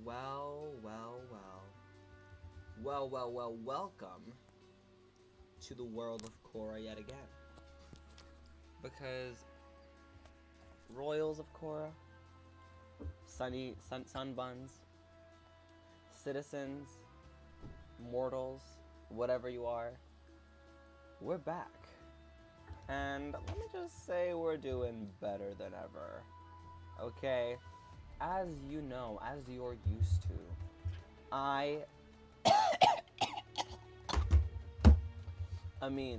Well, welcome to the world of Cora yet again. Because royals of Cora, sun buns, citizens, mortals, whatever you are, we're back. And let me just say we're doing better than ever. Okay? As you know, as you're used to,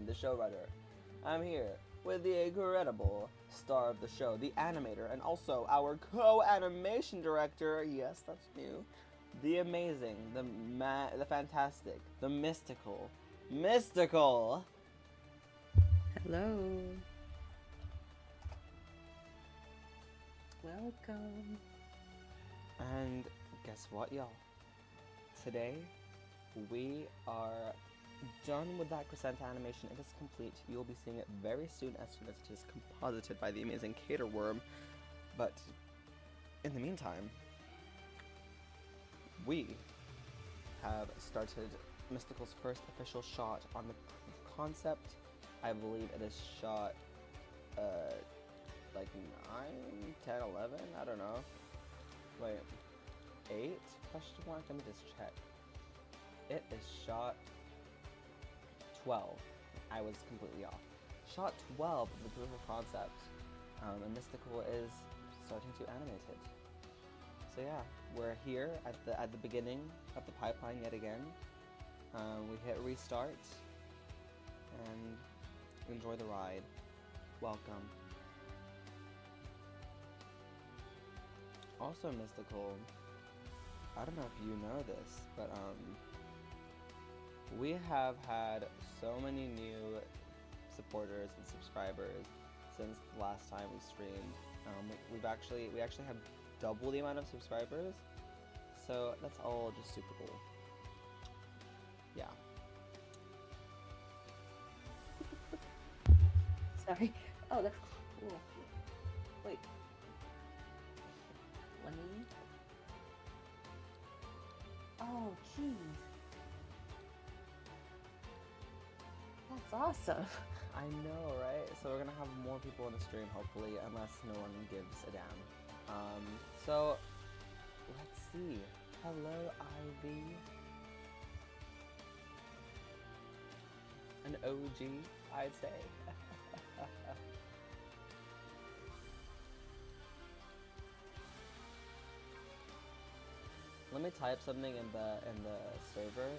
the showrunner. I'm here with the incredible star of the show, the animator, and also our co-animation director. Yes, that's new. The amazing, the fantastic, the mystical. Hello. Welcome. And guess what, y'all? Today, we are done with that Crescenta animation. It is complete. You will be seeing it very soon as it is composited by the amazing Caterworm. But in the meantime, we have started Mystical's first official shot on the concept. I believe it is shot like 9, 10, 11, I don't know. Wait, 8? Question mark? Let me just check. It is shot 12. I was completely off. Shot 12 of the proof of concept. And Mystical is starting to animate it. So yeah, we're here at the beginning of the pipeline yet again. We hit restart and enjoy the ride. Welcome. Also, Mystical, I don't know if you know this, but we have had so many new supporters and subscribers since the last time we streamed. We actually have double the amount of subscribers, so that's all just super cool. Yeah. Sorry. Oh, that's cool. Wait. Let me. Oh, jeez. That's awesome. I know, right? So we're gonna have more people in the stream, hopefully, unless no one gives a damn. So let's see. Hello, Ivy. An OG, I'd say. Let me type something in the server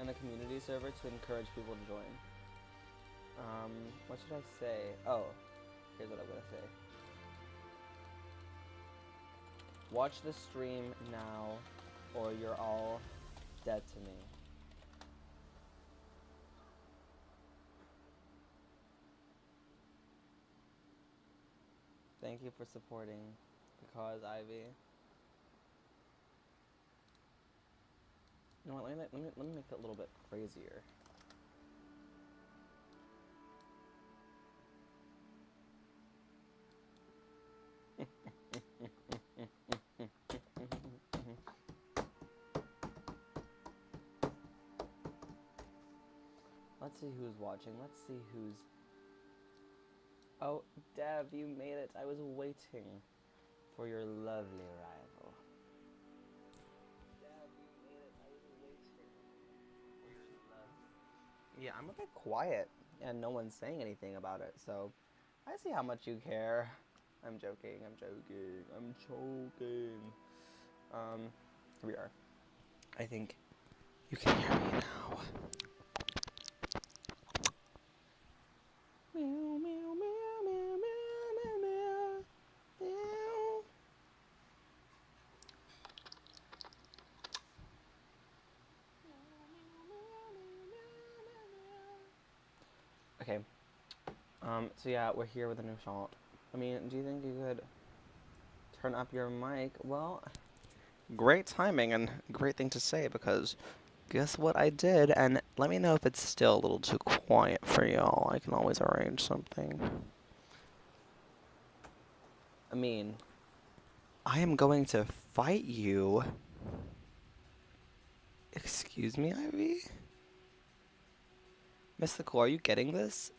in the community server to encourage people to join. What should I say? Oh, here's what I'm gonna say. Watch the stream now, or you're all dead to me. Thank you for supporting the cause, Ivy. You know what, let me make it a little bit crazier. Let's see who's watching. Let's see who's... Oh, Dev, you made it. I was waiting for your lovely arrival. Yeah, I'm a bit quiet, and no one's saying anything about it, so I see how much you care. I'm joking. Here we are. I think you can hear me now. Meow, meow, meow, meow, meow, meow, meow. Okay. So yeah, we're here with a new shot. I mean, do you think you could turn up your mic? Well, great timing and great thing to say, because guess what I did? And let me know if it's still a little too quiet for y'all. I can always arrange something. I I am going to fight you. Excuse me, Ivy? Mystical, are you getting this?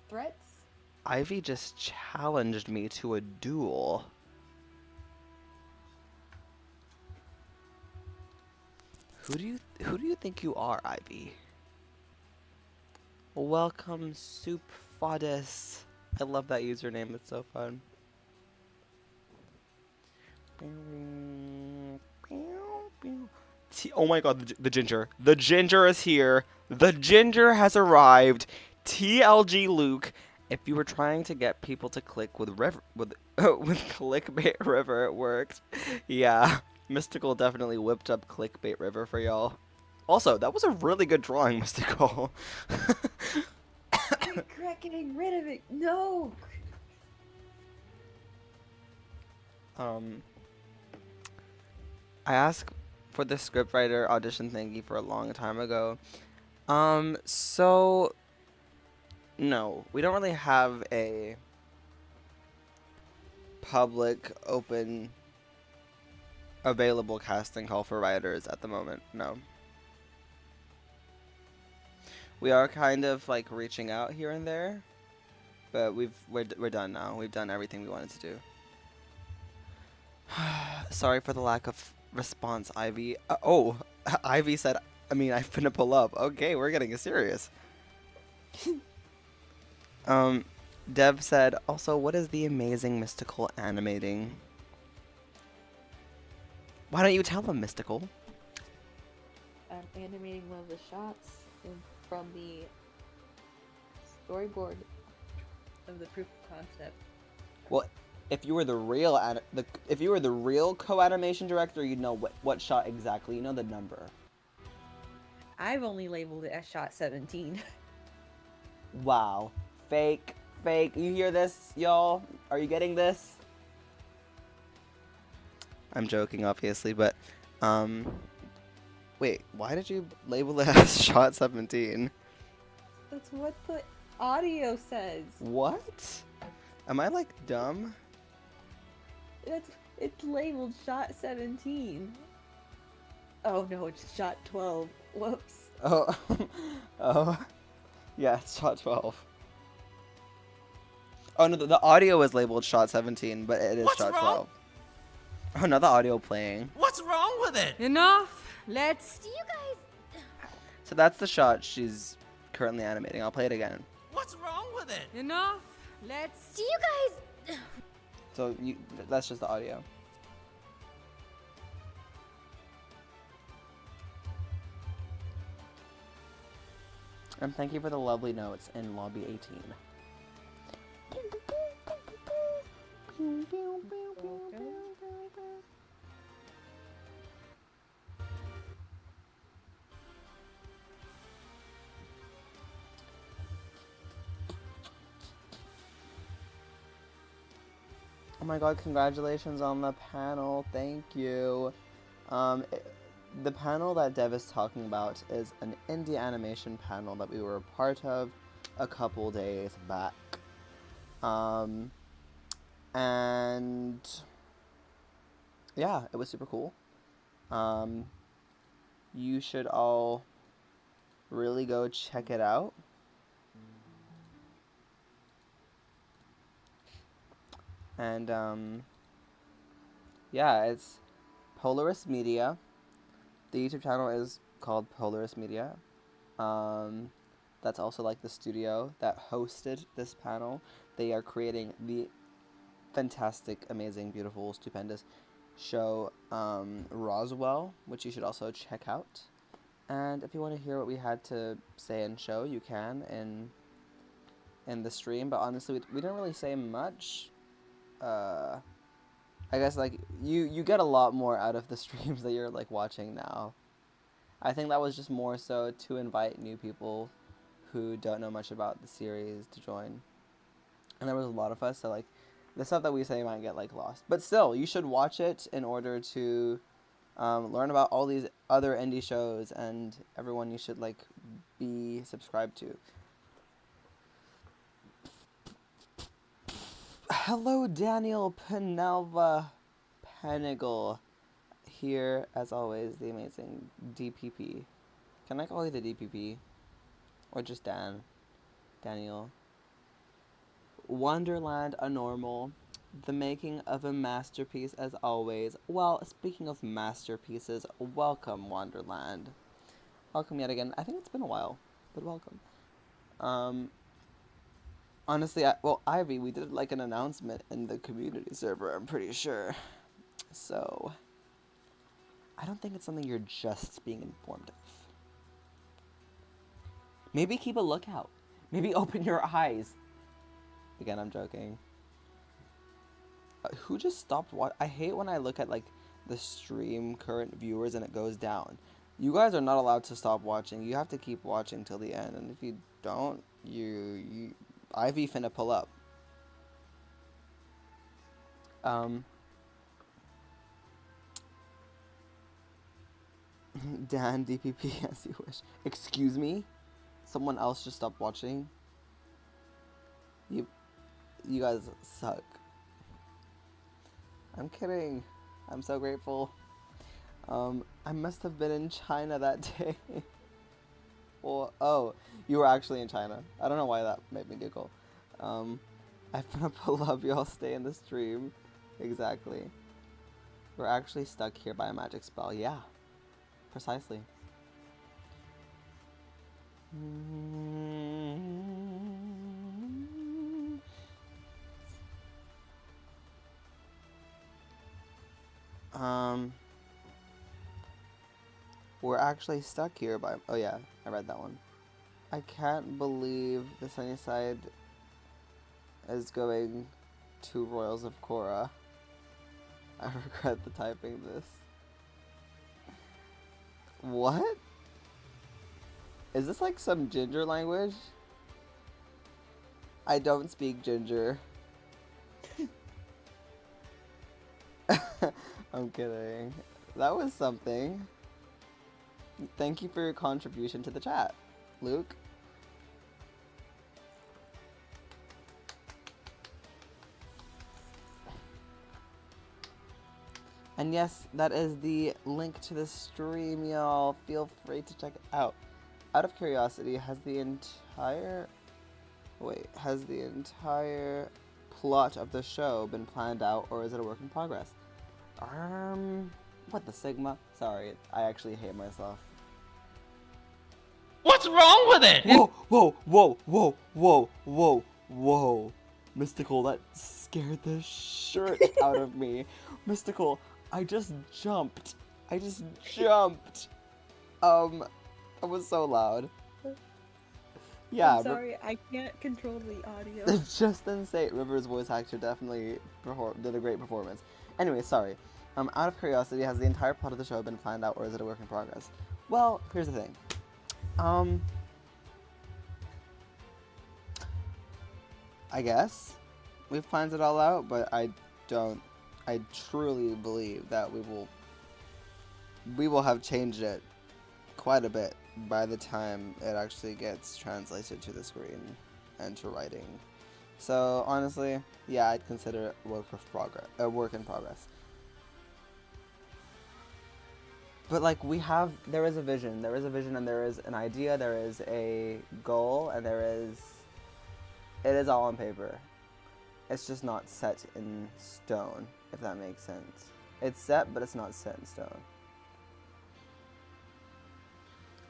Threats? Ivy just challenged me to a duel. Who do you think you are, Ivy? Welcome, Soup Foddis. I love that username, it's so fun. Oh my god, the ginger. The ginger is here. The ginger has arrived. TLG Luke. If you were trying to get people to click with with clickbait river, it worked. Yeah, Mystical definitely whipped up clickbait river for y'all. Also, that was a really good drawing, Mystical. I regret getting rid of it. No. I asked for the scriptwriter audition thingy for a long time ago. So no, we don't really have a public, open, available casting call for writers at the moment. No. We are kind of like reaching out here and there, but we're done now. We've done everything we wanted to do. Sorry for the lack of response, Ivy. Oh, Ivy said, I mean, I'm finna pull up. Okay, we're getting serious. Dev said, also, what is the amazing Mystical animating? Why don't you tell them, Mystical? I'm animating one of the shots from the storyboard of the proof of concept. Well, if you were the real co-animation director, you'd know what shot exactly. You know the number. I've only labeled it as shot 17. Wow. Fake. You hear this, y'all? Are you getting this? I'm joking, obviously, but, wait, why did you label it as shot 17? That's what the audio says. What? Am I, like, dumb? It's labeled shot 17. Oh no, it's shot 12. Whoops. Oh, oh, yeah, it's shot 12. Oh no, the audio is labeled shot 17, but it is shot 12. Oh, another audio playing. What's wrong with it? Enough! Let's... Do you guys... So that's the shot she's currently animating. I'll play it again. What's wrong with it? Enough! Let's... Do you guys... So that's just the audio. And thank you for the lovely notes in Lobby 18. Oh my god, congratulations on the panel. Thank you. The panel that Dev is talking about is an indie animation panel that we were a part of a couple days back. And yeah, it was super cool. You should all really go check it out. And yeah, it's Polaris Media. The YouTube channel is called Polaris Media. That's also like the studio that hosted this panel. They are creating the fantastic, amazing, beautiful, stupendous show Roswell, which you should also check out. And if you want to hear what we had to say and show, you can in the stream. But honestly, we didn't really say much. I guess like you get a lot more out of the streams that you're like watching now. I think that was just more so to invite new people who don't know much about the series to join. And there was a lot of us, so like the stuff that we say might get like lost. But still, you should watch it in order to learn about all these other indie shows and everyone you should like be subscribed to. Hello, Daniel Penelva Penigal. Here, as always, the amazing DPP. Can I call you the DPP? Or just Dan? Daniel. Wonderland a normal. The making of a masterpiece, as always. Well, speaking of masterpieces, welcome, Wonderland. Welcome yet again. I think it's been a while, but welcome. Honestly, Ivy, we did like an announcement in the community server, I'm pretty sure. So, I don't think it's something you're just being informed of. Maybe keep a lookout. Maybe open your eyes. Again, I'm joking. Who just stopped watching? I hate when I look at like the stream current viewers and it goes down. You guys are not allowed to stop watching. You have to keep watching till the end. And if you don't, Ivy finna pull up. Dan, DPP, as you wish. Excuse me? Someone else just stopped watching? You guys suck. I'm kidding. I'm so grateful. I must have been in China that day. Well, oh, you were actually in China. I don't know why that made me giggle. I'm gonna pull up, y'all stay in the stream. Exactly. We're actually stuck here by a magic spell. Yeah, precisely. We're actually stuck here by... Oh yeah, I read that one. I can't believe the Sunnyside is going to Royals of Cora. I regret the typing this. What? Is this like some ginger language? I don't speak ginger. I'm kidding. That was something. Thank you for your contribution to the chat, Luke. And yes, that is the link to the stream, y'all. Feel free to check it out. Out of curiosity, has the entire plot of the show been planned out, or is it a work in progress? What the Sigma? Sorry, I actually hate myself. What's wrong with it? Whoa, whoa, whoa, whoa, whoa, whoa, whoa. Mystical, that scared the shirt out of me. Mystical, I just jumped. That was so loud. Yeah, I'm sorry, I can't control the audio. Just insane. River's voice actor definitely did a great performance. Anyway, sorry. Out of curiosity, has the entire plot of the show been planned out, or is it a work in progress? Well, here's the thing. I guess we've planned it all out, but I truly believe that we will have changed it quite a bit by the time it actually gets translated to the screen and to writing. So honestly, yeah, I'd consider it a work in progress. But like there is a vision, and there is an idea, there is a goal, and it is all on paper. It's just not set in stone, if that makes sense. It's set, but it's not set in stone.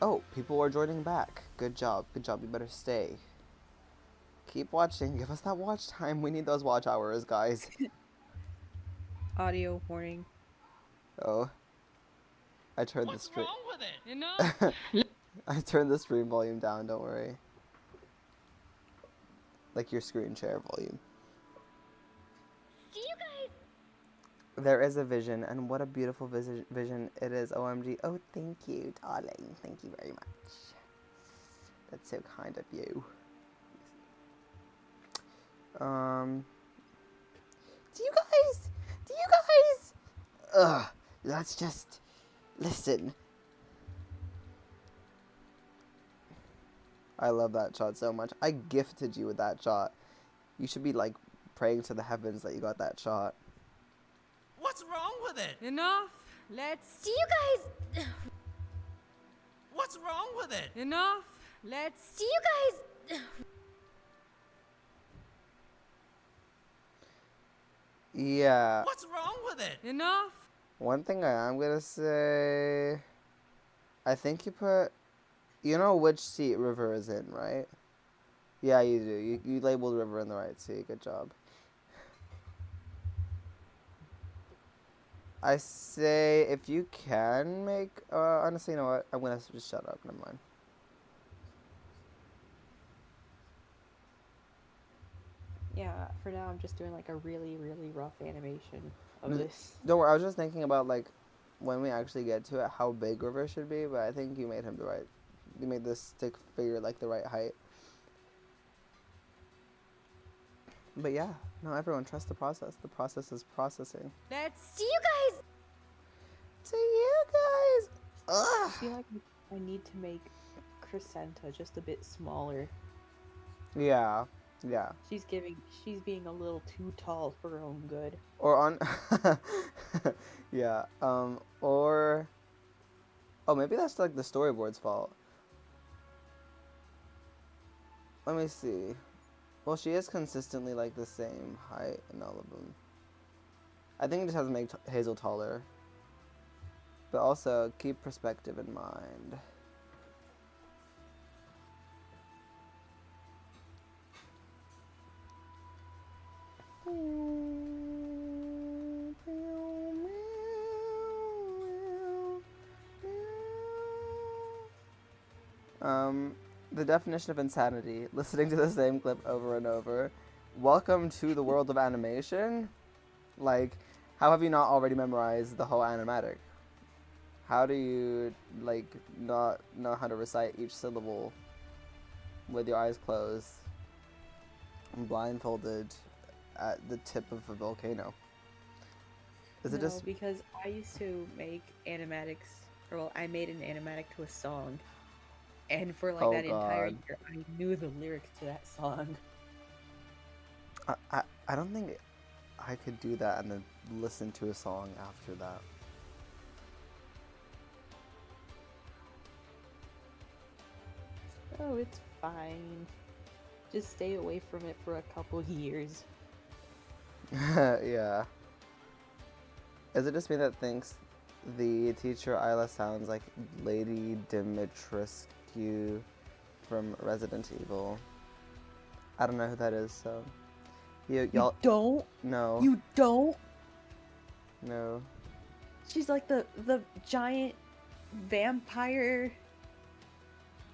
Oh, people are joining back. Good job, you better stay. Keep watching, give us that watch time, we need those watch hours, guys. Audio warning. Oh. I turned What's wrong with it? You know? I turned the stream volume down, don't worry. Like your screen share volume. See you guys. There is a vision, and what a beautiful vision it is, OMG. Oh, thank you, darling. Thank you very much. That's so kind of you. Do you guys? Ugh, let's just listen. I love that shot so much. I gifted you with that shot. You should be like praying to the heavens that you got that shot. What's wrong with it? Enough. Let's. Do you guys... What's wrong with it? Enough. Let's. Do you guys... Yeah. What's wrong with it? Enough. One thing I am gonna say, I think you put, you know which seat River is in, right? Yeah, you do. You labeled River in the right seat. Good job. I say if you can make, honestly, you know what? I'm gonna just shut up. Never mind. Yeah, for now I'm just doing like a really, really rough animation of Mm. this. Don't worry. I was just thinking about like when we actually get to it, how big River should be. But I think you made him the right. You made this stick figure like the right height. But yeah, no, everyone trust the process. The process is processing. Let's. Do you guys... To you guys. I Ugh. feel like I need to make Crescenta just a bit smaller. Yeah, yeah. She's being a little too tall for her own good. Or on. Yeah. Or. Oh, maybe that's like the storyboard's fault. Let me see. Well, she is consistently like the same height in all of them. I think you just have to make Hazel taller. But also keep perspective in mind. The definition of insanity, listening to the same clip over and over. Welcome to the world of animation. Like, how have you not already memorized the whole animatic? How do you, like, not know how to recite each syllable with your eyes closed, blindfolded at the tip of a volcano? Is it No, just... because I used to make animatics, or well, I made an animatic to a song, and for like Oh, that entire God. year, I knew the lyrics to that song. I don't think I could do that and then listen to a song after that. Oh, it's fine. Just stay away from it for a couple years. Yeah. Is it just me that thinks the teacher Isla sounds like Lady Dimitrescu from Resident Evil? I don't know who that is, so... You Y'all... don't? No. You don't? No. She's like the giant vampire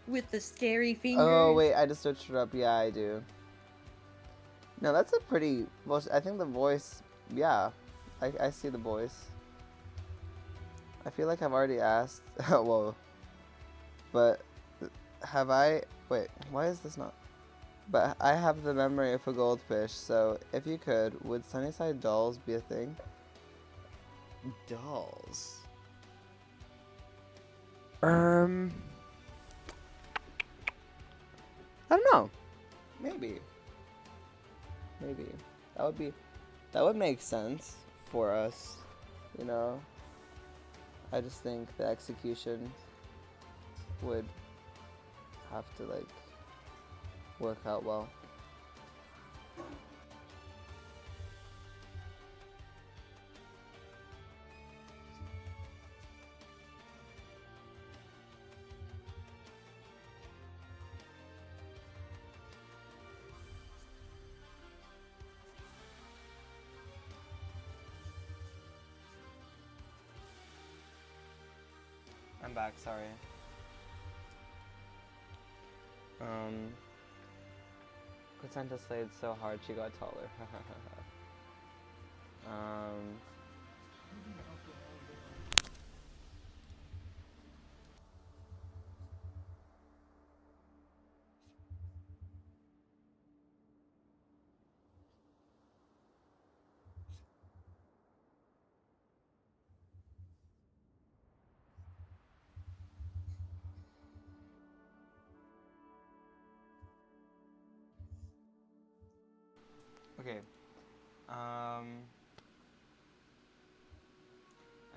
with the scary fingers. Oh, wait, I just searched it up. Yeah, I do. No, that's a pretty... Well, I think the voice... Yeah. I see the voice. I feel like I've already asked... Whoa. But... Have I... Wait, why is this not... But I have the memory of a goldfish, so if you could, would Sunnyside dolls be a thing? Dolls... I don't know. Maybe. Maybe. That would make sense for us, you know? I just think the execution would have to, like, work out well. I'm back, sorry. Placenta slayed so hard she got taller. Okay,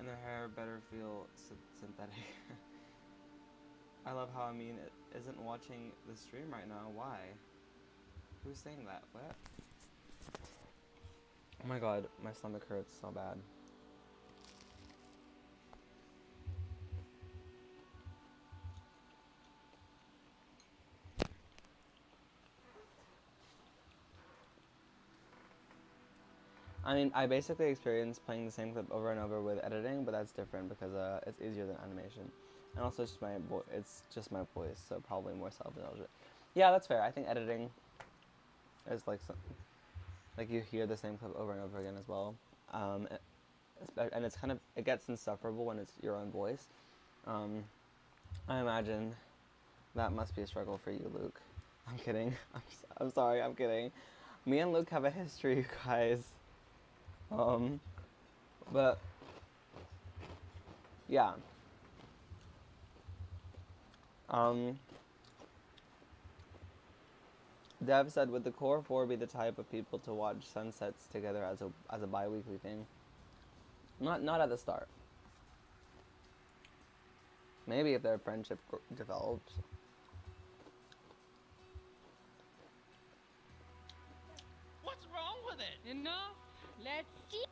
and their hair better feel synthetic. I love how Amin isn't watching the stream right now. Why? Who's saying that? What? Oh my god, my stomach hurts so bad. I mean, I basically experienced playing the same clip over and over with editing, but that's different because it's easier than animation, and also it's just my voice, so probably more self-indulgent. Yeah, that's fair. I think editing is like you hear the same clip over and over again as well, and it's it gets insufferable when it's your own voice. I imagine that must be a struggle for you, Luke. I'm kidding. I'm sorry. I'm kidding. Me and Luke have a history, you guys. But yeah. Dev said, would the core four be the type of people to watch sunsets together as a bi-weekly thing? Not at the start. Maybe if their friendship develops. What's wrong with it? Enough. Let's see.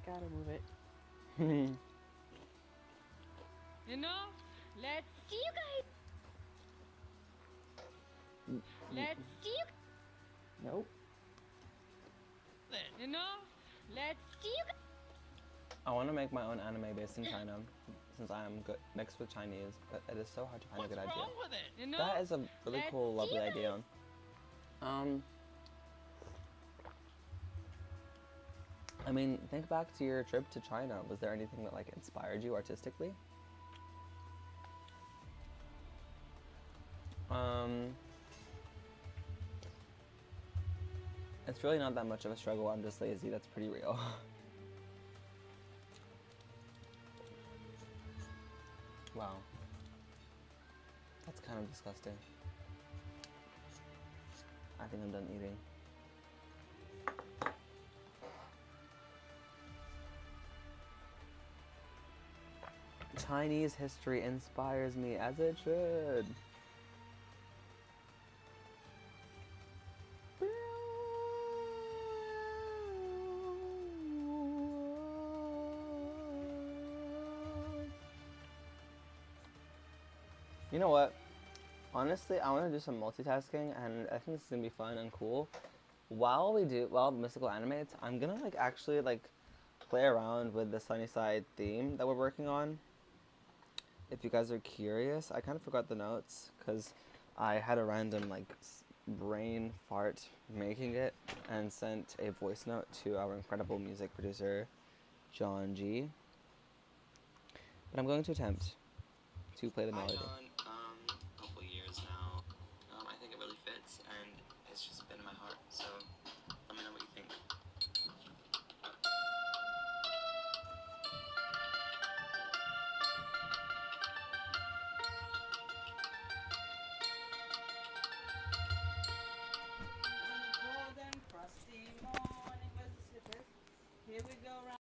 Gotta move it. Enough. Let's see you guys. Let's see you. Nope. Enough. Let's see you guys. I want to make my own anime based in China, since I am mixed with Chinese, but it is so hard to find a good idea. What's wrong with it? Enough. That is a really cool, lovely idea. I mean, think back to your trip to China. Was there anything that like inspired you artistically? It's really not that much of a struggle. I'm just lazy. That's pretty real. Wow. That's kind of disgusting. I think I'm done eating. Chinese history inspires me, as it should. You know what? Honestly, I want to do some multitasking, and I think this is gonna be fun and cool. While Mystical animates, I'm gonna actually play around with the Sunnyside theme that we're working on. If you guys are curious, I kind of forgot the notes because I had a random brain fart making it and sent a voice note to our incredible music producer, John G. But I'm going to attempt to play the melody. A couple years now. I think it really fits, and it's just been in my heart, so let me know what you think. Golden crusty morning, where's the slippers? Here we go round.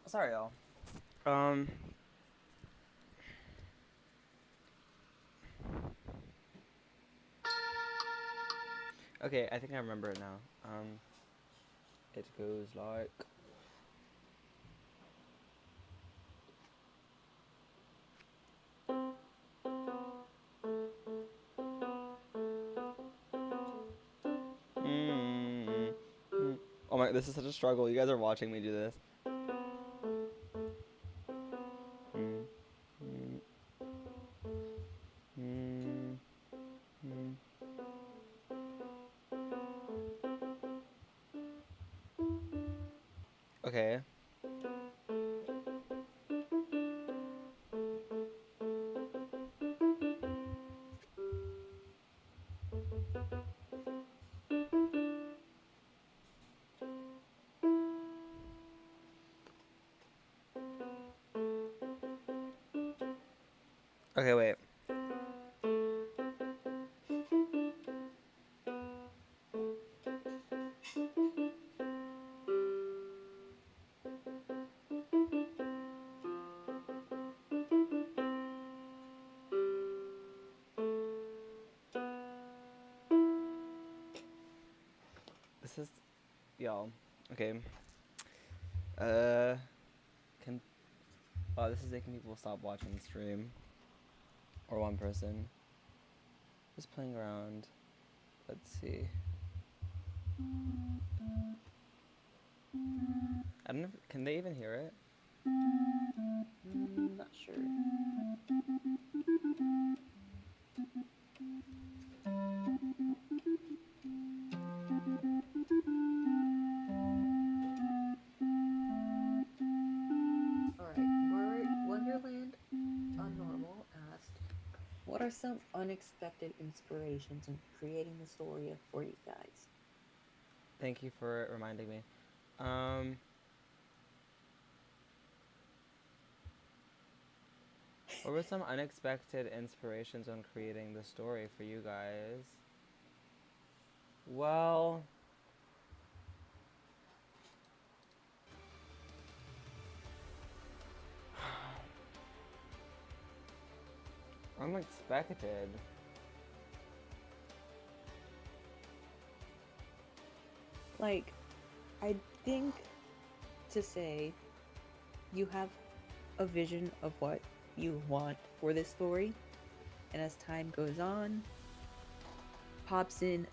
Sorry, y'all. Okay, I think I remember it now. It goes like... Oh my, this is such a struggle. You guys are watching me do this. Okay. Okay, wait. This is, y'all. Okay. Can. Wow, this is making people stop watching the stream. Or one person. Just playing around. Let's see. I don't know. Can they even hear it? Not sure. Alright, Wonderland Unnormal asked, what are some unexpected inspirations in creating the story for you guys? Thank you for reminding me. What were some unexpected inspirations on creating the story for you guys? Well, unexpected. Like, I think to say you have a vision of what you want for this story, and as time goes on, pops in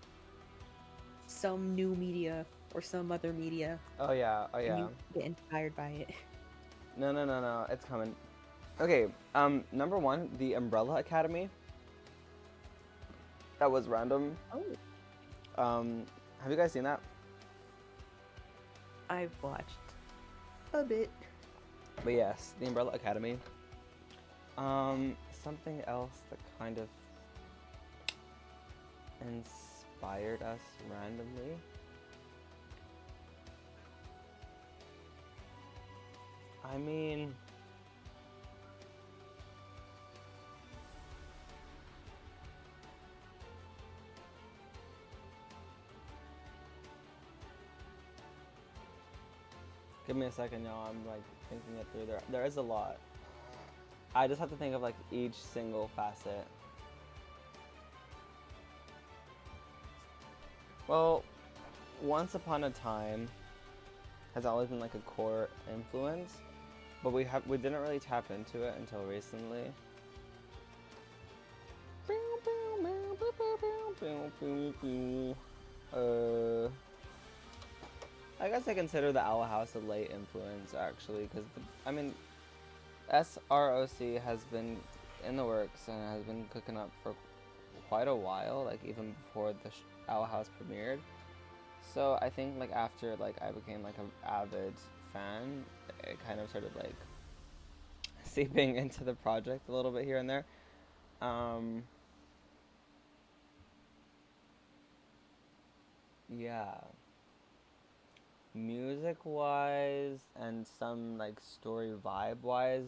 some new media or some other media, Oh yeah, oh and yeah. you get inspired by it. No, it's coming. Okay, number one, the Umbrella Academy. That was random. Oh. Have you guys seen that? I've watched a bit. But yes, the Umbrella Academy. Something else that kind of inspired us randomly. I mean, give me a second, y'all. I'm like thinking it through. There is a lot. I just have to think of like each single facet. Well, Once Upon a Time has always been like a core influence, but we didn't really tap into it until recently. I guess I consider the Owl House a late influence actually, because I mean, SROC has been in the works and has been cooking up for quite a while, like even before the Owl House premiered. So I think like after like I became like an avid fan, it kind of started like seeping into the project a little bit here and there. Yeah. Music wise and some like story vibe wise.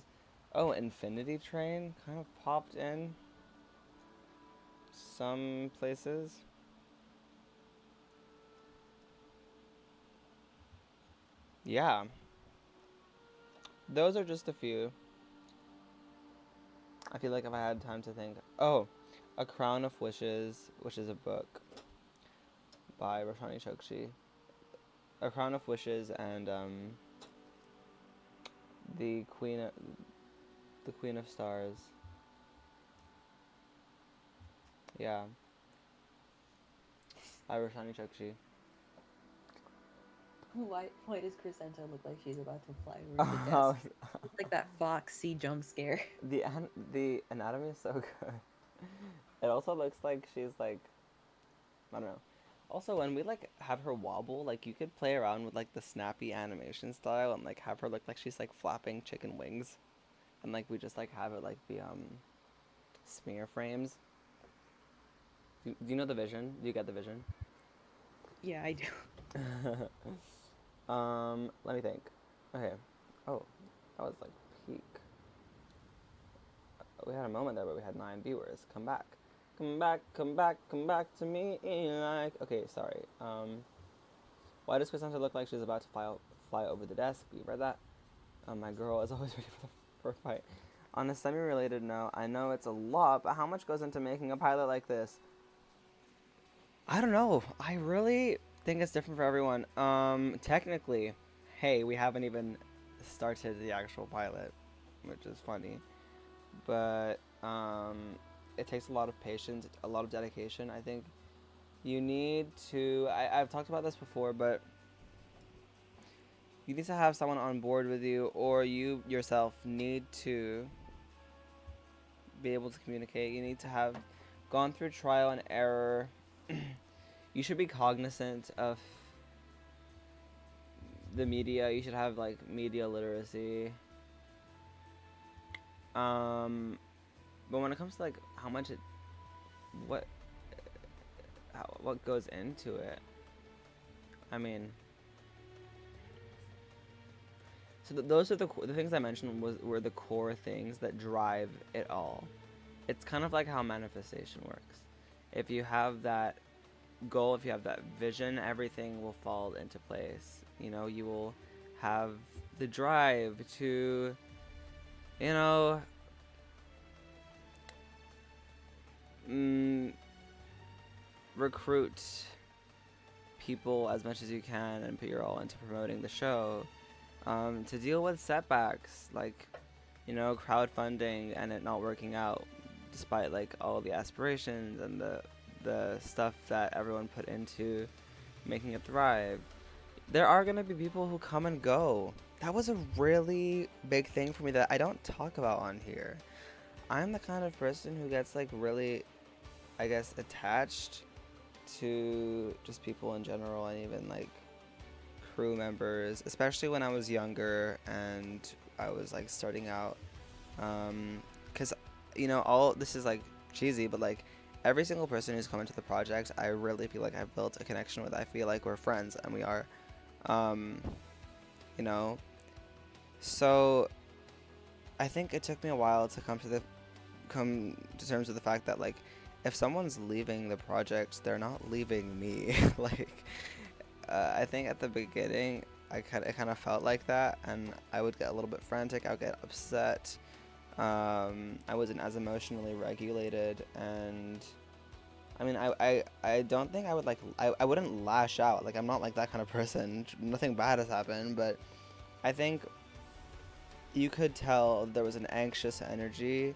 Oh, Infinity Train kind of popped in some places. Yeah. Those are just a few. I feel like if I had time to think. Oh, A Crown of Wishes, which is a book by Roshani Chokshi. A Crown of Wishes and the Queen of Stars. Yeah. By Roshani Chokshi. Why does Crescenta look like she's about to fly over the desk? It's like that Foxy jump scare. The anatomy is so good. It also looks like she's like, I don't know. Also, when we like have her wobble, like you could play around with like the snappy animation style and like have her look like she's like flapping chicken wings, and like we just like have it like be smear frames. Do you know the vision? Do you get the vision? Yeah, I do. Let me think. Okay. Oh, that was like peak. We had had a moment there where we had 9 viewers. Come back. Come back, come back, come back to me like... Okay, sorry. Why does Cassandra look like she's about to fly over the desk? You read that? My girl is always ready for a fight. On a semi-related note, I know it's a lot, but how much goes into making a pilot like this? I don't know. I really think it's different for everyone. Technically, hey, we haven't even started the actual pilot, which is funny. But, it takes a lot of patience, a lot of dedication. I think you need to... I've talked about this before, but you need to have someone on board with you, or you yourself need to be able to communicate. You need to have gone through trial and error. You should be cognizant of the media. You should have like media literacy. But when it comes to like how much it, what goes into it, I mean, so those are the things I mentioned were the core things that drive it all. It's kind of like how manifestation works. If you have that goal, if you have that vision, everything will fall into place. You know, you will have the drive to, you know, recruit people as much as you can and put your all into promoting the show. To deal with setbacks like, you know, crowdfunding and it not working out despite like all the aspirations and the stuff that everyone put into making it thrive. There are going to be people who come and go. That was a really big thing for me that I don't talk about on here. I'm the kind of person who gets like really, I guess, attached to just people in general, and even like crew members, especially when I was younger and I was like starting out, because you know, all this is like cheesy, but like every single person who's come into the project, I really feel like I've built a connection with. I feel like we're friends, and we are, you know. So I think it took me a while to come to terms with the fact that like if someone's leaving the project, they're not leaving me. Like I think at the beginning it kind of felt like that, and I would get a little bit frantic. I would get upset. I wasn't as emotionally regulated, and I mean I don't think I would like I wouldn't lash out. Like I'm not like that kind of person. Nothing bad has happened, but I think you could tell there was an anxious energy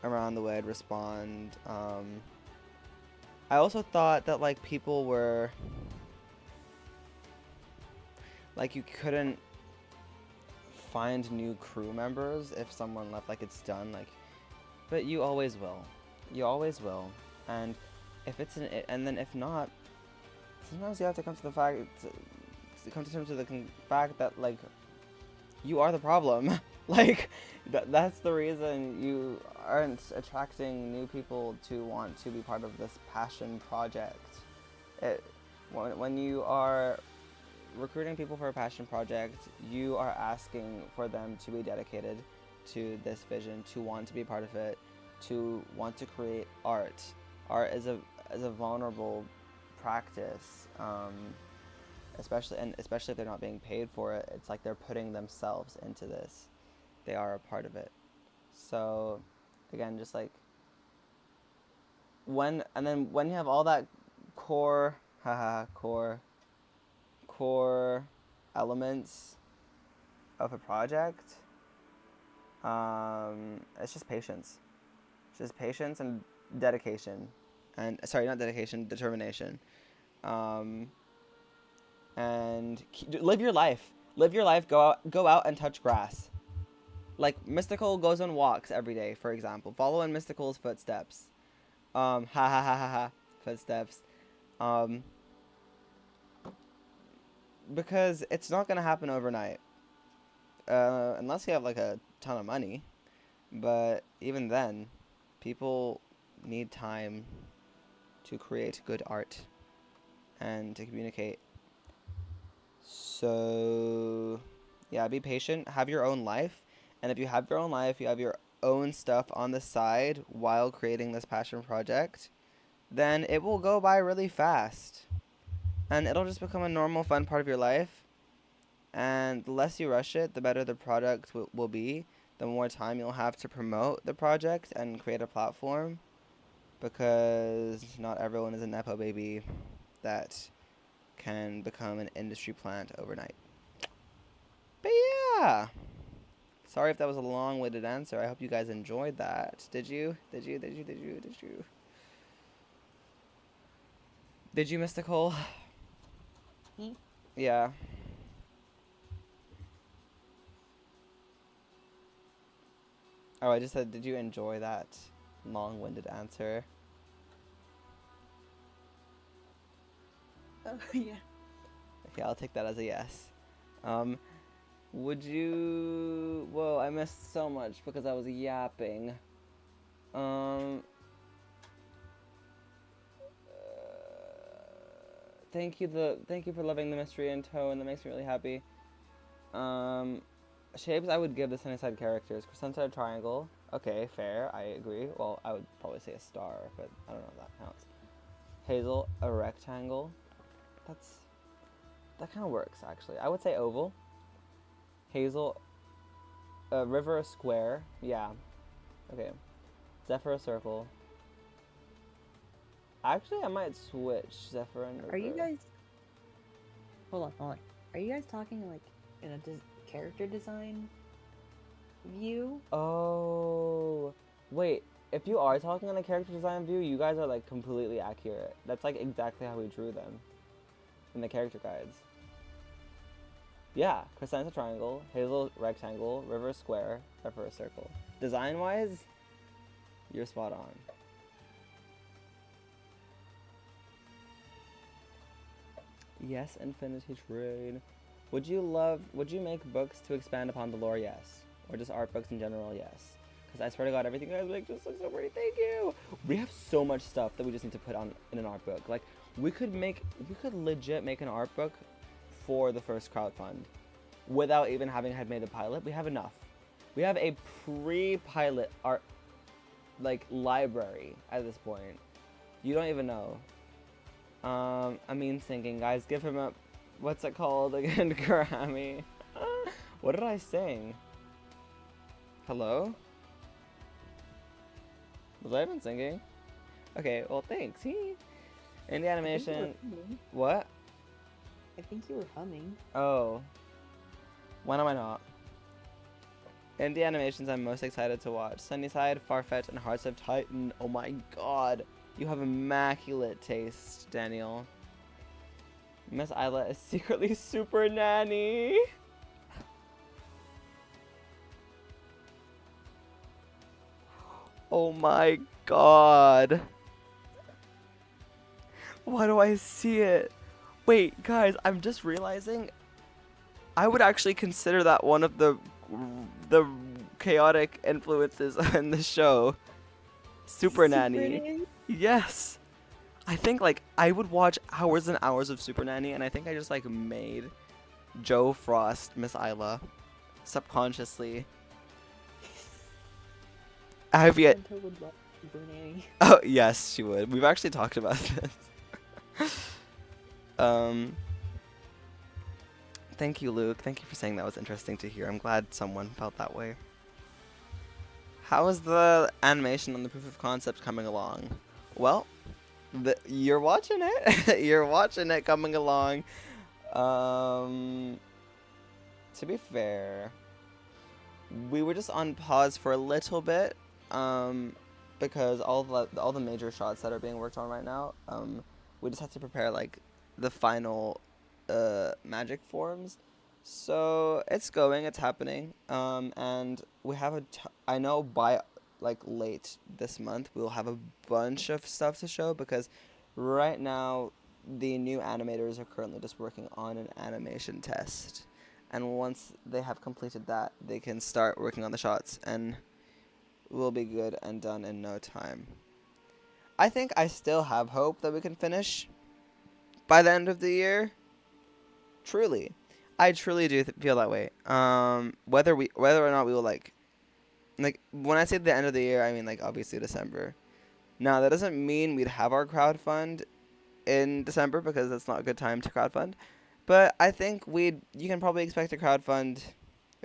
around the way I'd respond. I also thought that like people were like, you couldn't find new crew members if someone left. Like it's done, like, but you always will. You always will. And if it's and then if not, sometimes you have to come to the fact, come to terms with the fact that like you are the problem. Like that's the reason you aren't attracting new people to want to be part of this passion project. When you are recruiting people for a passion project, you are asking for them to be dedicated to this vision, to want to be part of it, to want to create art. Art is a vulnerable practice, especially if they're not being paid for it. It's like they're putting themselves into this. They are a part of it. So again, just like when you have all that core elements of a project, it's just patience. It's just patience and dedication. And sorry, not dedication, determination. And live your life. Live your life. Go out and touch grass. Like Mystical goes on walks every day, for example. Follow in Mystical's footsteps. Footsteps. Because it's not gonna happen overnight, unless you have like a ton of money. But even then, people need time to create good art and to communicate. So yeah, be patient. Have your own life, and if you have your own life, you have your own stuff on the side while creating this passion project, then it will go by really fast. And it'll just become a normal, fun part of your life. And the less you rush it, the better the product will be. The more time you'll have to promote the project and create a platform. Because not everyone is a Nepo baby that can become an industry plant overnight. But yeah. Sorry if that was a long-winded answer. I hope you guys enjoyed that. Did you? Did you, Mr. Cole? Me? Yeah. Oh, I just said, did you enjoy that long-winded answer? Oh, yeah. Okay, I'll take that as a yes. Would you... Whoa, I missed so much because I was yapping. Thank you for loving the mystery and tone. That makes me really happy. Shapes I would give the Sunnyside characters. Sunnyside triangle. Okay, fair. I agree. Well, I would probably say a star, but I don't know if that counts. Hazel, a rectangle. That kind of works, actually. I would say oval. Hazel, River, a square. Yeah. Okay. Zephyr, a circle. Actually, I might switch Zephyr and River. Are you guys... Hold on. Are you guys talking, like, in a character design view? Oh. Wait. If you are talking on a character design view, you guys are, like, completely accurate. That's, like, exactly how we drew them in the character guides. Yeah. Chrysanthemum triangle, Hazel rectangle, River square, Zephyr a circle. Design-wise, you're spot on. Yes, Infinity Train. Would you make books to expand upon the lore? Yes. Or just art books in general? Yes. Because I swear to God, everything you guys make just looks so pretty. Thank you! We have so much stuff that we just need to put on in an art book. Like, we could legit make an art book for the first crowdfund without even having had made the pilot. We have enough. We have a pre-pilot art, like, library at this point. You don't even know. I mean singing, guys. Give him a... What's it called again? Grammy. What did I sing? Hello? Was I even singing? Okay, well, thanks. In the animation... What? I think you were humming. Oh. When am I not? In the animations I'm most excited to watch. Sunnyside, Farfetch, and Hearts of Titan. Oh my god. You have immaculate taste, Daniel. Miss Isla is secretly super nanny. Oh my god. Why do I see it? Wait, guys, I'm just realizing I would actually consider that one of the chaotic influences in the show. Super Nanny. Yes. I think, like, I would watch hours and hours of Super Nanny, and I think I just, like, made Joe Frost Miss Isla subconsciously. Have you... would love Super Nanny. Oh, yes, she would. We've actually talked about this. Thank you, Luke. Thank you for saying that was interesting to hear. I'm glad someone felt that way. How is the animation on the proof of concept coming along? Well, you're watching it. You're watching it coming along. To be fair, we were just on pause for a little bit, because all the major shots that are being worked on right now, we just have to prepare, like, the final magic forms. So it's happening, and we have I know by, like, late this month we'll have a bunch of stuff to show, because right now the new animators are currently just working on an animation test, and once they have completed that, they can start working on the shots, and we'll be good and done in no time. I think I still have hope that we can finish by the end of the year. Truly. I truly do feel that way. Whether or not we will, like, like, when I say the end of the year, I mean, like, obviously December. Now, that doesn't mean we'd have our crowdfund in December, because that's not a good time to crowdfund. But I think you can probably expect a crowdfund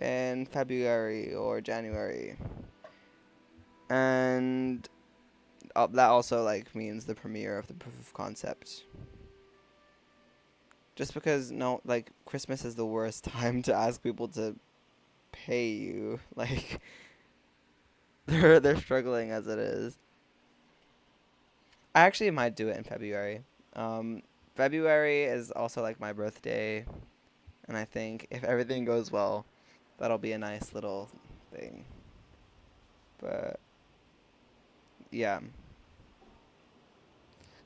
in February or January. And that also, like, means the premiere of the proof of concept. Just because, no, like, Christmas is the worst time to ask people to pay you. Like, they're struggling as it is. I actually might do it in February. February is also, like, my birthday. And I think if everything goes well, that'll be a nice little thing. But, yeah.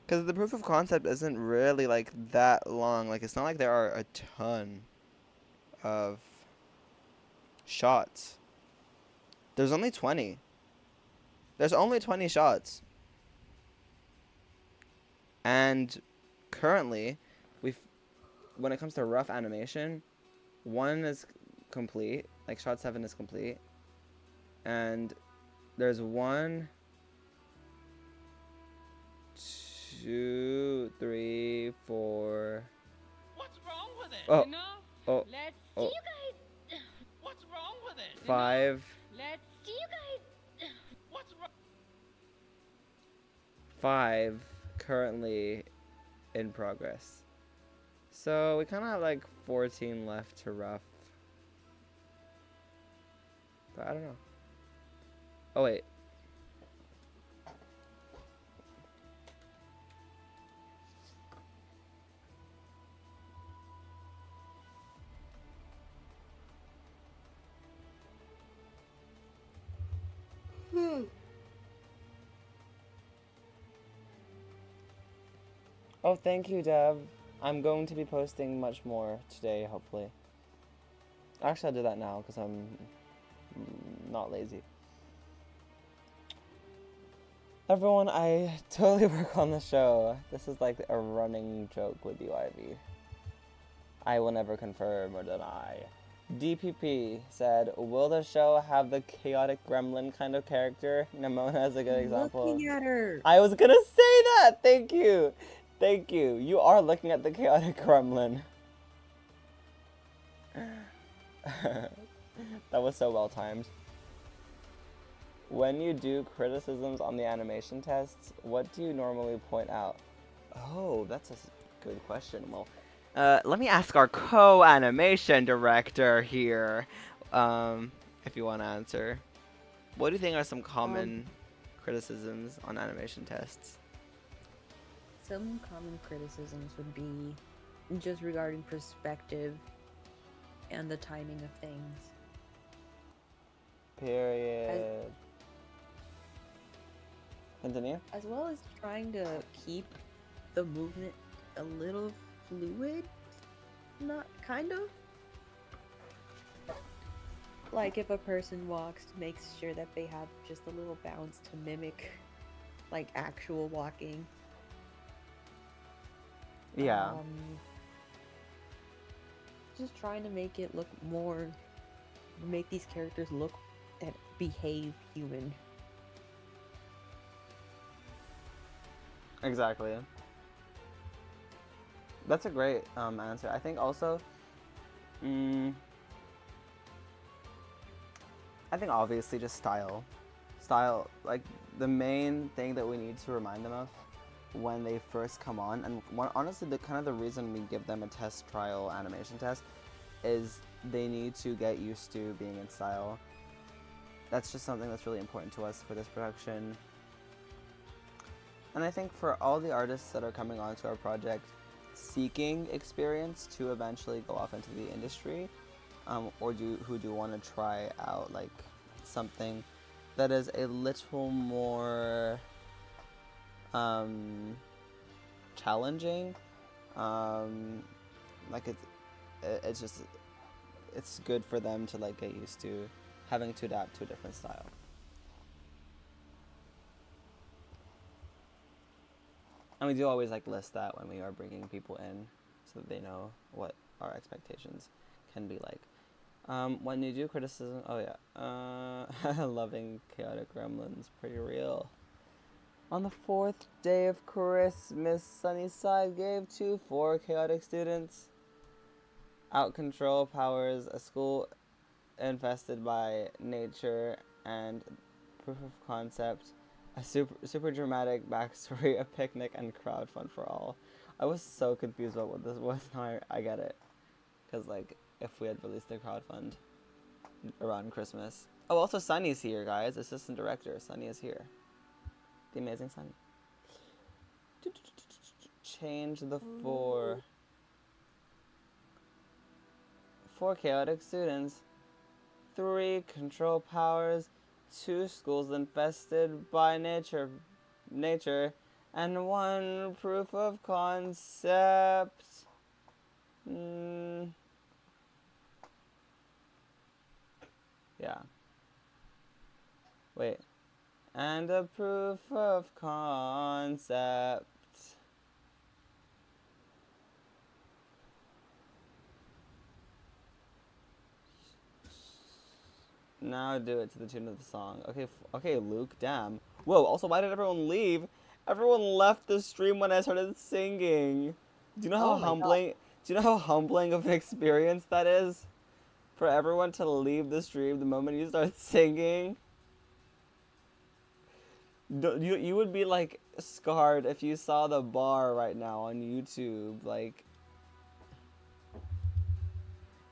Because the proof of concept isn't really, like, that long. Like, it's not like there are a ton of shots. There's only 20. There's only 20 shots. And currently, when it comes to rough animation, 1 is complete. Like, shot 7 is complete. And there's 1, 2, 3, 4. What's wrong with it? Oh, Enough. oh, Let's oh. see you guys. What's wrong with it? 5. Let's see you guys. What's wrong? 5 currently in progress. So we kind of have like 14 left to rough. But I don't know. Oh, wait. Oh, thank you, Dev. I'm going to be posting much more today, hopefully. Actually, I'll do that now because I'm not lazy. Everyone, I totally work on the show. This is like a running joke with you, Ivy. I will never confirm or deny. DPP said, will the show have the chaotic gremlin kind of character? Namona is a good example. Looking at her. I was gonna say that! Thank you! Thank you. You are looking at the chaotic gremlin. That was so well timed. When you do criticisms on the animation tests, what do you normally point out? Oh, that's a good question. Well, let me ask our co-animation director here, if you want to answer. What do you think are some common criticisms on animation tests? Some common criticisms would be just regarding perspective and the timing of things. Period. Continue. As well as trying to keep the movement a little fluid. Not kind of. Like if a person walks, makes sure that they have just a little bounce to mimic like actual walking. Yeah. Just trying to make it look more, make these characters look and behave human. Exactly. That's a great answer. I think also, I think obviously just style. Style, like the main thing that we need to remind them of when they first come on, and honestly the reason we give them a test trial animation test is they need to get used to being in style. That's just something that's really important to us for this production. And I think for all the artists that are coming onto our project seeking experience to eventually go off into the industry, or who do want to try out like something that is a little more challenging, like it's good for them to like get used to having to adapt to a different style. And we do always like list that when we are bringing people in so that they know what our expectations can be like. When you do criticism, oh yeah, loving chaotic gremlins, pretty real. On the 4th day of Christmas, Sunnyside gave to 4 chaotic students out control powers, a school infested by nature, and proof of concept, a super dramatic backstory, a picnic, and crowd fun for all. I was so confused about what this was. Now I get it. Because, like, if we had released the crowdfund around Christmas. Oh, also Sunny's here, guys. Assistant director. Sunny is here. The amazing Sunny. Change the 4. 4 chaotic students. 3 control powers. 2 schools infested by nature, and 1 proof of concept. Yeah. Wait. And a proof of concept. Now do it to the tune of the song. Okay, Luke, damn. Whoa, also, why did everyone leave? Everyone left the stream when I started singing. Do you know how humbling? Do you know how humbling of an experience that is? For everyone to leave the stream the moment you start singing? You would be, like, scarred if you saw the bar right now on YouTube. Like,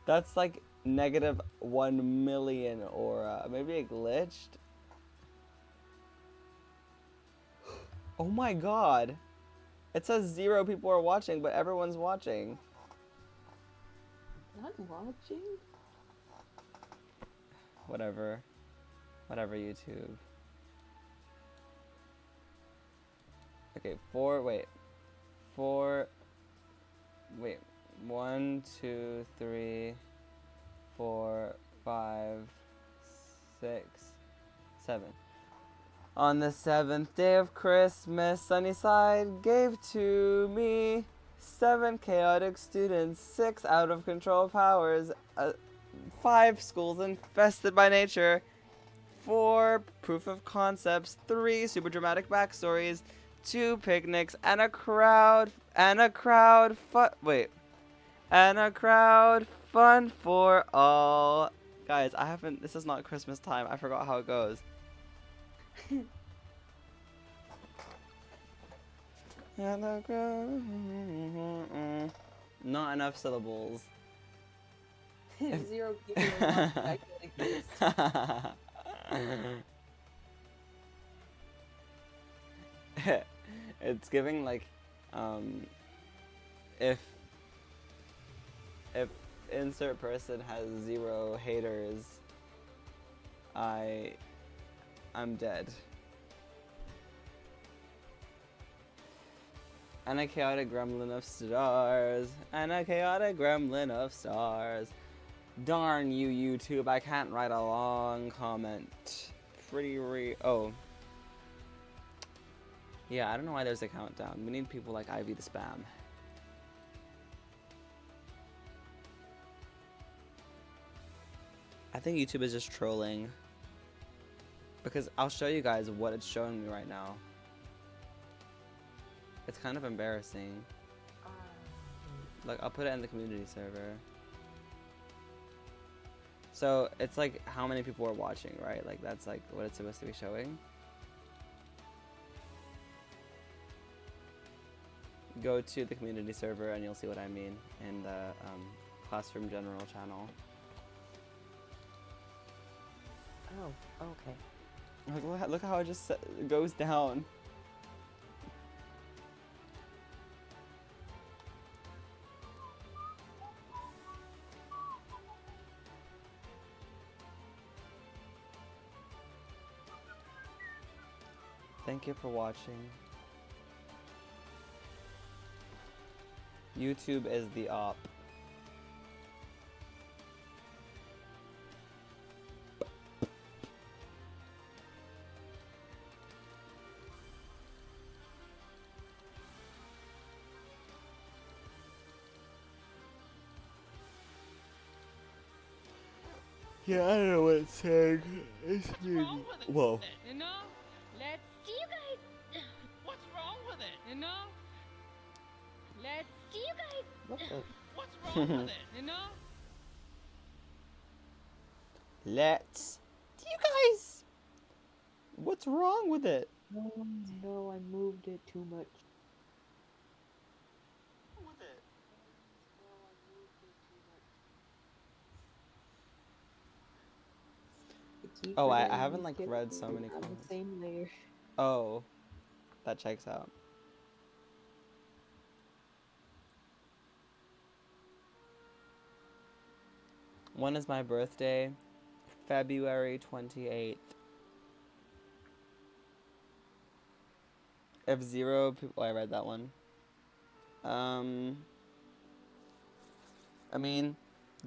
that's, like, negative 1 million aura. Maybe it glitched? Oh my god. It says 0 people are watching, but everyone's watching. Not watching? Whatever. Whatever, YouTube. Okay, 4, wait. 1, 2, 3, 4, 5, 6, 7. On the 7th day of Christmas, Sunnyside gave to me 7 chaotic students, 6 out of control powers, 5 schools infested by nature, 4 proof of concepts, 3 super dramatic backstories, 2 picnics, and a crowd fun for all. Guys, this is not Christmas time. I forgot how it goes. Not enough syllables. 0 people are not calculating this. It's giving, like, if insert person has 0 haters, I'm dead. And a chaotic gremlin of stars. And a chaotic gremlin of stars. Darn you, YouTube, I can't write a long comment. Oh. Yeah, I don't know why there's a countdown. We need people like Ivy to spam. I think YouTube is just trolling. Because I'll show you guys what it's showing me right now. It's kind of embarrassing. Like, I'll put it in the community server. So, it's like how many people are watching, right? Like, that's like what it's supposed to be showing. Go to the community server and you'll see what I mean in the Classroom General channel. Oh, okay. Like, look how it just goes down. Thank you for watching. YouTube is the op. Yeah, I don't know what it's saying. It's What's wrong with it? Whoa. Enough. Let's. Do you guys? What's wrong with it? Enough. Let's. Do you guys? What the? What's wrong with it? Enough. Let's. Do you guys? What's wrong with it? No, no, I moved it too much. With it. Oh, I haven't, like, read so many on comments. the same layer. Oh, that checks out. When is my birthday? February 28th. If 0 people, oh, I read that one. I mean,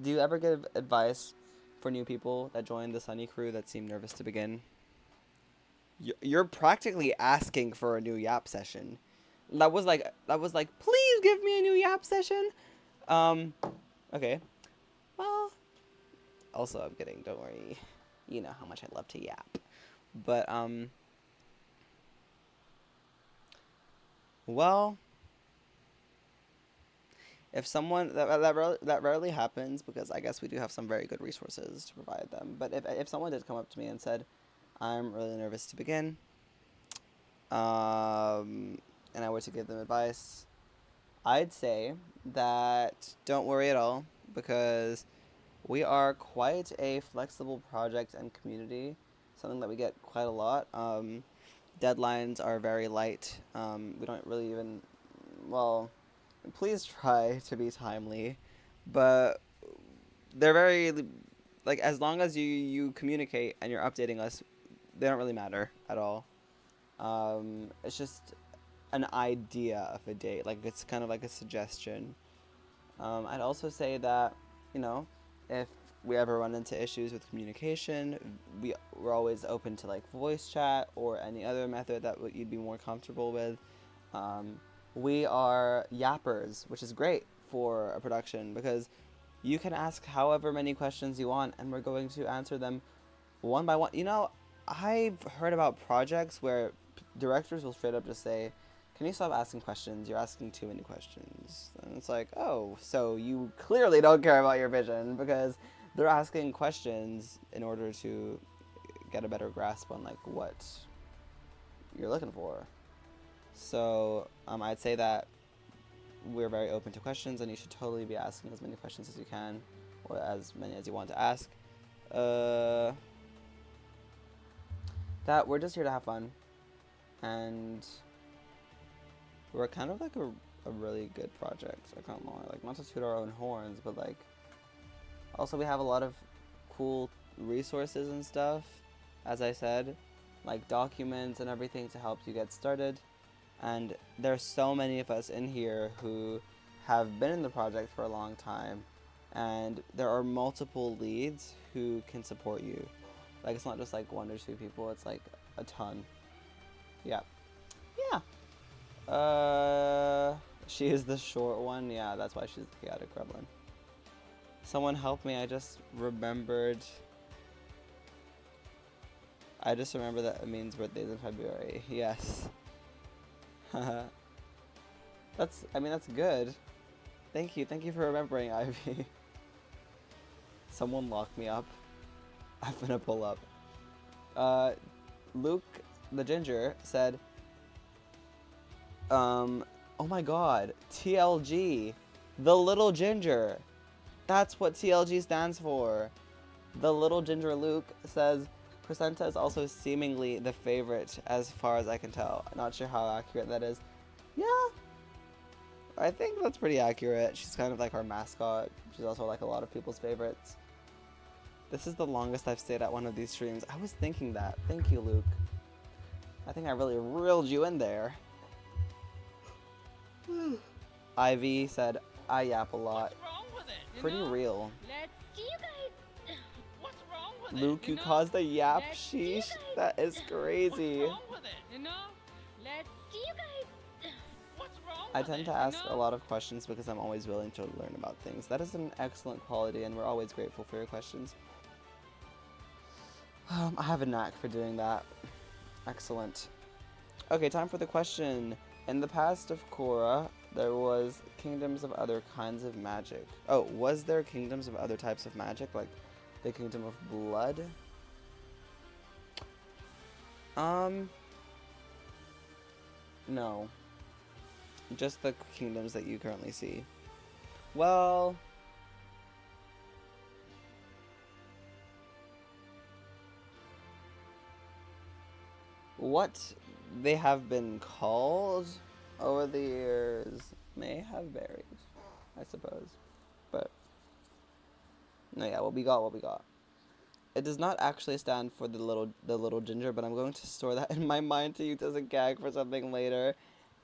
do you ever give advice for new people that join the Sunny crew that seem nervous to begin? You're practically asking for a new yap session. That was like, please give me a new yap session. Okay. Well, also I'm kidding, don't worry. You know how much I love to yap. But, well, if someone, that rarely happens, because I guess we do have some very good resources to provide them. But if someone did come up to me and said, I'm really nervous to begin, and I were to give them advice, I'd say that don't worry at all, because we are quite a flexible project and community, something that we get quite a lot. Deadlines are very light. We don't really even, well, please try to be timely, but they're very, like, as long as you communicate and you're updating us, they don't really matter at all. It's just an idea of a date, like, it's kind of like a suggestion. I'd also say that, you know, if we ever run into issues with communication, we're always open to, like, voice chat or any other method that you'd be more comfortable with. We are yappers, which is great for a production, because you can ask however many questions you want, and we're going to answer them one by one. You know, I've heard about projects where directors will straight up just say, can you stop asking questions? You're asking too many questions. And it's like, oh, so you clearly don't care about your vision, because they're asking questions in order to get a better grasp on, like, what you're looking for. So I'd say that we're very open to questions, and you should totally be asking as many questions as you can, or as many as you want to ask. That we're just here to have fun, and we're kind of like a really good project. I can't lie, like, not to toot our own horns, but, like, also we have a lot of cool resources and stuff, as I said, like documents and everything to help you get started. And there's so many of us in here who have been in the project for a long time, and there are multiple leads who can support you. Like, it's not just like 1 or 2 people, it's like a ton. Yeah. She is the short one. Yeah, that's why she's the chaotic gremlin. Someone help me, I just remembered that it means birthday's in February. Yes. That's good. Thank you for remembering, Ivy. Someone lock me up. I'm gonna pull up. Luke the Ginger said, oh my god, TLG, the Little Ginger. That's what TLG stands for. The Little Ginger Luke says, Placenta is also seemingly the favorite as far as I can tell. I'm not sure how accurate that is. Yeah, I think that's pretty accurate. She's kind of like our mascot. She's also like a lot of people's favorites. This is the longest I've stayed at one of these streams. I was thinking that. Thank you, Luke. I think I really reeled you in there. Ivy said, I yap a lot. What's wrong with it? Pretty real. Let's. Do you guys? What's wrong with Luke, it? you Enough. caused a yap. Let's- Sheesh. That is crazy. What's wrong with it? Enough. Let's. Do you guys? What's wrong I with tend it? to ask Enough. a lot of questions because I'm always willing to learn about things. That is an excellent quality, and we're always grateful for your questions. I have a knack for doing that. Excellent. Okay, time for the question. In the past of Cora, there was kingdoms of other kinds of magic. Oh, was there kingdoms of other types of magic, like the kingdom of blood? No. Just the kingdoms that you currently see. Well, what they have been called over the years may have varied, I suppose. But no, yeah, what we got. It does not actually stand for the little ginger, but I'm going to store that in my mind to use as a gag for something later.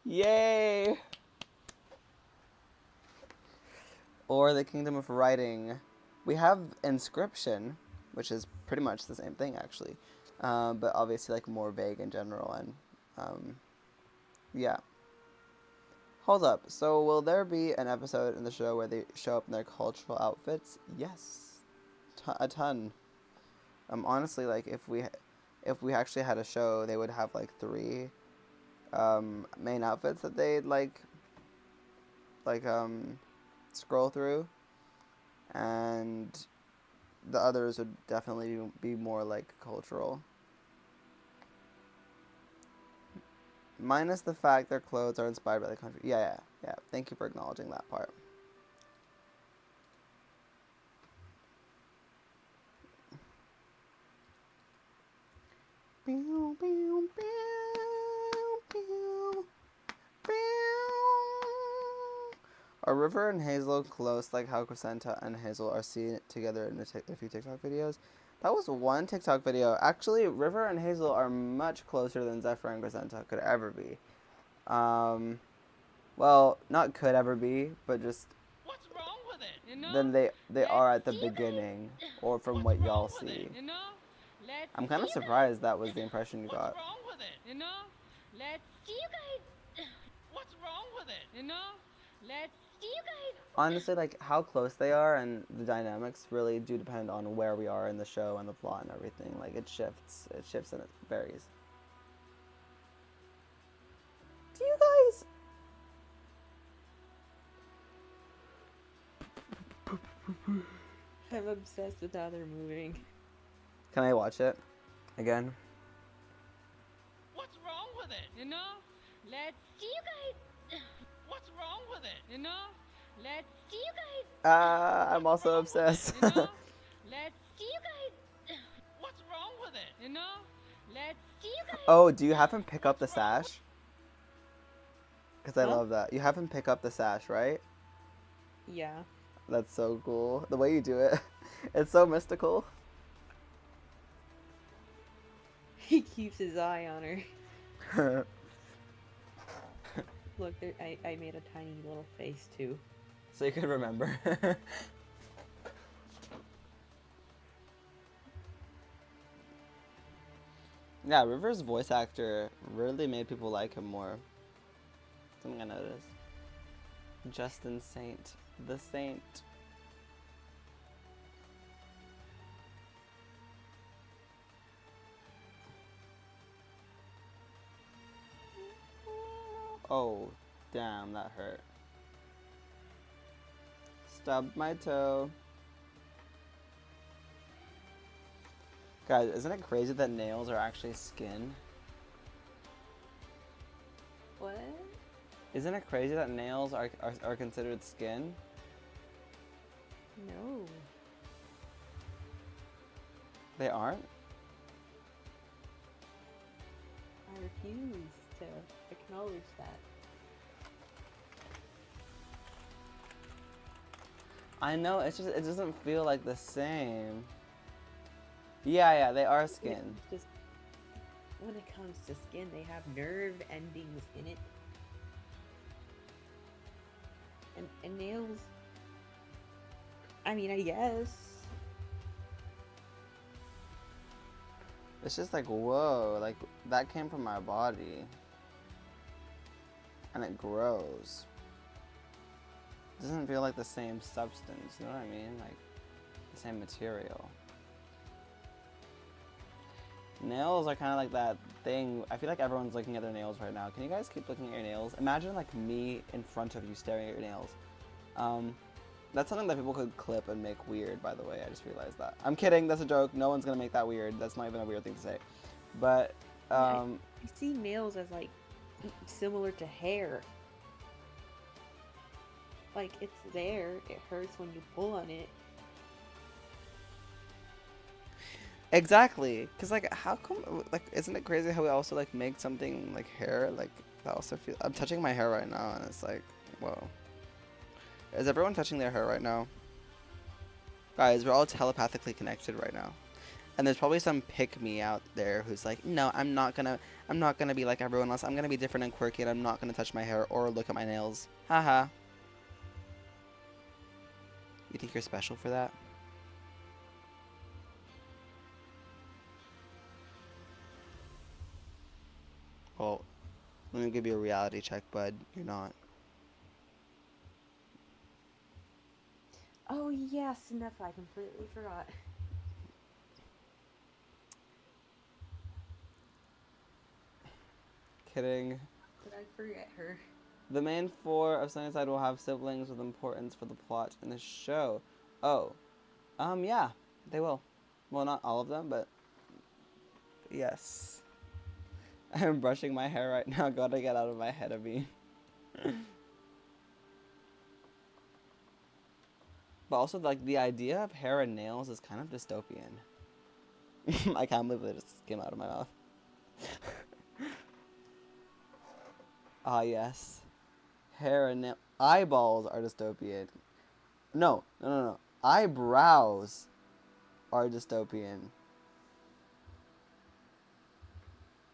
Yay! Or the kingdom of writing. We have inscription, which is pretty much the same thing actually, but obviously like more vague in general, and yeah. Hold up. So will there be an episode in the show where they show up in their cultural outfits? Yes, a ton. Honestly, like if we actually had a show, they would have like 3 main outfits that they'd like scroll through, and the others would definitely be more like cultural. Minus the fact their clothes are inspired by the country. Yeah. Thank you for acknowledging that part. Pew, pew, pew, pew, pew. Are River and Hazel close, like how Crescenta and Hazel are seen together in a few TikTok videos? That was one TikTok video. Actually, River and Hazel are much closer than Zephyr and Crescenta could ever be. Well, not could ever be, but just What's wrong with it? Enough. than they are at the See you guys. beginning, or from What's what wrong y'all with see. it? Enough. Let's I'm kind of See you surprised that was the impression you What's got. wrong with it? Enough. Let's see you guys. What's wrong with it? Enough. Let's See you guys. Honestly, like how close they are and the dynamics really do depend on where we are in the show and the plot and everything. Like it shifts and it varies. Do you guys? I'm obsessed with how they're moving. Can I watch it again? What's wrong with it? Enough. Let's See you guys. What's wrong with it? Enough. Let's See you guys. I'm also obsessed. Enough. Let's See you guys. What's wrong with it? Enough. Let's See you guys. Oh, do you have him pick up the sash? Because I Huh? love that. You have him pick up the sash, right? Yeah. That's so cool. The way you do it. It's so mystical. He keeps his eye on her. Look, there, I made a tiny little face too. So you could remember. Yeah, River's voice actor really made people like him more. Something I noticed. Justin Saint. The Saint. Oh, damn, that hurt. Stubbed my toe. Guys, isn't it crazy that nails are actually skin? What? Isn't it crazy that nails are considered skin? No. They aren't? I refuse to acknowledge that. I know, it's just, it doesn't feel like the same. Yeah, they are skin. Just when it comes to skin, they have nerve endings in it. And nails. I mean, I guess. It's just like, whoa, like, that came from my body. And it grows. It doesn't feel like the same substance, you know what I mean? Like, the same material. nails are kind of like that thing. I feel like everyone's looking at their nails right now. Can you guys keep looking at your nails? Imagine like me in front of you staring at your nails. That's something that people could clip and make weird, by the way. I just realized that. I'm kidding. That's a joke. No one's going to make that weird. That's not even a weird thing to say. But, I see nails as like similar to hair. Like, it's there. It hurts when you pull on it. exactly. Because, like, how come, like, isn't it crazy how we also, like, make something, like, hair? Like, that also feel, I'm touching my hair right now, and it's like, whoa. Is everyone touching their hair right now? Guys, we're all telepathically connected right now. And there's probably some pick-me out there who's like, no, I'm not gonna be like everyone else. I'm gonna be different and quirky, and I'm not gonna touch my hair or look at my nails. Haha. You think you're special for that? Well, let me give you a reality check, bud. You're not. Oh, yes, Neff, I completely forgot. Kidding. Did I forget her? The main four of Sunnyside will have siblings with importance for the plot in the show. Oh. Yeah, they will. Well, not all of them, but yes. I'm brushing my hair right now. Gotta get out of my head of me. But also, like, the idea of hair and nails is kind of dystopian. I can't believe it just came out of my mouth. Ah, yes. Hair and nail. Eyeballs are dystopian. No. Eyebrows are dystopian.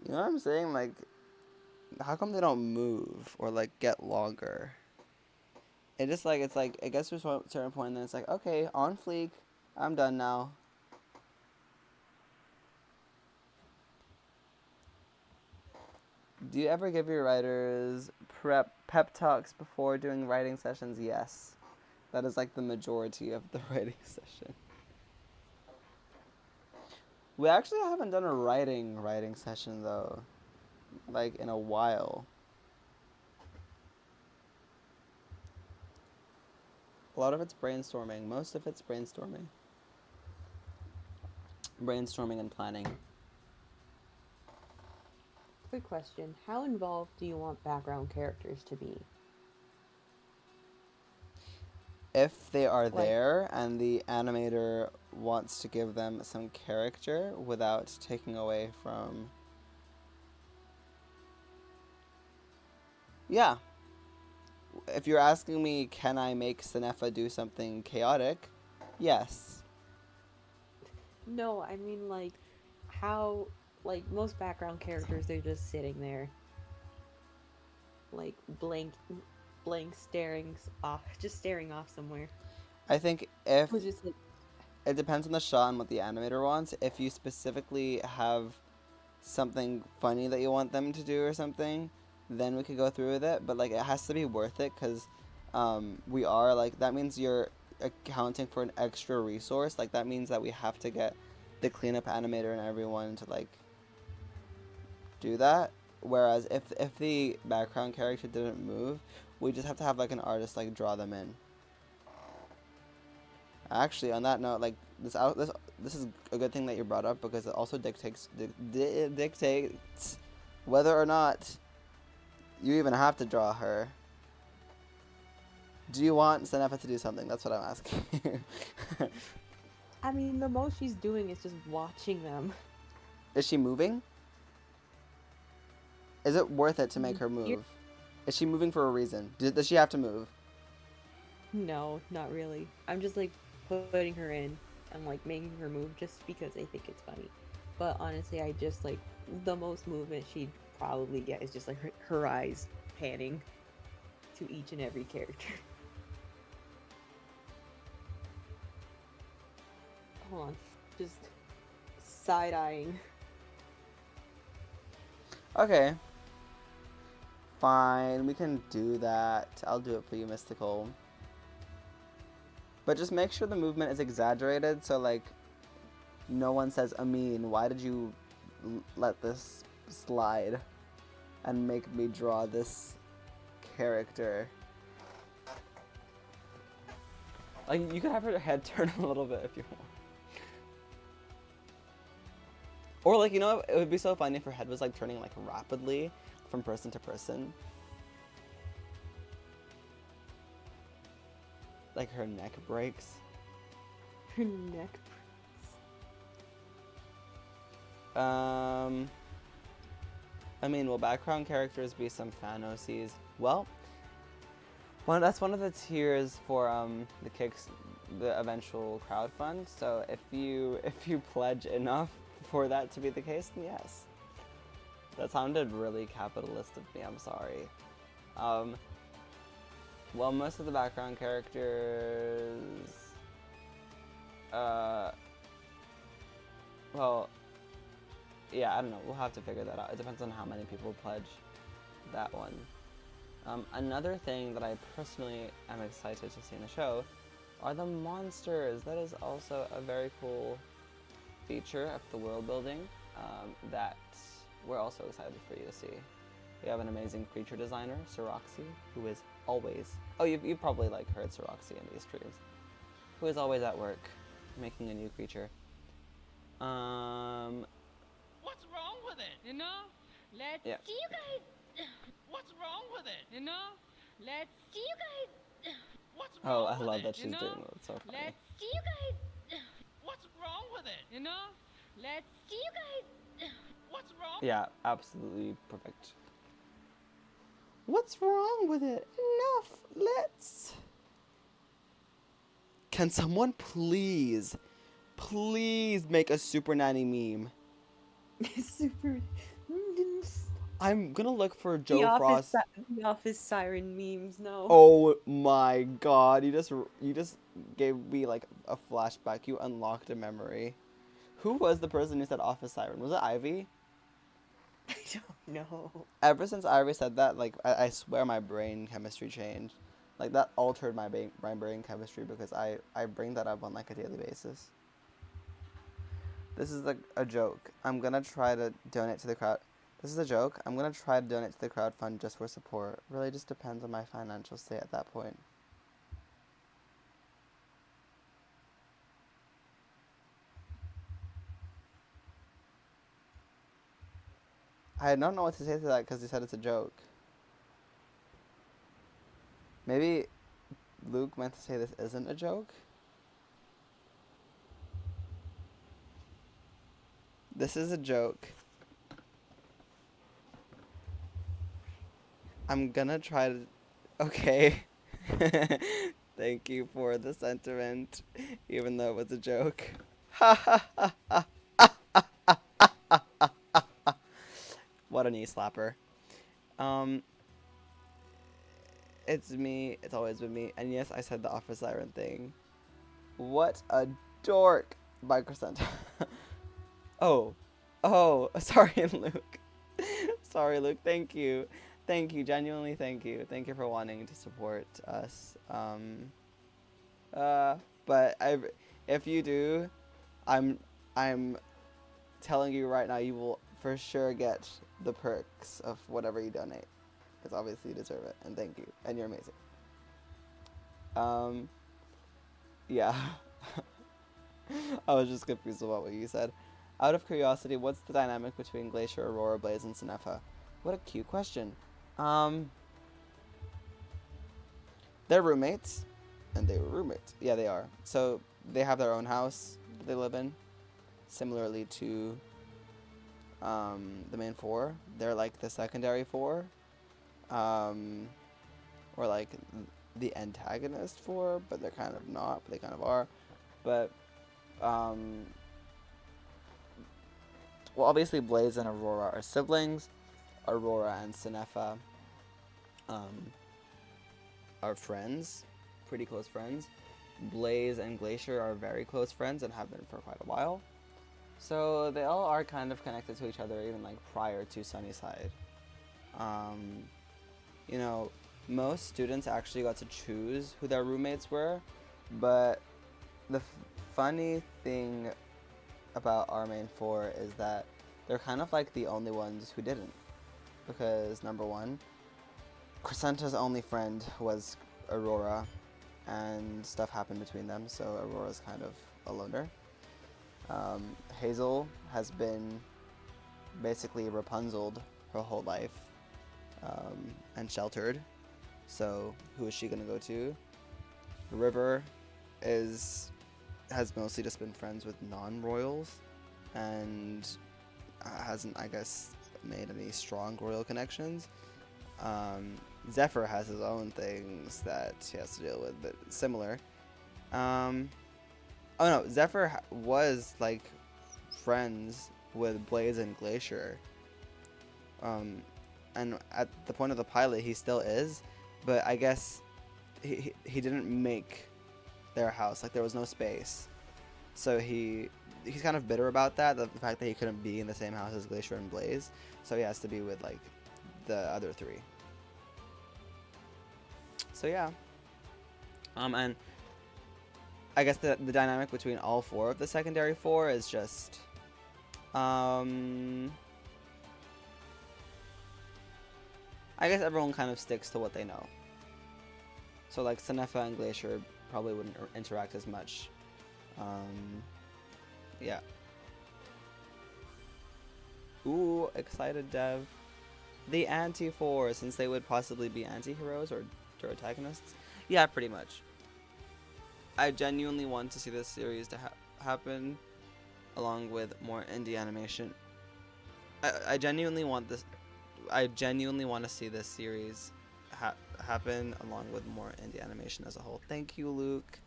You know what I'm saying? Like, how come they don't move or, like, get longer? It just, like, it's like, it gets to a certain point and then it's like, okay, on fleek. I'm done now. Do you ever give your writers pep talks before doing writing sessions? Yes. That is like the majority of the writing session. We actually haven't done a writing session though. Like in a while. A lot of it's brainstorming. Most of it's brainstorming. Brainstorming and planning. Quick question. How involved do you want background characters to be? If they are there and the animator wants to give them some character without taking away from... Yeah. If you're asking me, can I make Sinefa do something chaotic? Yes. No, I mean, like, how... Like, most background characters, they're just sitting there. Like, blank staring off, just staring off somewhere. I think if... Just, like, it depends on the shot and what the animator wants. If you specifically have something funny that you want them to do or something, then we could go through with it. But, like, it has to be worth it because we are, like, that means you're accounting for an extra resource. Like, that means that we have to get the cleanup animator and everyone to, like, do that. Whereas if the background character didn't move, we just have to have like an artist like draw them in. Actually, on that note, like this is a good thing that you brought up because it also dictates whether or not you even have to draw her. Do you want Senefa to do something? That's what I'm asking. I mean, the most she's doing is just watching them. Is she moving? Is it worth it to make her move? Is she moving for a reason? Does she have to move? No, not really. I'm just like putting her in and like making her move just because I think it's funny. But honestly, I just like the most movement she'd probably get is just like her eyes panning to each and every character. Hold on. Just side-eyeing. Okay. Fine, we can do that. I'll do it for you, Mystical. But just make sure the movement is exaggerated so, like, no one says, Amin, why did you let this slide and make me draw this character. Like, you could have her head turn a little bit if you want. Or, like, you know, it would be so funny if her head was, like, turning, like, rapidly from person to person. Like, her neck breaks. Her neck. I mean, will background characters be some fan OCs? Well, that's one of the tiers for the eventual crowdfund. So if you pledge enough for that to be the case, then yes. That sounded really capitalist of me. I'm sorry. Well, most of the background characters. Well, yeah, I don't know. We'll have to figure that out. It depends on how many people pledge that one. Another thing that I personally am excited to see in the show are the monsters. That is also a very cool feature of the world building that we're also excited for you to see. We have an amazing creature designer, Soroxy, who is always... Oh, you probably heard Soroxy in these streams. Who is always at work, making a new creature. What's wrong with it? Enough. Let's. Yeah. Do you guys? What's wrong with it? Enough. Let's. Do you guys? What's Oh, wrong I with love it? that she's Enough. doing that. It's so funny. Let's. Do you guys? What's wrong with it? Enough. Let's. Do you guys? What's wrong? Yeah, absolutely perfect. What's wrong with it? Enough. Let's. Can someone please make a Super Nanny meme? Super. I'm gonna look for The Joe Frost. The Office siren memes. No. Oh my god! You just gave me a flashback. You unlocked a memory. Who was the person who said Office siren? Was it Ivy? I don't know. Ever since Ivy said that, I swear my brain chemistry changed. That altered my brain chemistry because I bring that up on a daily basis. This is a joke. I'm gonna try to donate to the crowd. This is a joke. I'm gonna try to donate to the crowdfund just for support. Really just depends on my financial state at that point. I don't know what to say to that because he said it's a joke. Maybe Luke meant to say this isn't a joke? This is a joke. I'm gonna try to... Okay. Thank you for the sentiment, even though it was a joke. What a knee slapper. It's me. It's always been me. And yes, I said the Office Siren thing. What a dork. By Crescenta. Oh, sorry, Luke. Sorry, Luke. Thank you. Genuinely thank you. Thank you for wanting to support us. But if you do, I'm telling you right now, you will for sure get the perks of whatever you donate, because obviously you deserve it, and thank you, and you're amazing. Yeah. I was just confused about what you said. Out of curiosity, what's the dynamic between Glacier, Aurora, Blaze, and Sinefa? What a cute question. They're roommates, and they were roommates. Yeah, they are. So they have their own house that they live in, similarly to the main four. They're the secondary four, or the antagonist four, but they're kind of not, but they kind of are. But well, obviously Blaze and Aurora are siblings. Aurora and Sinefa are friends, pretty close friends. Blaze and Glacier are very close friends and have been for quite a while. So they all are kind of connected to each other, even prior to Sunnyside. You know, most students actually got to choose who their roommates were, but the funny thing about our main four is that they're kind of like the only ones who didn't. Because, number one, Crescenta's only friend was Aurora, and stuff happened between them, so Aurora's kind of a loner. Hazel has been basically Rapunzeled her whole life, and sheltered, so who is she gonna go to? River has mostly just been friends with non-royals, and hasn't, I guess, made any strong royal connections. Zephyr has his own things that he has to deal with, but similar. Oh no, Zephyr was like friends with Blaze and Glacier. And at the point of the pilot, he still is, but I guess he didn't make their house. Like, there was no space, so he's kind of bitter about that, the fact that he couldn't be in the same house as Glacier and Blaze, so he has to be with like the other three. So yeah, and I guess the dynamic between all four of the secondary four is just I guess everyone kind of sticks to what they know. So like Sanefa and Glacier probably wouldn't interact as much. Yeah. Ooh, excited Dev. The anti-4, since they would possibly be anti-heroes or antagonists. Yeah, pretty much. I genuinely want to see this series to happen, along with more indie animation. I genuinely want this. I genuinely want to see this series happen, along with more indie animation as a whole. Thank you, Luke.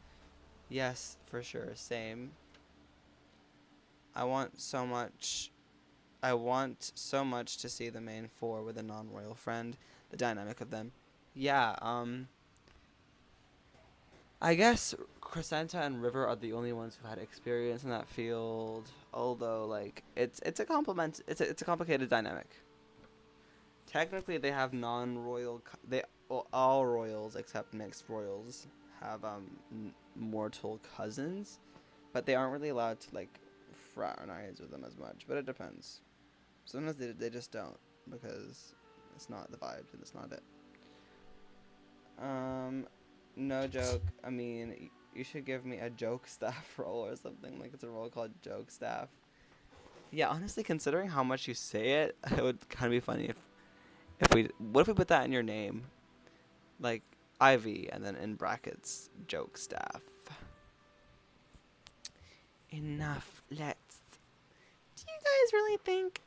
Yes, for sure. Same. I want so much to see the main four with a non-royal friend, the dynamic of them. Yeah, I guess Crescenta and River are the only ones who had experience in that field, although like it's a complicated dynamic. Technically they have non-royal all royals except mixed royals have mortal cousins, but they aren't really allowed to like fraternize with them as much, but it depends. Sometimes they just don't, because it's not the vibes and it's not it. No joke. I mean, you should give me a joke staff role or something. Like, it's a role called joke staff. Yeah, honestly, considering how much you say it, it would kind of be funny what if we put that in your name? Like, Ivy, and then in brackets, joke staff. Enough. Let's. Do you guys really think?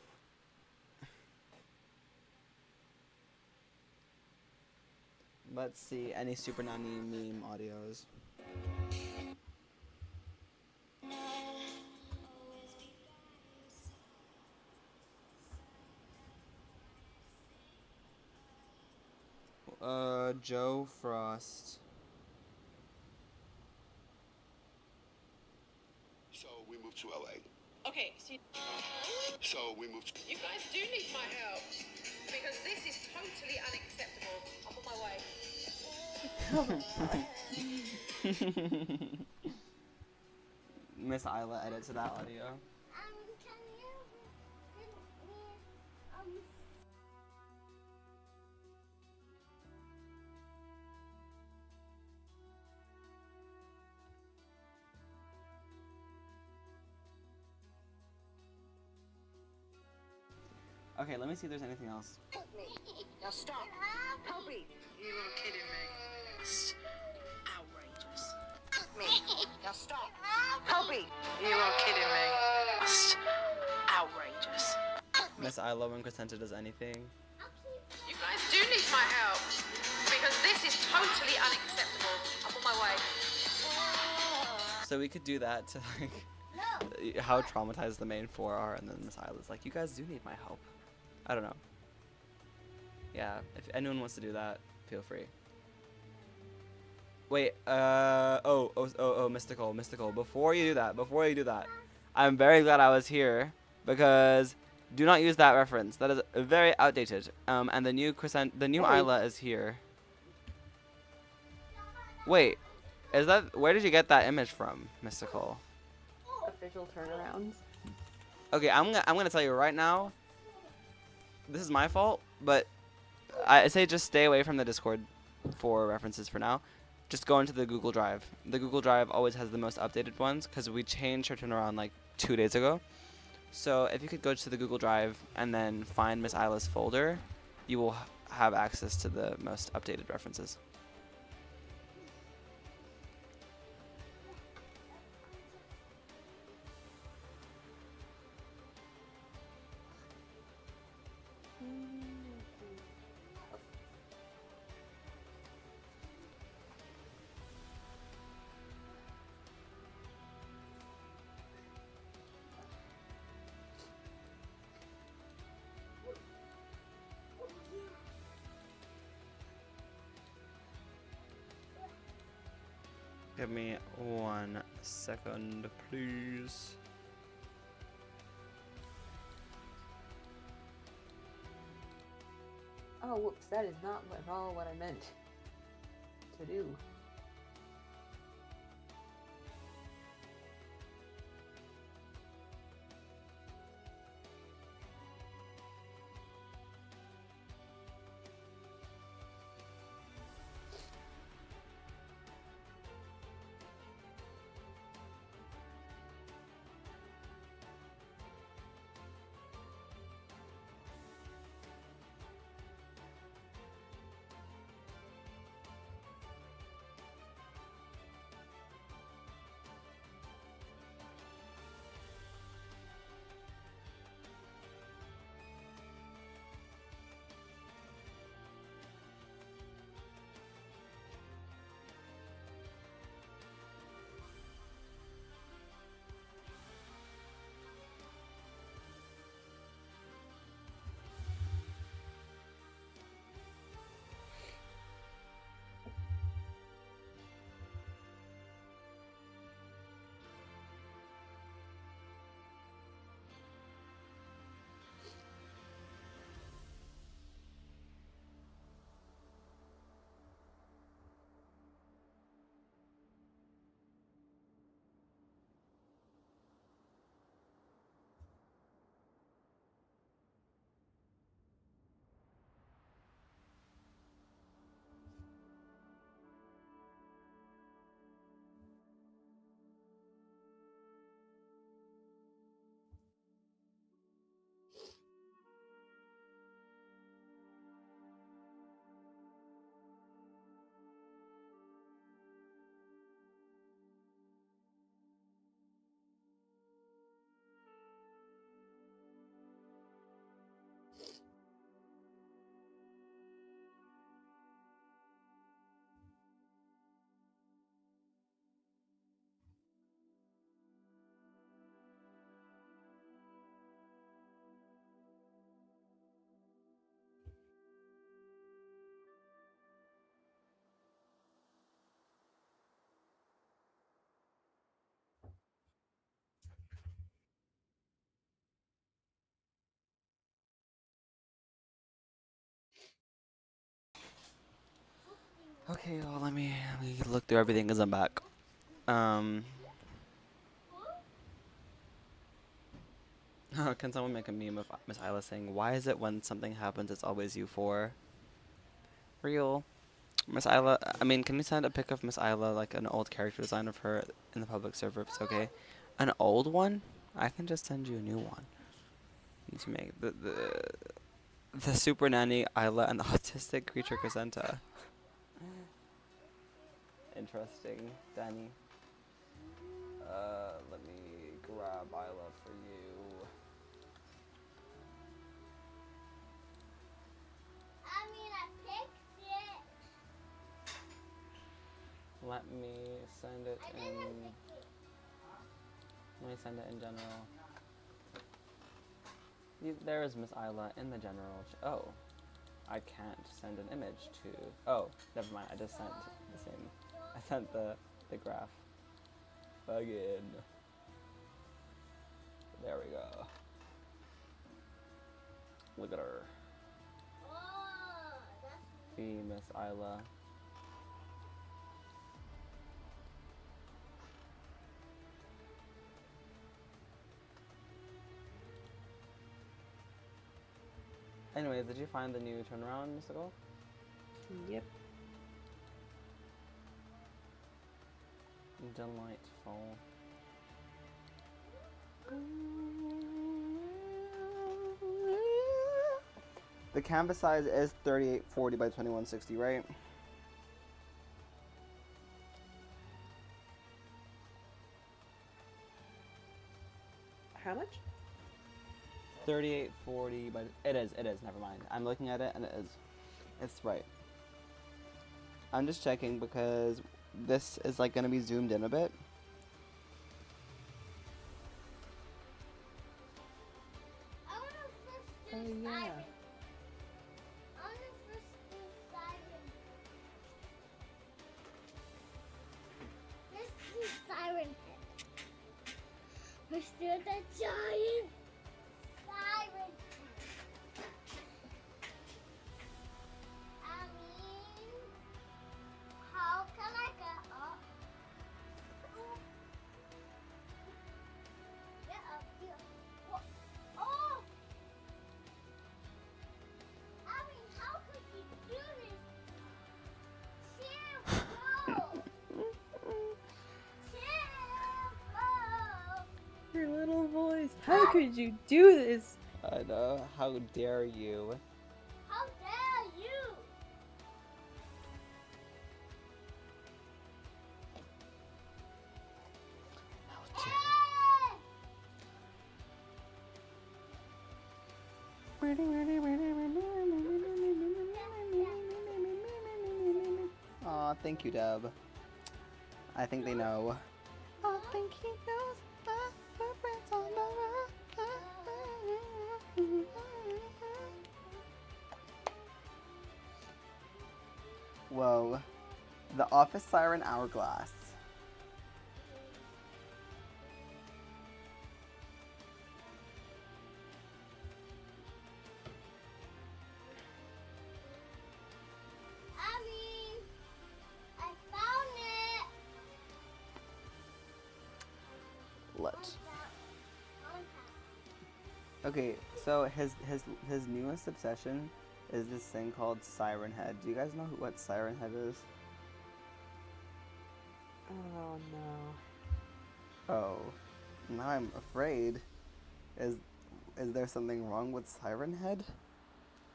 Let's see, any Super Nanny meme audios. Joe Frost. So we moved to LA. Okay, So we moved to... you guys do need my help, because this is totally unacceptable. I'm on my way. Miss Isla edits that audio. Okay, let me see if there's anything else. Help me. Now stop. Help me. You are kidding me. Outrageous. Help me. Now stop. Help me. You are kidding me. Outrageous. Miss Isla when Crescenta does anything. You guys do need my help, because this is totally unacceptable. I'm on my way. So we could do that to like how traumatized the main four are, and then Miss Isla's like, you guys do need my help. I don't know. Yeah, if anyone wants to do that, feel free. Wait, Mystical, before you do that, I'm very glad I was here, because do not use that reference. That is very outdated. And the new Isla is here. Wait, where did you get that image from, Mystical? Official turnarounds. Okay, I'm gonna tell you right now. This is my fault, but I say just stay away from the Discord for references for now. Just go into the Google Drive. The Google Drive always has the most updated ones because we changed our turnaround like 2 days ago. So if you could go to the Google Drive and then find Miss Isla's folder, you will have access to the most updated references. Give me 1 second, please. Oh, whoops, that is not at all what I meant to do. Okay, well, let me look through everything as I'm back. Can someone make a meme of Miss Isla saying, "Why is it when something happens, it's always you four?" Real. Miss Isla, I mean, can you send a pic of Miss Isla, like an old character design of her in the public server if it's okay? An old one? I can just send you a new one. Need to make the super nanny Isla and the autistic creature Crescenta. Interesting, Danny. Let me grab Isla for you. I mean, I picked it. Let me send it I in. didn't pick it. Let me send it in general. There is Miss Isla in the general. Oh, I can't send an image to. Oh, never mind. I just sent the same. I sent the graph. Again. There we go. Look at her. Oh, that's See Miss Isla. Anyways, did you find the new turnaround, Mystical? Yep. Delightful. The canvas size is 3840 by 2160, right? How much? 3840 by... It is, never mind. I'm looking at it and it is. It's right. I'm just checking because this is like gonna be zoomed in a bit. I want to first do Oh, yeah. siren. I want to first do siren. Let's do siren head. Let's do the giant siren head. I mean, how can I get up? Get up here. What? Oh! I mean, how could you do this? Cheerful! Your little voice. How could you do this? I know. How dare you? How dare you! Hey! Aw, thank you, Deb. I think they know. I think he knows the footprints on the road. Whoa. The office siren hourglass. I mean, I found it. Let's. On Okay, so his newest obsession is this thing called Siren Head. Do you guys know what Siren Head is? Oh no. Oh, now I'm afraid. Is there something wrong with Siren Head?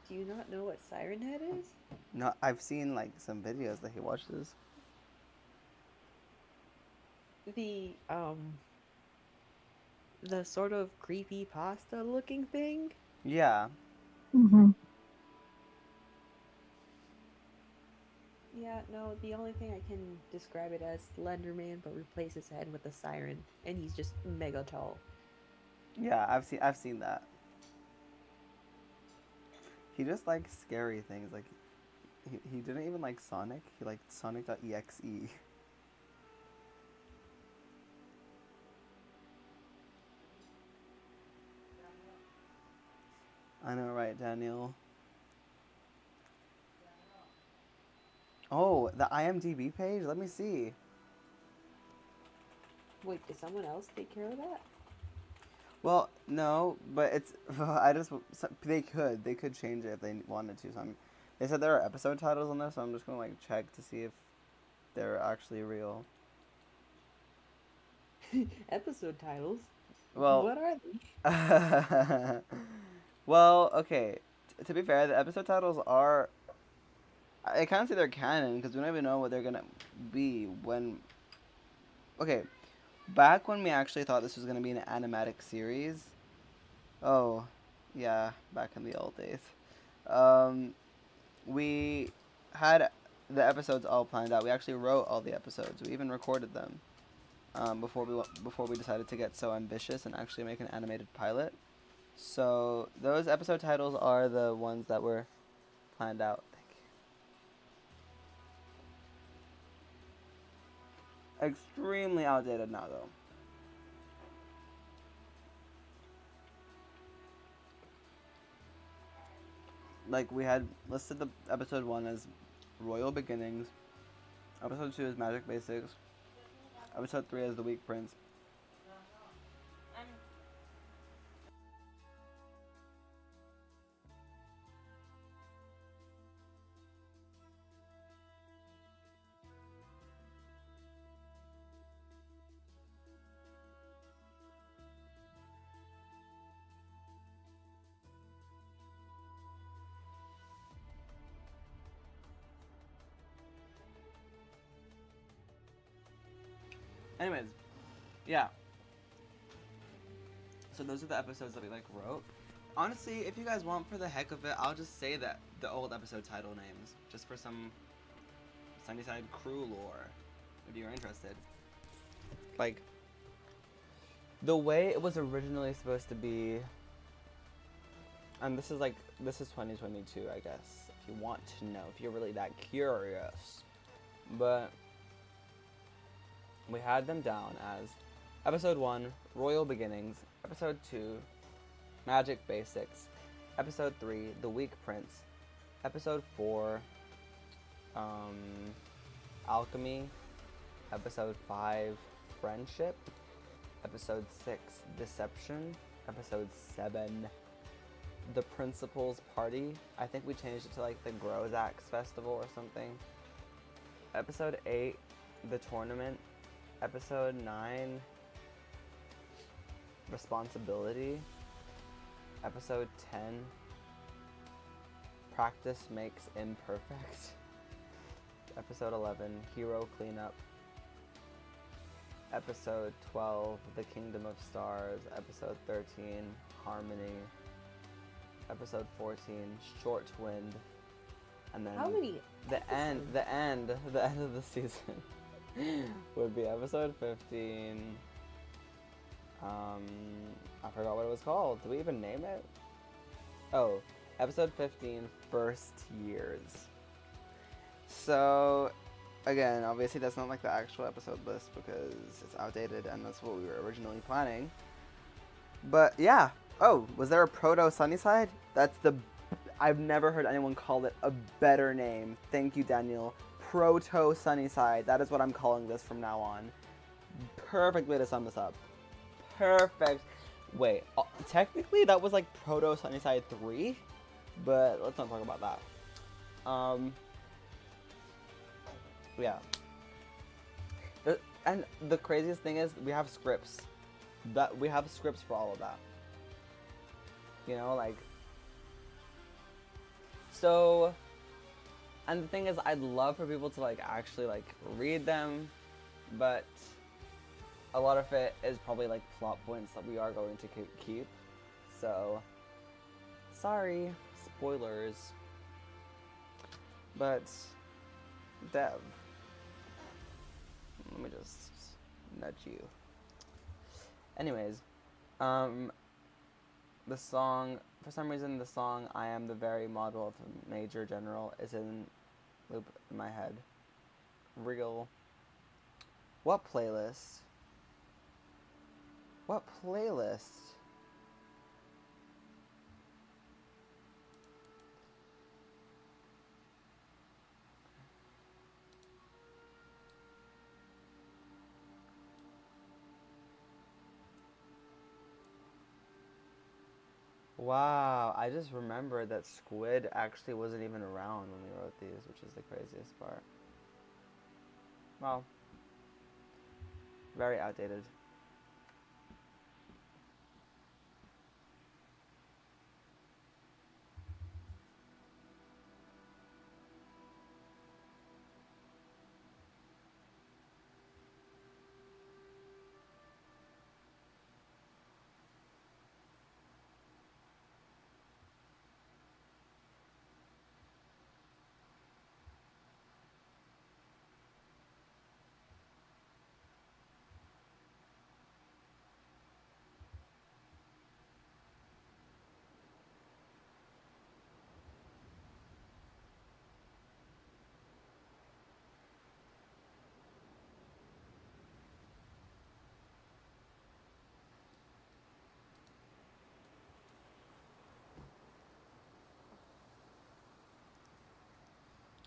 Do you not know what Siren Head is? No, I've seen like some videos that he watches. The sort of creepy pasta looking thing? Yeah. Yeah, no, the only thing I can describe it as Slenderman, but replace his head with a siren, and he's just mega tall. Yeah, I've seen that. He just likes scary things. Like he didn't even like Sonic. He liked Sonic.exe. I know, right, Daniel? Oh, the IMDb page? Let me see. Wait, did someone else take care of that? Well, no, but it's they could change it if they wanted to. So they said there are episode titles on there, so I'm just gonna like check to see if they're actually real. Episode titles? Well, What are they? well, okay. To be fair, the episode titles are. I can't say they're canon because we don't even know what they're gonna be when. Okay, back when we actually thought this was gonna be an animatic series. Oh, yeah, back in the old days. We had the episodes all planned out. We actually wrote all the episodes. We even recorded them. Before we decided to get so ambitious and actually make an animated pilot. So those episode titles are the ones that were planned out. Thank you. Extremely outdated now, though. Like, we had listed the episode 1 as Royal Beginnings, episode 2 is Magic Basics, episode 3 is The Weak Prince, Anyways, yeah. So those are the episodes that we like wrote. Honestly, if you guys want, for the heck of it, I'll just say that the old episode title names, just for some Sunnyside crew lore, if you're interested. Like, the way it was originally supposed to be, and this is 2022, I guess, if you want to know, if you're really that curious. But we had them down as Episode 1, Royal Beginnings, Episode 2, Magic Basics, Episode 3, The Weak Prince, Episode 4, Alchemy, Episode 5, Friendship, Episode 6, Deception, Episode 7, The Principal's Party. I think we changed it to like the Grozax Festival or something. Episode 8, The Tournament, Episode 9, Responsibility, Episode 10, Practice Makes Imperfect, Episode 11, Hero Cleanup, Episode 12, The Kingdom of Stars, Episode 13, Harmony, Episode 14, Short Wind, and then How many the end of the season would be Episode 15. I forgot what it was called. Did we even name it? Oh, Episode 15, First Years. So, again, obviously that's not like the actual episode list because it's outdated and that's what we were originally planning. But yeah. Oh, was there a Proto Sunnyside? I've never heard anyone call it a better name. Thank you, Daniel. Proto Sunnyside. That is what I'm calling this from now on. Perfect way to sum this up. Perfect. Wait, technically that was like Proto Sunnyside 3, but let's not talk about that. Yeah. And the craziest thing is we have scripts. We have scripts for all of that. You know, like, so, and the thing is, I'd love for people to like actually like read them, but a lot of it is probably like plot points that we are going to keep. So, sorry, spoilers. But, Dev, let me just nudge you. Anyways, the song, for some reason the song I Am the Very Model of a Major General is in loop in my head. Real. What playlist? What playlist? Wow, I just remembered that Squid actually wasn't even around when we wrote these, which is the craziest part. Well, very outdated.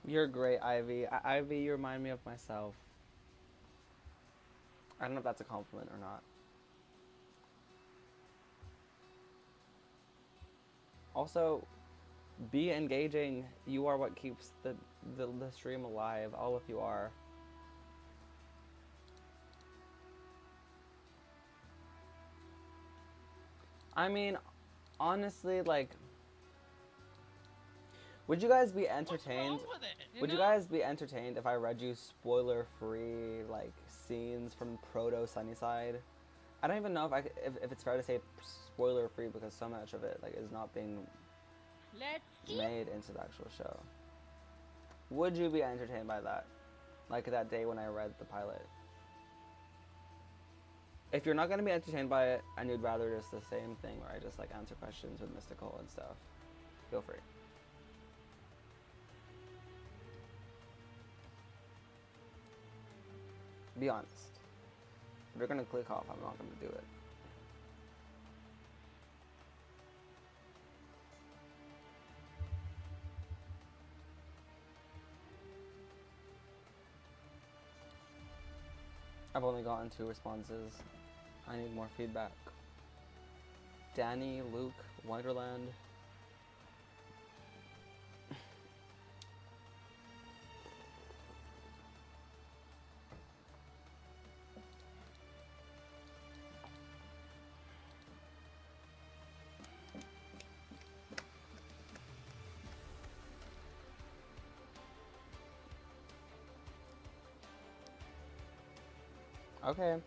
You're great, Ivy. Ivy, you remind me of myself. I don't know if that's a compliment or not. Also, be engaging. You are what keeps the stream alive. All of you are. I mean, honestly, like, would you guys be entertained? What's wrong with it, Would you guys be entertained if I read you spoiler-free, like, scenes from Proto Sunnyside. I don't even know if it's fair to say spoiler free because so much of it like is not being Let's see. made into the actual show. Would you be entertained by that? Like that day when I read the pilot. If you're not gonna be entertained by it and you'd rather just the same thing where I just like answer questions with mystical and stuff, feel free. Be honest. If you're gonna click off, I'm not gonna do it. I've only gotten 2 responses. I need more feedback. Danny, Luke, Wonderland. Okay.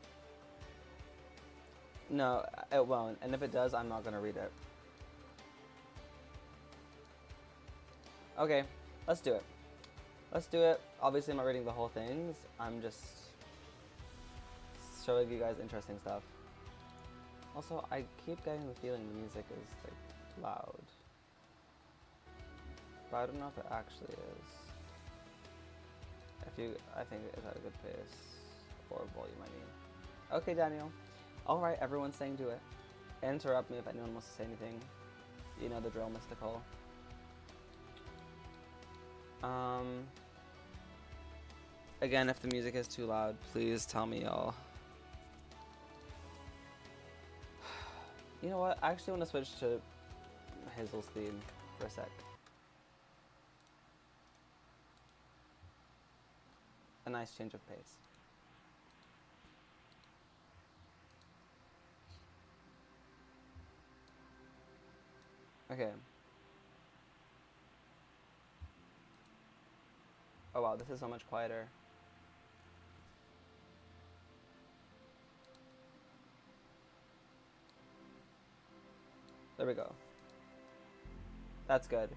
No, it won't. And if it does, I'm not gonna read it. Okay, let's do it. Let's do it. Obviously, I'm not reading the whole things. I'm just showing you guys interesting stuff. Also, I keep getting the feeling the music is like loud. But I don't know if it actually is. I think it's at a good pace. Or volume, I mean. Okay, Daniel. Alright, everyone's saying do it. Interrupt me if anyone wants to say anything. You know the drill, mystical. Again, if the music is too loud, please tell me, y'all. You know what? I actually want to switch to Hazel's theme for a sec. A nice change of pace. Okay. Oh wow, this is so much quieter. There we go. That's good.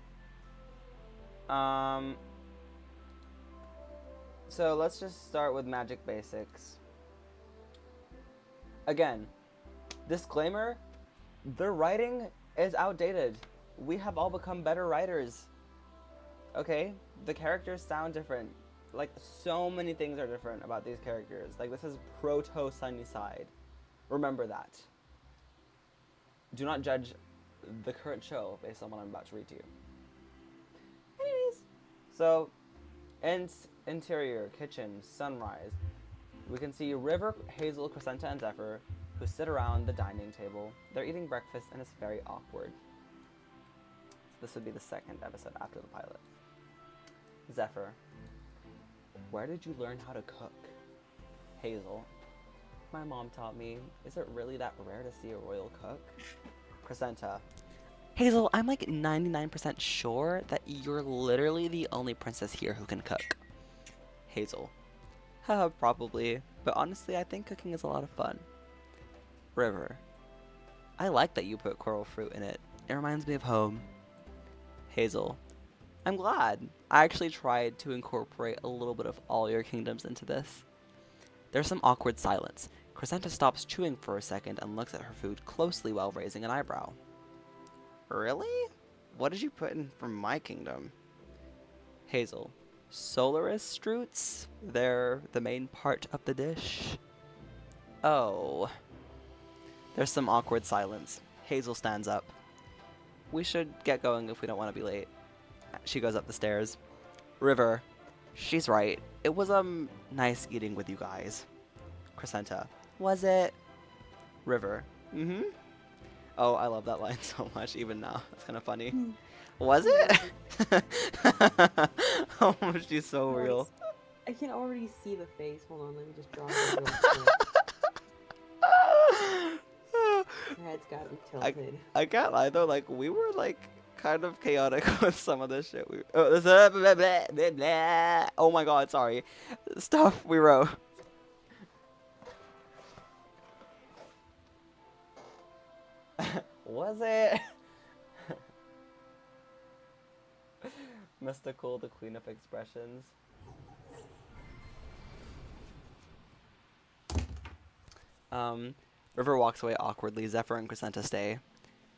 So let's just start with magic basics. Again, disclaimer, the writing is outdated. We have all become better writers. Okay? The characters sound different. Like, so many things are different about these characters. Like, this is proto Sunnyside. Remember that. Do not judge the current show based on what I'm about to read to you. Anyways, so, interior, kitchen, sunrise. We can see River, Hazel, Crescenta, and Zephyr, who sit around the dining table. They're eating breakfast, and it's very awkward. This would be the second episode after the pilot. Zephyr. Where did you learn how to cook? Hazel. My mom taught me. Is it really that rare to see a royal cook? Crescenta. Hazel, I'm like 99% sure that you're literally the only princess here who can cook. Hazel. Haha, probably. But honestly, I think cooking is a lot of fun. River. I like that you put coral fruit in it. It reminds me of home. Hazel. I'm glad. I actually tried to incorporate a little bit of all your kingdoms into this. There's some awkward silence. Crescenta stops chewing for a second and looks at her food closely while raising an eyebrow. Really? What did you put in from my kingdom? Hazel. Solaris stroots? They're the main part of the dish. Oh. There's some awkward silence. Hazel stands up. We should get going if we don't want to be late. She goes up the stairs. River. She's right. It was, nice eating with you guys. Crescenta. Was it? River. Mm-hmm. Oh, I love that line so much, even now. It's kind of funny. Was it? Oh, she's so real. I can already see the face. Hold on, let me just draw it. Her head's gotten tilted. I can't lie though, like, we were like kind of chaotic with some of this shit. Oh my god, sorry. Stuff we wrote. Was it? Mystical, the queen of expressions. River walks away awkwardly. Zephyr and Crescenta stay.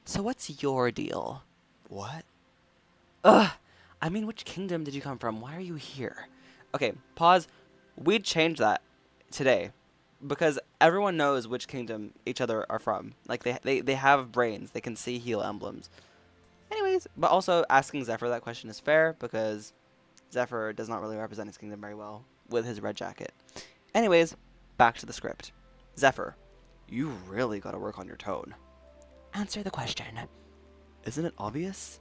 So what's your deal? What? Ugh! I mean, which kingdom did you come from? Why are you here? Okay, pause. We'd change that today. Because everyone knows which kingdom each other are from. Like, they have brains. They can see heal emblems. Anyways, but also asking Zephyr that question is fair because Zephyr does not really represent his kingdom very well with his red jacket. Anyways, back to the script. Zephyr, you really gotta work on your tone. Answer the question. Isn't it obvious?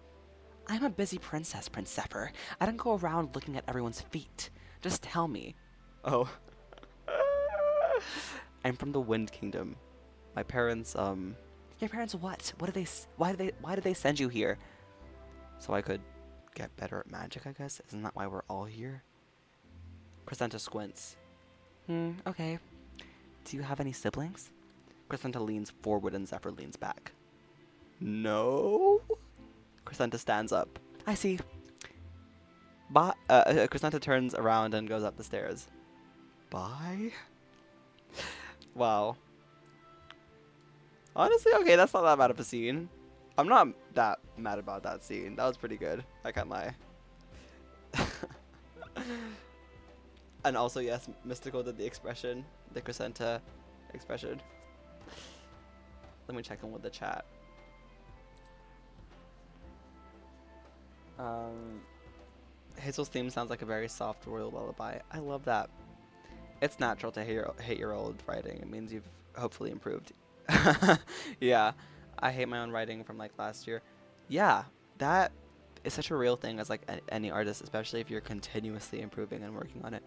I'm a busy princess, Prince Zephyr. I don't go around looking at everyone's feet. Just tell me. Oh. I'm from the Wind Kingdom. My parents, Your parents what? Why did they send you here? So I could get better at magic, I guess? Isn't that why we're all here? Crescenta squints. Okay. Do you have any siblings? Crescenta leans forward and Zephyr leans back. No? Crescenta stands up. I see. Crescenta turns around and goes up the stairs. Bye? Wow. Honestly, okay, that's not that bad of a scene. I'm not that mad about that scene. That was pretty good. I can't lie. And also, yes, Mystical did the expression. The Crescenta expression. Let me check in with the chat. Hazel's theme sounds like a very soft royal lullaby. I love that. It's natural to hate your old writing. It means you've hopefully improved. Yeah, I hate my own writing from like last year. Yeah, that is such a real thing as like any artist, especially if you're continuously improving and working on it.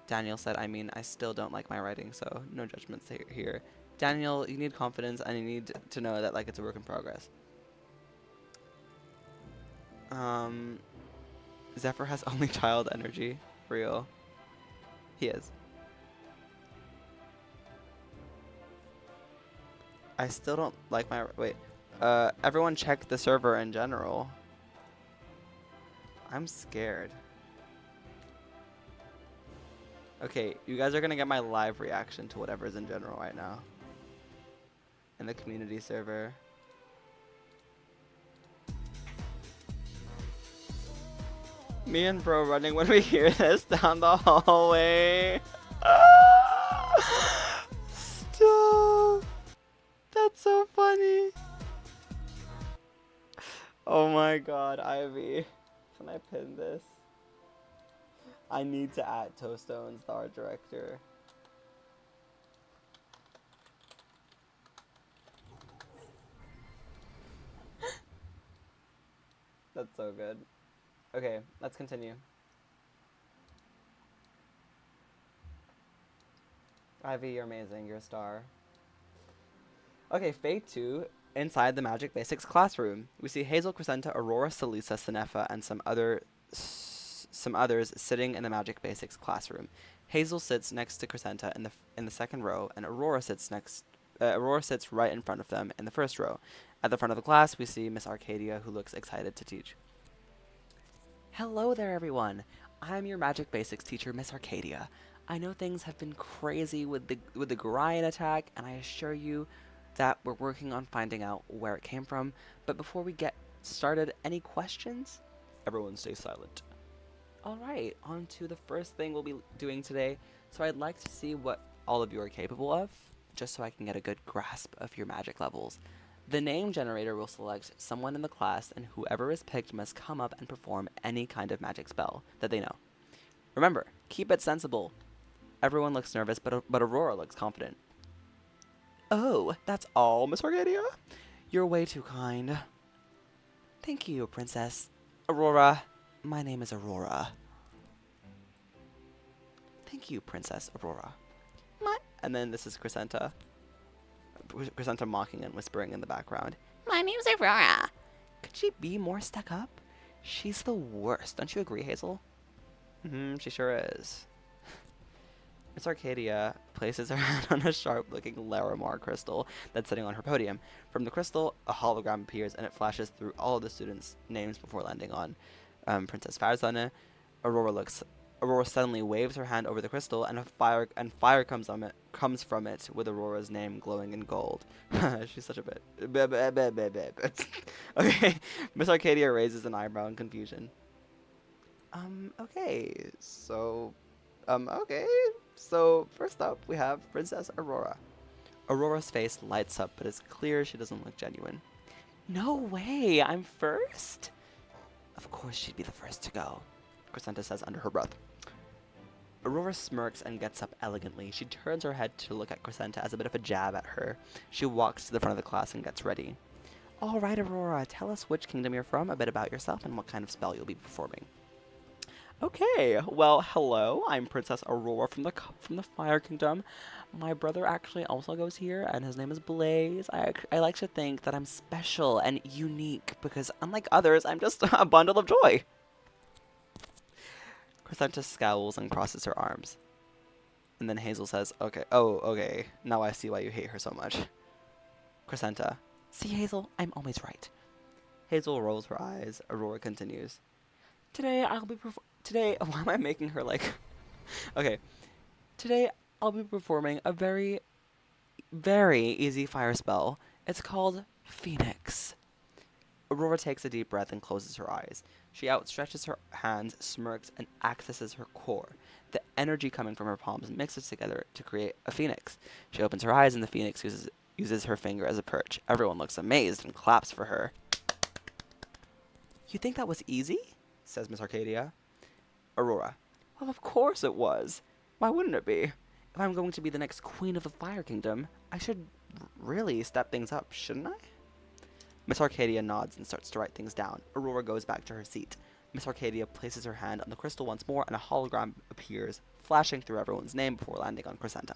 Daniel said, I mean, I still don't like my writing, so no judgments here. Daniel, you need confidence and you need to know that like it's a work in progress. Zephyr has only child energy. Real. He is. I still don't like my... Wait. Everyone check the server in general. I'm scared. Okay, you guys are gonna get my live reaction to whatever's in general right now. In the community server. Me and bro running when we hear this down the hallway. Stop. That's so funny. Oh my god, Ivy. Can I pin this? I need to add Toestones, the art director. That's so good. Okay, let's continue. Ivy, you're amazing. You're a star. Okay, Fate 2, inside the Magic Basics classroom. We see Hazel, Crescenta, Aurora, Salisa, Sinefa, and some others sitting in the Magic Basics classroom. Hazel sits next to Crescenta in the second row, and Aurora sits right in front of them in the first row. At the front of the class, we see Miss Arcadia, who looks excited to teach. Hello there, everyone. I'm your Magic Basics teacher, Miss Arcadia. I know things have been crazy with the Gorion attack, and I assure you that we're working on finding out where it came from. But before we get started, any questions? Everyone stay silent. Alright, on to the first thing we'll be doing today. So I'd like to see what all of you are capable of, just so I can get a good grasp of your magic levels. The name generator will select someone in the class, and whoever is picked must come up and perform any kind of magic spell that they know. Remember, keep it sensible. Everyone looks nervous, but Aurora looks confident. Oh, that's all, Miss Arcadia? You're way too kind. Thank you, Princess. Aurora, my name is Aurora. Thank you, Princess Aurora. And then this is Crescenta. Crescenta mocking and whispering in the background. My name's Aurora. Could she be more stuck up? She's the worst. Don't you agree, Hazel? She sure is. Miss Arcadia places her hand on a sharp-looking Larimar crystal that's sitting on her podium. From the crystal, a hologram appears, and it flashes through all of the students' names before landing on Princess Farzana. Aurora suddenly waves her hand over the crystal, and fire comes from it with Aurora's name glowing in gold. She's such a bit. Okay, Miss Arcadia raises an eyebrow in confusion. Okay, so, okay. So, first up, we have Princess Aurora. Aurora's face lights up, but it's clear she doesn't look genuine. No way, I'm first? Of course she'd be the first to go, Crescenta says under her breath. Aurora smirks and gets up elegantly. She turns her head to look at Crescenta as a bit of a jab at her. She walks to the front of the class and gets ready. All right, Aurora, tell us which kingdom you're from, a bit about yourself, and what kind of spell you'll be performing. Okay, well, hello. I'm Princess Aurora from the Fire Kingdom. My brother actually also goes here, and his name is Blaze. I like to think that I'm special and unique because, unlike others, I'm just a bundle of joy. Crescenta scowls and crosses her arms. And then Hazel says, okay, okay, now I see why you hate her so much. Crescenta, see, Hazel, I'm always right. Hazel rolls her eyes. Aurora continues. Today, why am I making her like... Okay. Today, I'll be performing a very, very easy fire spell. It's called Phoenix. Aurora takes a deep breath and closes her eyes. She outstretches her hands, smirks, and accesses her core. The energy coming from her palms mixes together to create a phoenix. She opens her eyes, and the phoenix uses her finger as a perch. Everyone looks amazed and claps for her. You think that was easy? Says Miss Arcadia. Aurora. Well, of course it was. Why wouldn't it be? If I'm going to be the next queen of the Fire Kingdom, I should really step things up, shouldn't I? Miss Arcadia nods and starts to write things down. Aurora goes back to her seat. Miss Arcadia places her hand on the crystal once more, and a hologram appears, flashing through everyone's name before landing on Crescenta.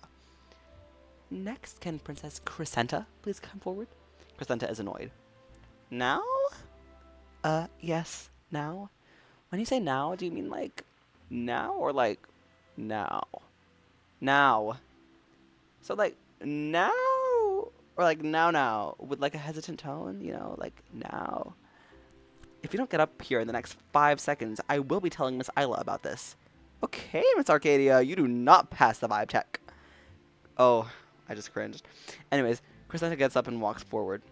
Next, can Princess Crescenta please come forward? Crescenta is annoyed. Now? Yes, now. When you say now, do you mean like now or like now? Now. So like now or like now with like a hesitant tone, you know, like now. If you don't get up here in the next 5 seconds, I will be telling Miss Isla about this. Okay, Miss Arcadia, you do not pass the vibe check. Oh, I just cringed. Anyways, Crescenta gets up and walks forward.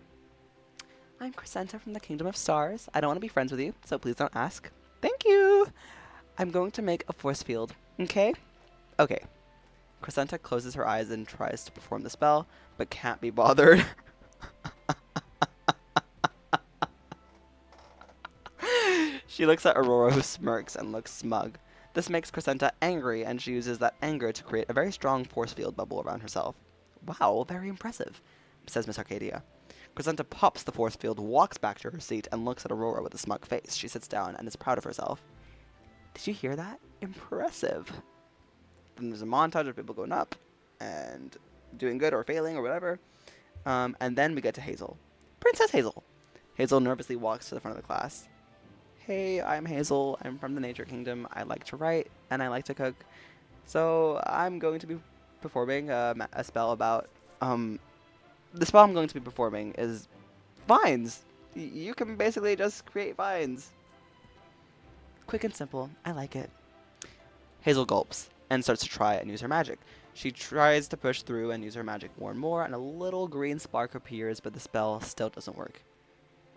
I'm Crescenta from the Kingdom of Stars. I don't want to be friends with you, so please don't ask. Thank you! I'm going to make a force field, okay? Okay. Crescenta closes her eyes and tries to perform the spell, but can't be bothered. She looks at Aurora, who smirks and looks smug. This makes Crescenta angry, and she uses that anger to create a very strong force field bubble around herself. Wow, very impressive, says Miss Arcadia. Crescenta pops the force field, walks back to her seat, and looks at Aurora with a smug face. She sits down and is proud of herself. Did you hear that? Impressive. Then there's a montage of people going up and doing good or failing or whatever. And then we get to Hazel. Princess Hazel. Hazel nervously walks to the front of the class. Hey, I'm Hazel. I'm from the Nature Kingdom. I like to write and I like to cook. So I'm going to be performing a spell about... The spell I'm going to be performing is vines. You can basically just create vines. Quick and simple. I like it. Hazel gulps and starts to try and use her magic. She tries to push through and use her magic more and more, and a little green spark appears, but the spell still doesn't work.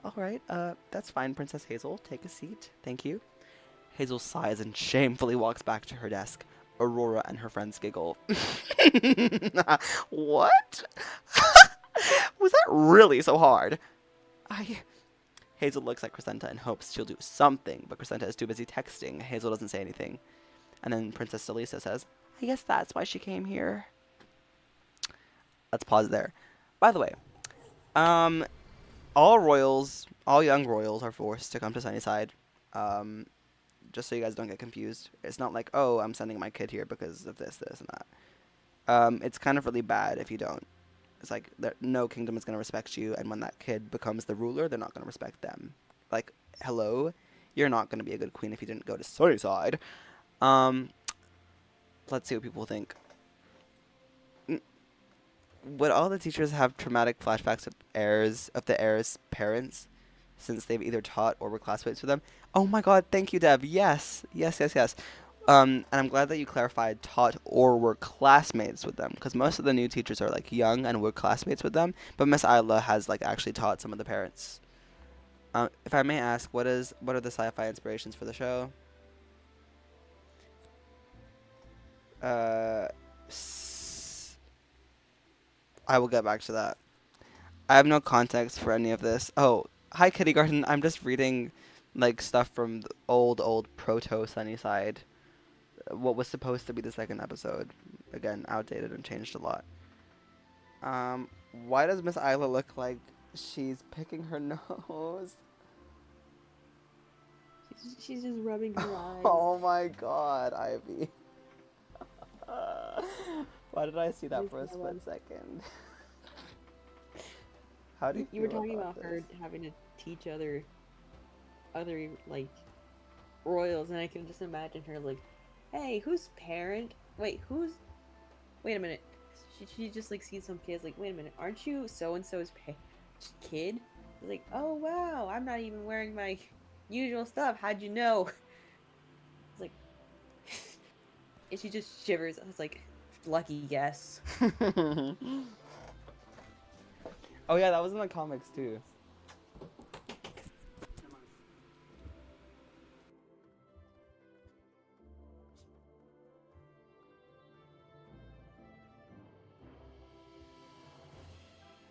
Alright, that's fine, Princess Hazel. Take a seat. Thank you. Hazel sighs and shamefully walks back to her desk. Aurora and her friends giggle. What? Was that really so hard? Hazel looks at Crescenta and hopes she'll do something, but Crescenta is too busy texting. Hazel doesn't say anything. And then Princess Celisa says, I guess that's why she came here. Let's pause there. By the way, all young royals are forced to come to Sunnyside. Just so you guys don't get confused. It's not like, oh, I'm sending my kid here because of this, and that. It's kind of really bad if you don't. It's like, no kingdom is going to respect you, and when that kid becomes the ruler, they're not going to respect them. Like, hello? You're not going to be a good queen if you didn't go to Sunnyside. Let's see what people think. would all the teachers have traumatic flashbacks of the heirs' parents, since they've either taught or were classmates with them? Oh my God! Thank you, Deb. Yes, yes, yes, yes. And I'm glad that you clarified taught or were classmates with them, because most of the new teachers are like young and were classmates with them. But Miss Isla has like actually taught some of the parents. If I may ask, what are the sci-fi inspirations for the show? I will get back to that. I have no context for any of this. Oh, hi Kitty Garden. I'm just reading like stuff from the old proto Sunnyside. What was supposed to be the second episode. Again, outdated and changed a lot. Why does Miss Isla look like she's picking her nose? She's just rubbing her eyes. Oh my God, Ivy. Why did I see that Miss for a Isla. split second? How do you You were feel talking about her this? having to teach other like royals, and I can just imagine her like, hey, who's parent? Wait a minute. She just like sees some kids like, wait a minute, aren't you so and so's kid? She's like, oh wow, I'm not even wearing my usual stuff. How'd you know? It's like, and she just shivers. I was like, lucky guess. Oh yeah, that was in the comics too.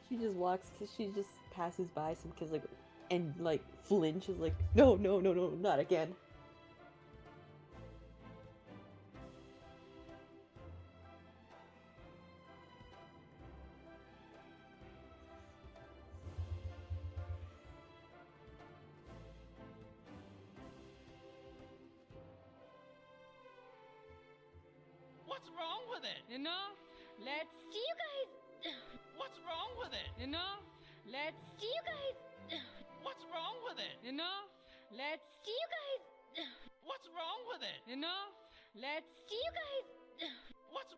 She just walks. She just passes by some kids like, and like flinches like, no, not again. What's wrong with it? Enough. Let's. Do you guys... What's wrong with it? Enough. Let's. Do you guys... What's wrong with it? Enough. Let's. Do you guys... What's wrong with it? Enough. Let's. Do you guys... What's.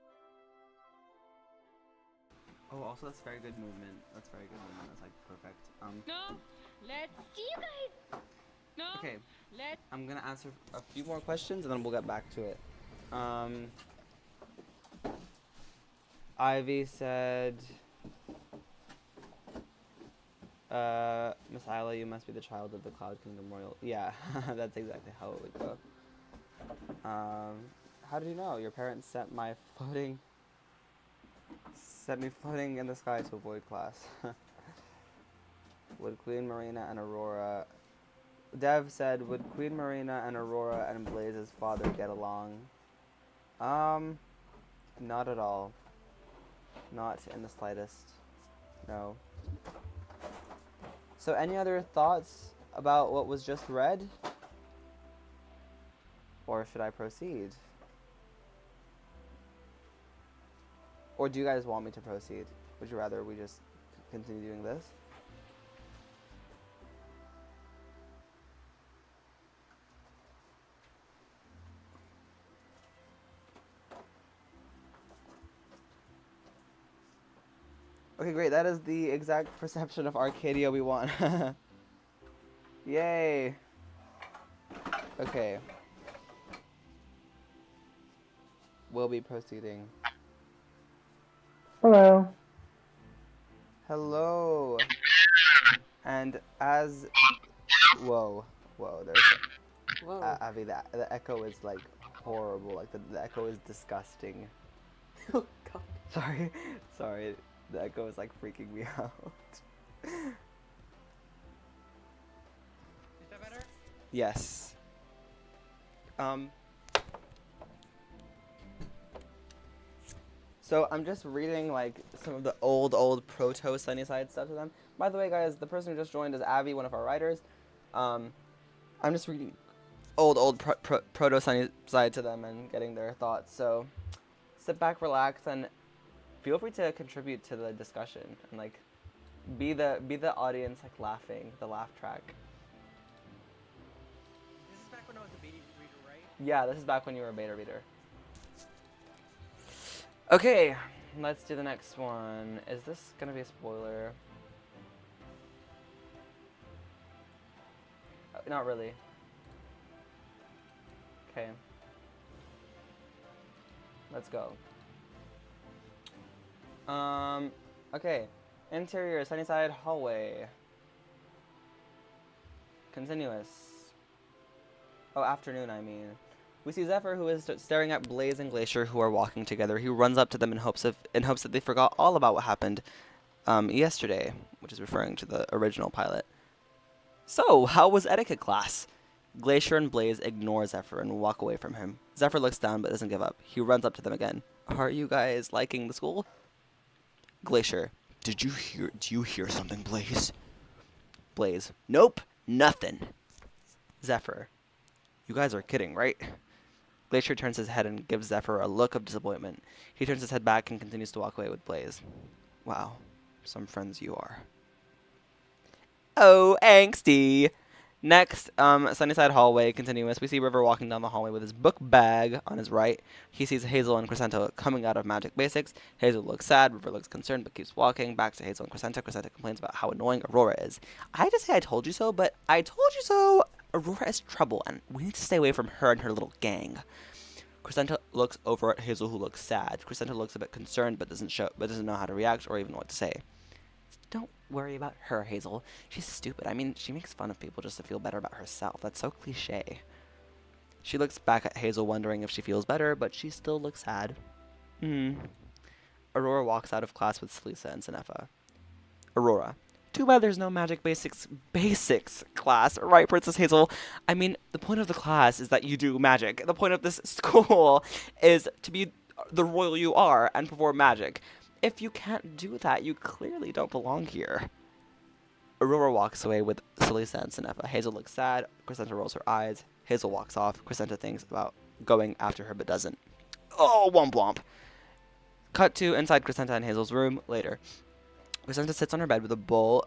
Oh, also that's very good movement. That's very good movement. That's like perfect. No. Let's. Do you guys... No. Okay. Let's. I'm gonna answer a few more questions and then we'll get back to it. Ivy said, Miss Isla, you must be the child of the Cloud Kingdom Royal. Yeah, that's exactly how it would go. How did you know? Your parents sent me floating in the sky to avoid class. Would Queen Marina and Aurora... Dev said, would Queen Marina and Aurora and Blaze's father get along? Not at all. Not in the slightest. No. So any other thoughts about what was just read? Or should I proceed? Or do you guys want me to proceed? Would you rather we just continue doing this? Okay, great. That is the exact perception of Arcadia we want. Yay. Okay. We'll be proceeding. Hello. Hello. And as... Whoa, there's... Whoa. Avi, the echo is like horrible. Like the echo is disgusting. Oh god. Sorry. The echo is like freaking me out. Is that better? Yes. So I'm just reading like some of the old proto Sunnyside stuff to them. By the way, guys, the person who just joined is Avi, one of our writers. I'm just reading old proto Sunnyside to them and getting their thoughts. So sit back, relax, and feel free to contribute to the discussion and like be the audience, like laughing, the laugh track. This is back when I was a beta reader, right? Yeah, this is back when you were a beta reader. Okay, let's do the next one. Is this gonna be a spoiler? Not really. Okay. Let's go. Okay. Interior, Sunnyside hallway. Continuous. Oh, afternoon, I mean. We see Zephyr, who is staring at Blaze and Glacier, who are walking together. He runs up to them in hopes that they forgot all about what happened yesterday, which is referring to the original pilot. So, how was etiquette class? Glacier and Blaze ignore Zephyr and walk away from him. Zephyr looks down but doesn't give up. He runs up to them again. Are you guys liking the school? Glacier. Do you hear something, Blaze? Blaze. Nope, nothing. Zephyr. You guys are kidding, right? Glacier turns his head and gives Zephyr a look of disappointment. He turns his head back and continues to walk away with Blaze. Wow, some friends you are. Oh, angsty. Next, Sunnyside hallway, continuous. We see River walking down the hallway with his book bag on his right. He sees Hazel and Crescento coming out of Magic Basics. Hazel looks sad, River looks concerned, but keeps walking. Back to Hazel and Crescento. Crescento complains about how annoying Aurora is. I hate to say I told you so, but I told you so. Aurora is trouble, and we need to stay away from her and her little gang. Crescento looks over at Hazel, who looks sad. Crescento looks a bit concerned, but doesn't know how to react or even what to say. Don't worry about her, Hazel. She's stupid. I mean, she makes fun of people just to feel better about herself. That's so cliche. She looks back at Hazel, wondering if she feels better, but she still looks sad. Aurora walks out of class with Selisa and Senefa. Aurora. Too bad there's no Magic Basics class, right, Princess Hazel? I mean, the point of the class is that you do magic. The point of this school is to be the royal you are and perform magic. If you can't do that, you clearly don't belong here. Aurora walks away with Selisa and Senefa. Hazel looks sad. Crescenta rolls her eyes. Hazel walks off. Crescenta thinks about going after her, but doesn't. Oh, womp womp. Cut to inside Crescenta and Hazel's room later. Crescenta sits on her bed with a bowl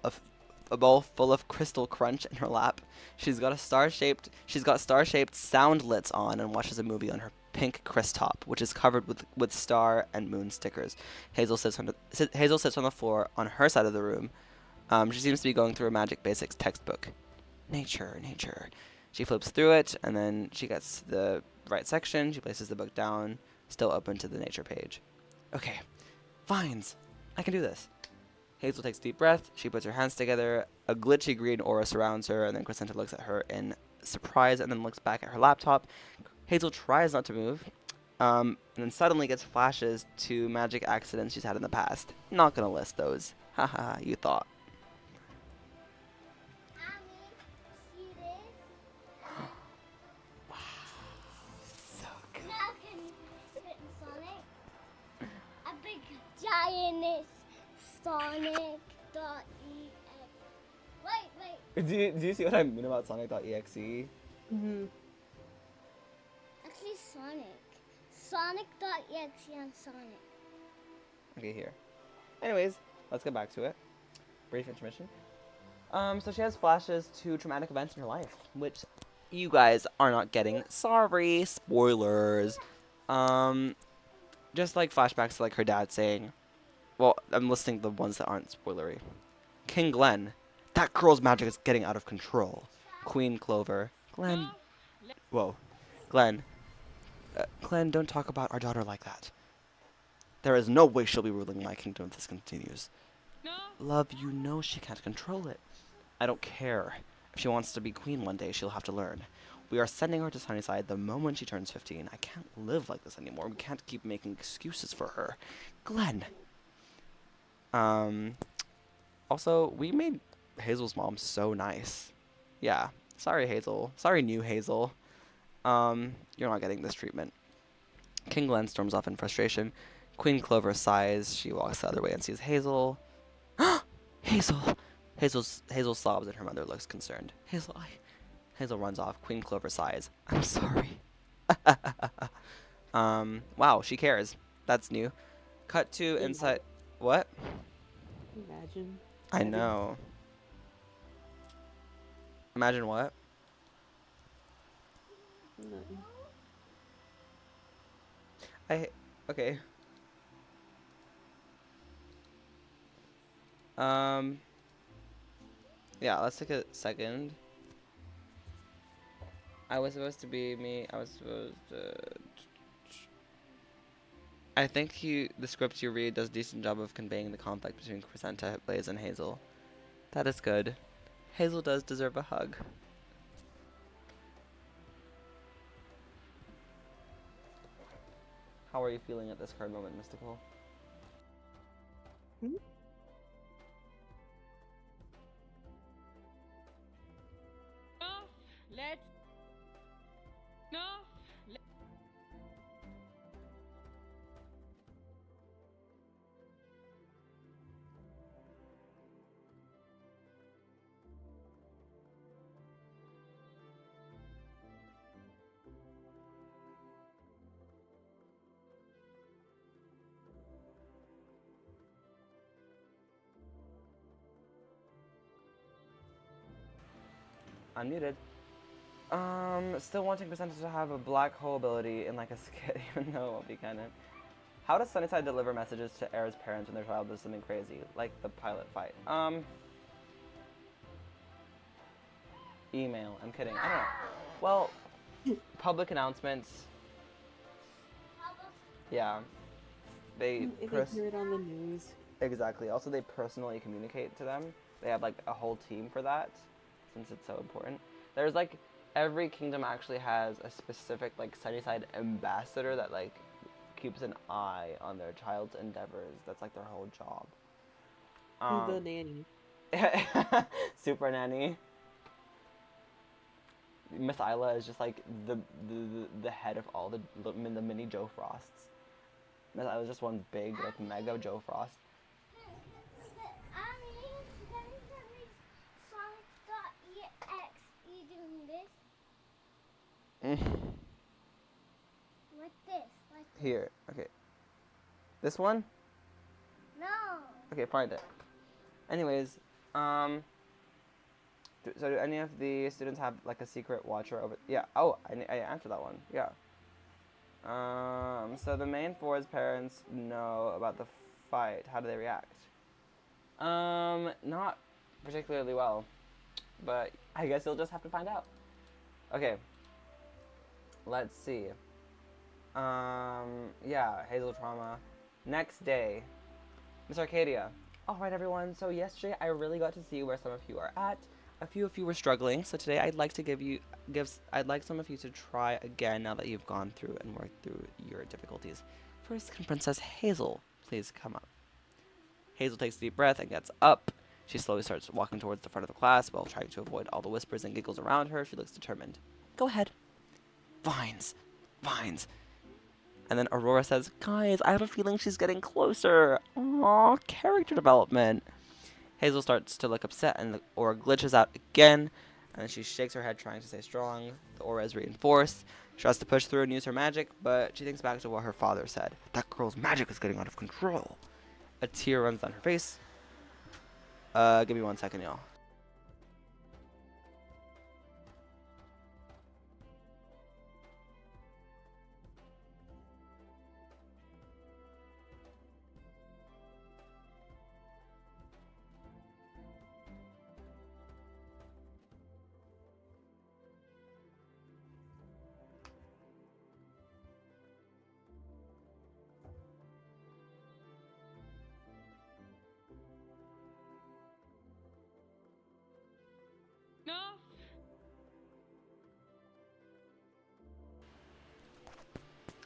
full of Crystal Crunch in her lap. She's got star-shaped soundlets on and watches a movie on her pink Chris top, which is covered with star and moon stickers. Hazel sits on the floor on her side of the room. She seems to be going through a Magic Basics textbook. Nature. She flips through it, and then she gets to the right section. She places the book down, still open to the nature page. Okay, vines. I can do this. Hazel takes a deep breath. She puts her hands together. A glitchy green aura surrounds her, and then Crescenta looks at her in surprise and then looks back at her laptop. Hazel tries not to move, and then suddenly gets flashes to magic accidents she's had in the past. Not gonna list those. Haha, you thought. See this? Wow, so good. Now can you fit Sonic? A big giant Sonic.exe. Wait. Do you see what I mean about Sonic.exe? Mm-hmm. Actually, Sonic.exe and Sonic. Okay, here. Anyways, let's get back to it. Brief intermission. So she has flashes to traumatic events in her life, which you guys are not getting. Sorry, spoilers. Just like flashbacks to like her dad saying, well, I'm listing the ones that aren't spoilery. King Glenn. That girl's magic is getting out of control. Queen Clover. Glenn. Whoa. Glenn. Glenn, don't talk about our daughter like that. There is no way she'll be ruling my kingdom if this continues. No. Love, you know she can't control it. I don't care. If she wants to be queen one day, she'll have to learn. We are sending her to Sunnyside the moment she turns 15. I can't live like this anymore. We can't keep making excuses for her. Glenn. Also, we made Hazel's mom so nice. Yeah. Sorry, Hazel. Sorry, new Hazel. You're not getting this treatment. King Glenn storms off in frustration. Queen Clover sighs. She walks the other way and sees Hazel. Hazel! Hazel sobs and her mother looks concerned. Hazel runs off. Queen Clover sighs. I'm sorry. Wow, she cares. That's new. Cut to inside... What? Imagine. I know. Imagine what? Nothing. Okay. Yeah, let's take a second. I was supposed to be me. I was supposed to. I think the script you read does a decent job of conveying the conflict between Crescenta, Blaze, and Hazel. That is good. Hazel does deserve a hug. How are you feeling at this current moment, Mystical? Enough. Let's. Enough. Unmuted. Still wanting Crescenta to have a black hole ability in like a skit, even though it won't be canon. How does Sunnyside deliver messages to Air's parents when their child does something crazy, like the pilot fight? Email. I'm kidding. I don't know. Well, public announcements. Yeah. They hear it on the news. Exactly. Also, they personally communicate to them. They have like a whole team for that, since it's so important. There's like every kingdom actually has a specific like Sunnyside ambassador that like keeps an eye on their child's endeavors. That's like their whole job. The nanny. Super nanny. Miss Isla is just like the head of all the mini Joe Frosts. Miss Isla's just one big like mega Joe Frost. Like this. Here, okay. This one? No. Okay, find it. Anyways, so do any of the students have like a secret watcher over? Yeah. Oh, I answered that one. Yeah. So the main four's parents know about the fight. How do they react? Not particularly well, but I guess you'll just have to find out. Okay. Let's see. Yeah, Hazel trauma. Next day, Miss Arcadia. Alright everyone, so yesterday I really got to see where some of you are at. A few of you were struggling, so today I'd like to I'd like some of you to try again now that you've gone through and worked through your difficulties. First, can Princess Hazel please come up? Hazel takes a deep breath and gets up. She slowly starts walking towards the front of the class while trying to avoid all the whispers and giggles around her. She looks determined. Go ahead. Vines. Vines. And then Aurora says, guys, I have a feeling she's getting closer. Aww, character development. Hazel starts to look upset and the aura glitches out again. And then she shakes her head trying to stay strong. The aura is reinforced. She tries to push through and use her magic, but she thinks back to what her father said. That girl's magic is getting out of control. A tear runs down her face. Give me 1 second, y'all. Enough.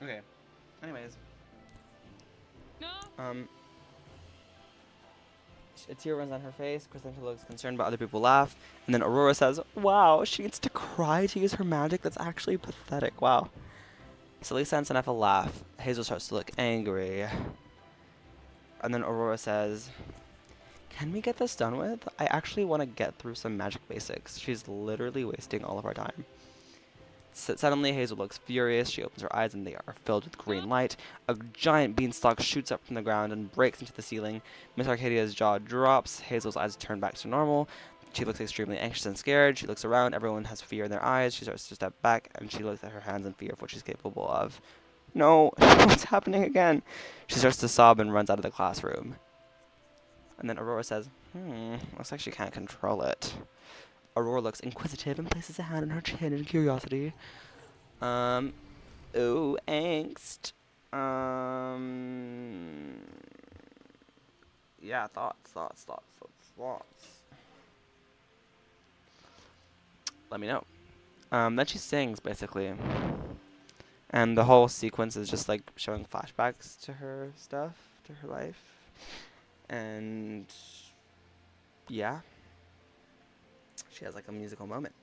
Okay. Anyways. No. A tear runs down her face. Crescenta looks concerned, but other people laugh. And then Aurora says, wow, she needs to cry to use her magic? That's actually pathetic. Wow. So Lisa and Senefa laugh. Hazel starts to look angry. And then Aurora says, can we get this done with? I actually want to get through some magic basics. She's literally wasting all of our time. Suddenly, Hazel looks furious. She opens her eyes and they are filled with green light. A giant beanstalk shoots up from the ground and breaks into the ceiling. Miss Arcadia's jaw drops. Hazel's eyes turn back to normal. She looks extremely anxious and scared. She looks around. Everyone has fear in their eyes. She starts to step back and she looks at her hands in fear of what she's capable of. No, what's happening again? She starts to sob and runs out of the classroom. And then Aurora says, looks like she can't control it. Aurora looks inquisitive and places a hand on her chin in curiosity. Ooh, angst. Yeah, thoughts. Let me know. Then she sings, basically. And the whole sequence is just, like, showing flashbacks to her stuff, to her life. And, yeah. She has, like, a musical moment.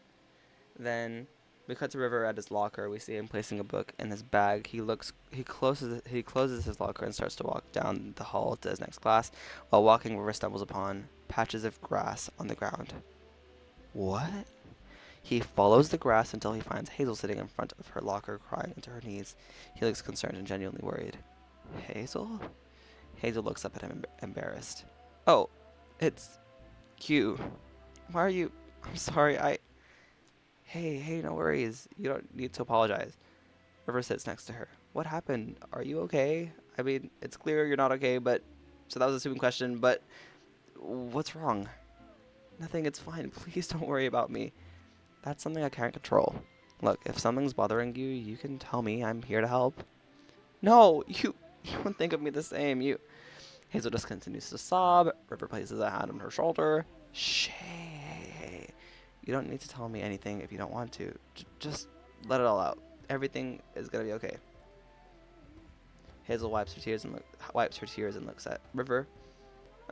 Then we cut to River at his locker. We see him placing a book in his bag. He closes his locker and starts to walk down the hall to his next class. While walking, River stumbles upon patches of grass on the ground. What? He follows the grass until he finds Hazel sitting in front of her locker, crying into her knees. He looks concerned and genuinely worried. Hazel? Hazel looks up at him, embarrassed. Oh, it's you. Why are you... I'm sorry, Hey, no worries. You don't need to apologize. River sits next to her. What happened? Are you okay? I mean, it's clear you're not okay, but... So that was a stupid question, but... What's wrong? Nothing, it's fine. Please don't worry about me. That's something I can't control. Look, if something's bothering you, you can tell me. I'm here to help. No, you wouldn't think of me the same. Hazel just continues to sob. River places a hand on her shoulder. Shh, hey. You don't need to tell me anything if you don't want to. Just let it all out. Everything is gonna be okay. Hazel wipes her tears and looks at River.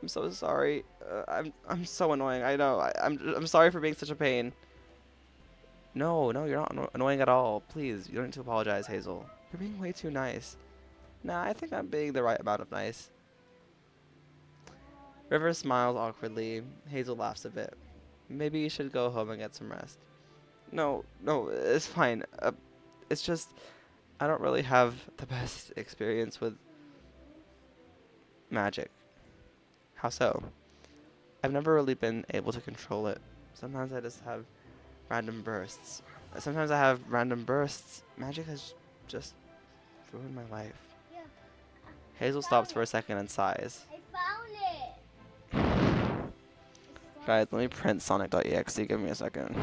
I'm so sorry. I'm so annoying. I know. I'm sorry for being such a pain. No, you're not annoying at all. Please, you don't need to apologize, Hazel. You're being way too nice. Nah, I think I'm being the right amount of nice. River smiles awkwardly. Hazel laughs a bit. Maybe you should go home and get some rest. No, it's fine. It's just, I don't really have the best experience with magic. How so? I've never really been able to control it. Sometimes I just have random bursts. Magic has just ruined my life. Yeah. Hazel stops for a second and sighs. I found it. Guys, let me print Sonic.exe. Give me a second.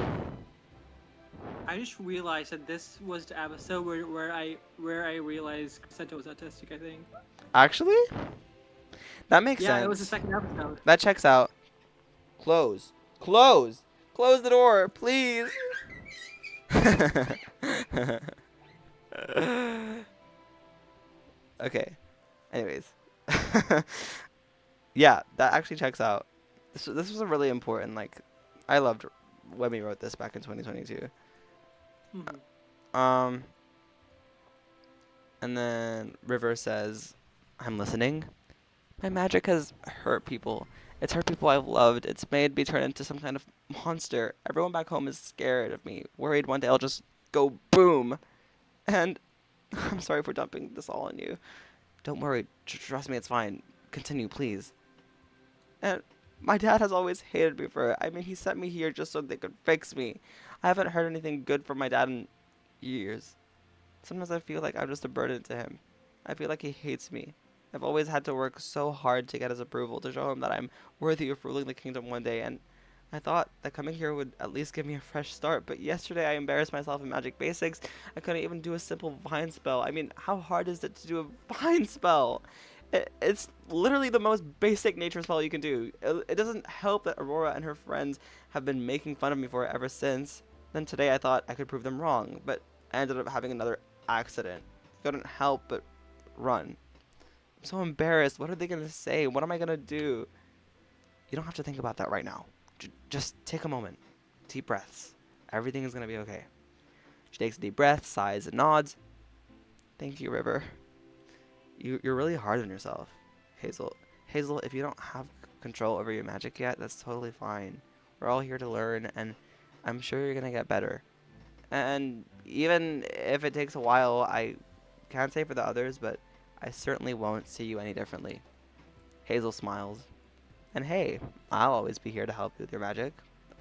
I just realized that this was the episode where I realized Crescento was autistic, I think. Actually? That makes sense. Yeah, it was the second episode. That checks out. Close the door, please. Okay. Anyways. Yeah, that actually checks out. This was a really important, like, I loved when we wrote this back in 2022. Mm-hmm. And then River says, I'm listening. My magic has hurt people. It's hurt people I've loved. It's made me turn into some kind of monster. Everyone back home is scared of me, worried one day I'll just go boom. And I'm sorry for dumping this all on you. Don't worry. Trust me, it's fine. Continue, please. And my dad has always hated me for it. I mean, he sent me here just so they could fix me. I haven't heard anything good from my dad in years. Sometimes I feel like I'm just a burden to him. I feel like he hates me. I've always had to work so hard to get his approval, to show him that I'm worthy of ruling the kingdom one day, and I thought that coming here would at least give me a fresh start, but yesterday I embarrassed myself in Magic Basics. I couldn't even do a simple vine spell. I mean, how hard is it to do a vine spell? It's literally the most basic nature spell you can do. It doesn't help that Aurora and her friends have been making fun of me for it ever since. Then today I thought I could prove them wrong, but I ended up having another accident. Couldn't help but run. I'm so embarrassed. What are they going to say? What am I going to do? You don't have to think about that right now. Just take a moment. Deep breaths. Everything is going to be okay. She takes a deep breath, sighs, and nods. Thank you, River. You're really hard on yourself, Hazel. Hazel, if you don't have control over your magic yet, that's totally fine. We're all here to learn, and I'm sure you're going to get better. And even if it takes a while, I can't say for the others, but I certainly won't see you any differently. Hazel smiles. And hey, I'll always be here to help you with your magic.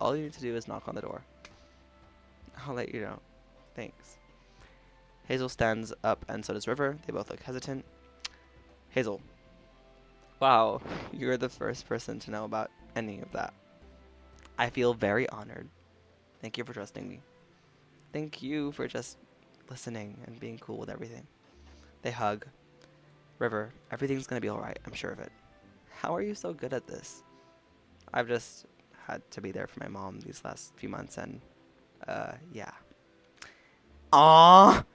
All you need to do is knock on the door. I'll let you know. Thanks. Hazel stands up and so does River. They both look hesitant. Hazel, Wow, you're the first person to know about any of that. I feel very honored. Thank you for trusting me. Thank you for just listening and being cool with everything. They hug. River, everything's gonna be alright, I'm sure of it. How are you so good at this? I've just had to be there for my mom these last few months and, yeah. Aww!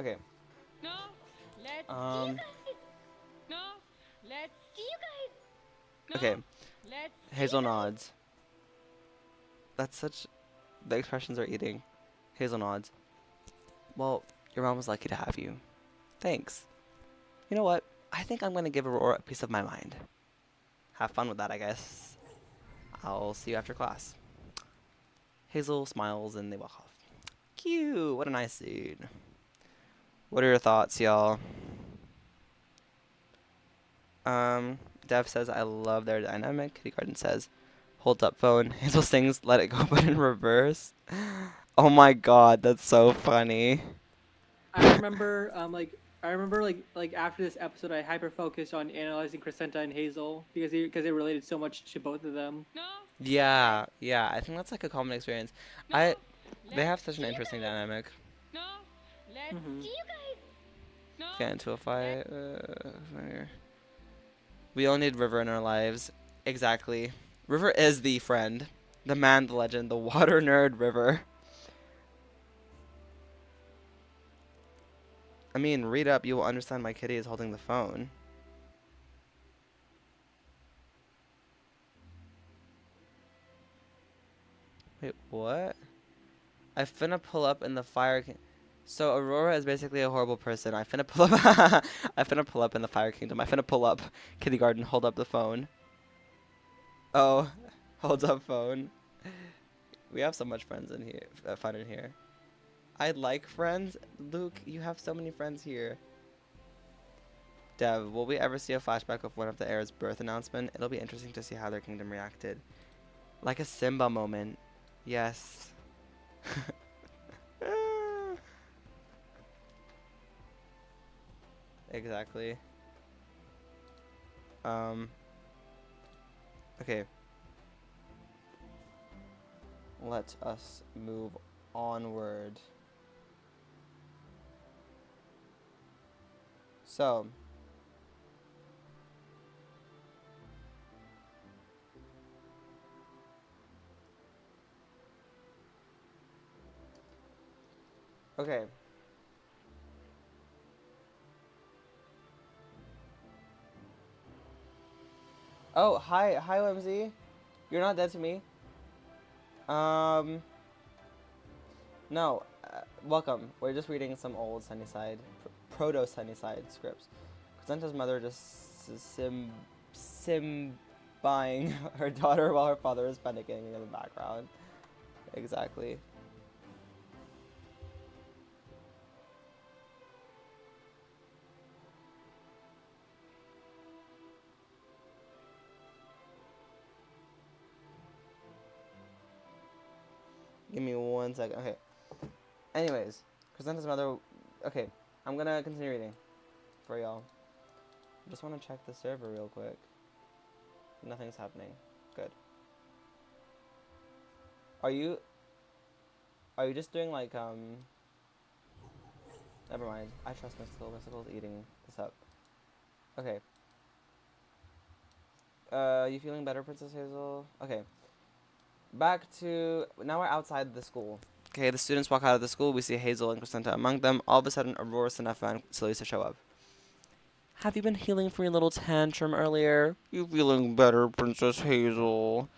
Okay. No, let's. Um, No, let's. Do you guys? No, okay. let's. Hazel nods. That's such... The expressions are eating. Hazel nods. Well, your mom was lucky to have you. Thanks. You know what? I think I'm gonna give Aurora a piece of my mind. Have fun with that, I guess. I'll see you after class. Hazel smiles and they walk off. Cute! What a nice scene. What are your thoughts, y'all? Dev says, I love their dynamic. Kitty Garden says, hold up phone. Hazel sings, let it go, but in reverse. Oh my god, that's so funny. I remember, like after this episode, I hyper focused on analyzing Crescenta and Hazel because it related so much to both of them. No, Yeah, I think that's like a common experience. They have such an interesting dynamic. no, let's. Mhm. Do you guys? No, Get into a fight. We all need River in our lives. Exactly. River is the friend. The man, the legend, the water nerd River. I mean, read up, you will understand why Kitty is holding the phone. Wait, what? I finna pull up in the fire... So Aurora is basically a horrible person. I finna pull up... I finna pull up in the Fire Kingdom. I finna pull up. Kitty Garden, hold up the phone. Oh, holds up phone. We have so much friends in here, fun in here. I like friends. Luke, you have so many friends here. Dev, will we ever see a flashback of one of the heirs' birth announcement? It'll be interesting to see how their kingdom reacted. Like a Simba moment. Yes. Exactly. Okay. Let us move onward. So, okay. Oh, hi, Whimsy. You're not dead to me. No. Welcome. We're just reading some old Sunnyside, proto-Sunnyside scripts. Crescenta's mother just buying her daughter while her father is panicking in the background. Exactly. Give me 1 second. Okay. Anyways, Crescenta's mother... Okay, I'm gonna continue reading for y'all. Just want to check the server real quick. Nothing's happening. Good. Are you just doing like, Never mind. I trust Mystical. Mystical's eating this up. Okay. You feeling better, Princess Hazel? Okay. Back to... Now we're outside the school. Okay, the students walk out of the school. We see Hazel and Crescenta among them. All of a sudden, Aurora, Senefa, and Celisa show up. Have you been healing from your little tantrum earlier? You feeling better, Princess Hazel?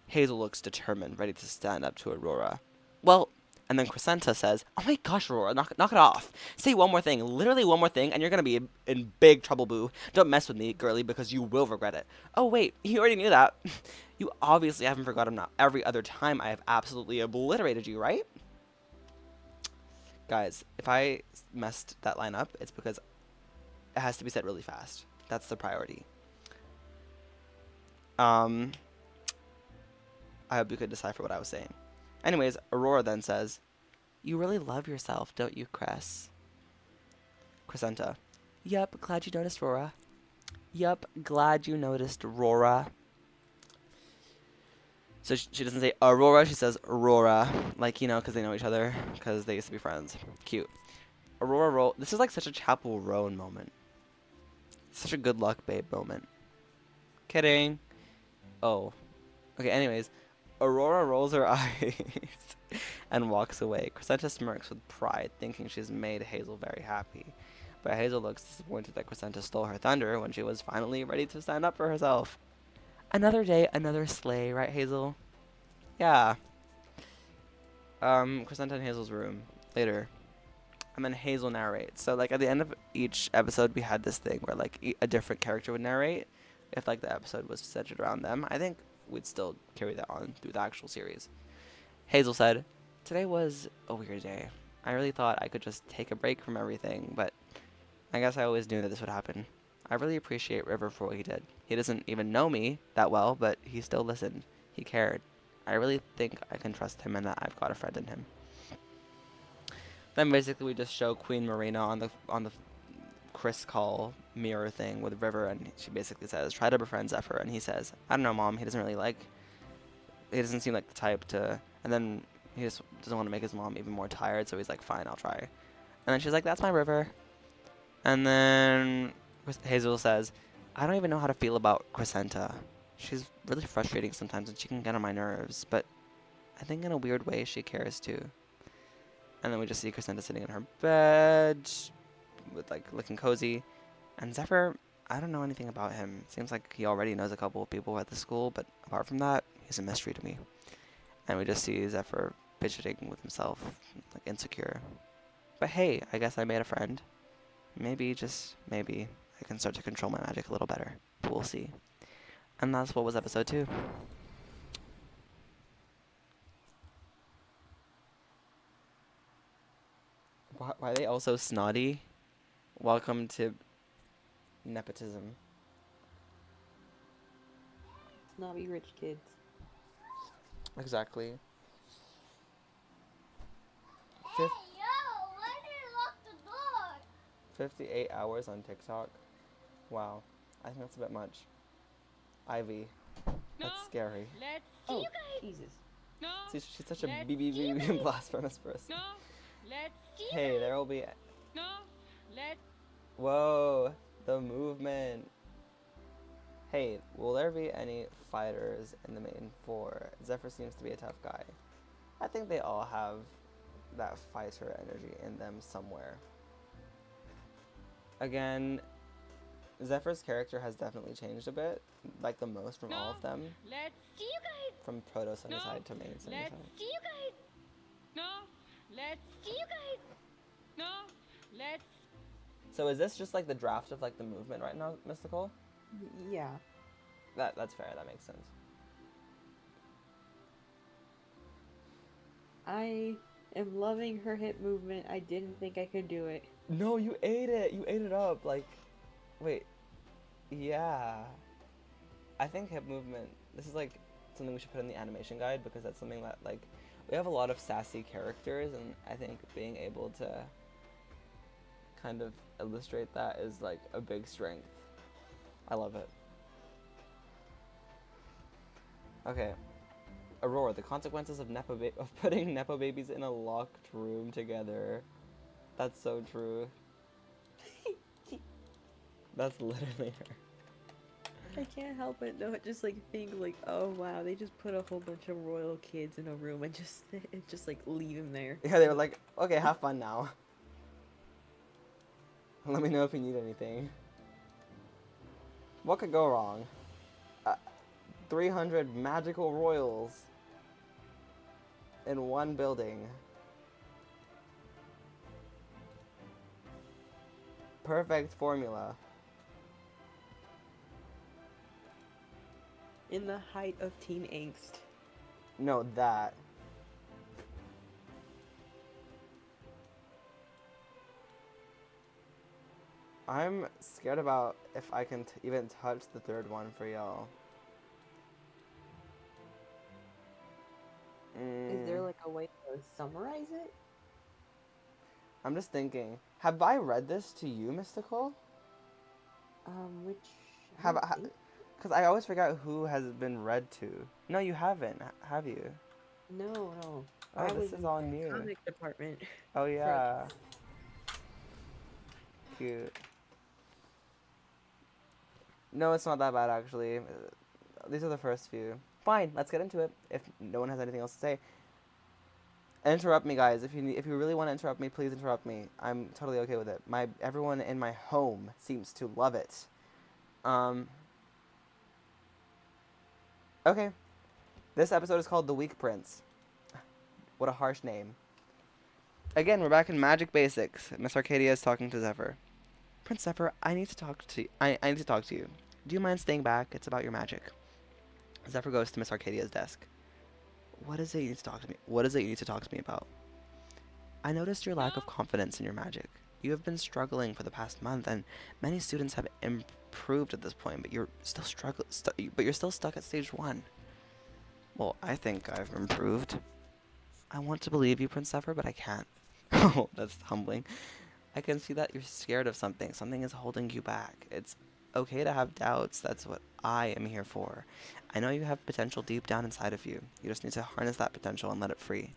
Hazel looks determined, ready to stand up to Aurora. Well, And then Crescenta says, "Oh my gosh, Aurora, knock it off. Say one more thing, literally one more thing, and you're gonna be in big trouble, boo. Don't mess with me, girly, because you will regret it." Oh wait, you already knew that. You obviously haven't forgotten now. Every other time I have absolutely obliterated you, right? Guys, if I messed that line up, it's because it has to be said really fast. That's the priority. I hope you could decipher what I was saying. Anyways, Aurora then says, "You really love yourself, don't you, Cress?" Crescenta, "Yup, glad you noticed, Aurora." "Yup, glad you noticed, Aurora." So she doesn't say Aurora, she says Aurora. Like, you know, because they know each other, because they used to be friends. Cute. Aurora roll. This is like such a Chapel Roan moment. Such a good luck babe moment. Kidding. Oh. Okay, anyways. Aurora rolls her eyes and walks away. Crescenta smirks with pride, thinking she's made Hazel very happy. But Hazel looks disappointed that Crescenta stole her thunder when she was finally ready to stand up for herself. Another day, another sleigh, right, Hazel? Yeah. Crescenta in Hazel's room. Later. And then Hazel narrates. So, like, at the end of each episode, we had this thing where, like, a different character would narrate. If, like, the episode was centered around them. I think we'd still carry that on through the actual series. Hazel said, "Today was a weird day. I really thought I could just take a break from everything, but I guess I always knew that this would happen. I really appreciate River for what he did. He doesn't even know me that well, but he still listened. He cared. I really think I can trust him and that I've got a friend in him." Then basically we just show Queen Marina on the Chris call mirror thing with River, and she basically says, "Try to befriend Zephyr," and he says, "I don't know, Mom, he doesn't seem like the type to," and then he just doesn't want to make his mom even more tired, so he's like, "Fine, I'll try." And then she's like, "That's my River." And then Hazel says, "I don't even know how to feel about Crescenta. She's really frustrating sometimes and she can get on my nerves, but I think in a weird way she cares too." And then we just see Crescenta sitting in her bed with, like, looking cozy. And Zephyr, I don't know anything about him. Seems like he already knows a couple of people at the school, but apart from that, he's a mystery to me. And we just see Zephyr fidgeting with himself, like, insecure. But hey, I guess I made a friend. Maybe, just maybe, I can start to control my magic a little better. We'll see. And that's what was episode 2. Why are they all so snotty? Welcome to nepotism. Snobby rich kids. Exactly. Hey, yo, why did you lock the door? 58 hours on TikTok. Wow. I think that's a bit much. Ivy. That's scary. Let's Oh, you guys. Jesus. No. See, she's such a Let's BBB blasphemous person. No. Let's Hey, there will be... No. Let's. Whoa, the movement. Hey, will there be any fighters in the main 4? Zephyr seems to be a tough guy. I think they all have that fighter energy in them somewhere. Again, Zephyr's character has definitely changed a bit, like the most from all of them. Let's see you guys. From Proto Sunnyside to main Sunnyside. Let's see you guys. No. Let's see you guys. No. Let's. So is this just like the draft of like the movement right now, Mystical? Yeah. That's fair, that makes sense. I am loving her hip movement. I didn't think I could do it. No, you ate it! You ate it up! Like, wait. Yeah. I think hip movement, this is like something we should put in the animation guide, because that's something that, like, we have a lot of sassy characters, and I think being able to kind of illustrate that is like a big strength. I love it. Okay. Aurora, the consequences of putting Nepo babies in a locked room together. That's so true. That's literally her. I can't help it though. Just like think like, oh wow, they just put a whole bunch of royal kids in a room and just like leave them there. Yeah, they were like, okay, have fun now. Let me know if you need anything. What could go wrong? 300 magical royals in one building. perfect formula. In the height of teen angst. No, that. I'm scared about if I can even touch the third one for y'all. Is there like a way to summarize it? I'm just thinking. Have I read this to you, Mystical? Which Have I? Because I always forget who has been read to. No, you haven't, have you? No. Oh, I this was is in all the new. comic department. Oh yeah. Cute. No, it's not that bad actually. These are the first few. Fine, let's get into it. If no one has anything else to say, interrupt me, guys. If you really want to interrupt me, please interrupt me. I'm totally okay with it. Everyone in my home seems to love it. Okay. This episode is called The Weak Prince. What a harsh name. Again, we're back in Magic Basics. Miss Arcadia is talking to Zephyr. Prince Zephyr, I need to talk to you. I need to talk to you. Do you mind staying back? It's about your magic. Zephyr goes to Miss Arcadia's desk. What is it you need to talk to me? What is it you need to talk to me about? I noticed your lack of confidence in your magic. You have been struggling for the past month, and many students have improved at this point, but you're still you're still stuck at stage 1. Well, I think I've improved. I want to believe you, Prince Zephyr, but I can't. Oh, that's humbling. I can see that you're scared of something. Something is holding you back. It's okay to have doubts. That's what I am here for. I know you have potential deep down inside of you. You just need to harness that potential and let it free.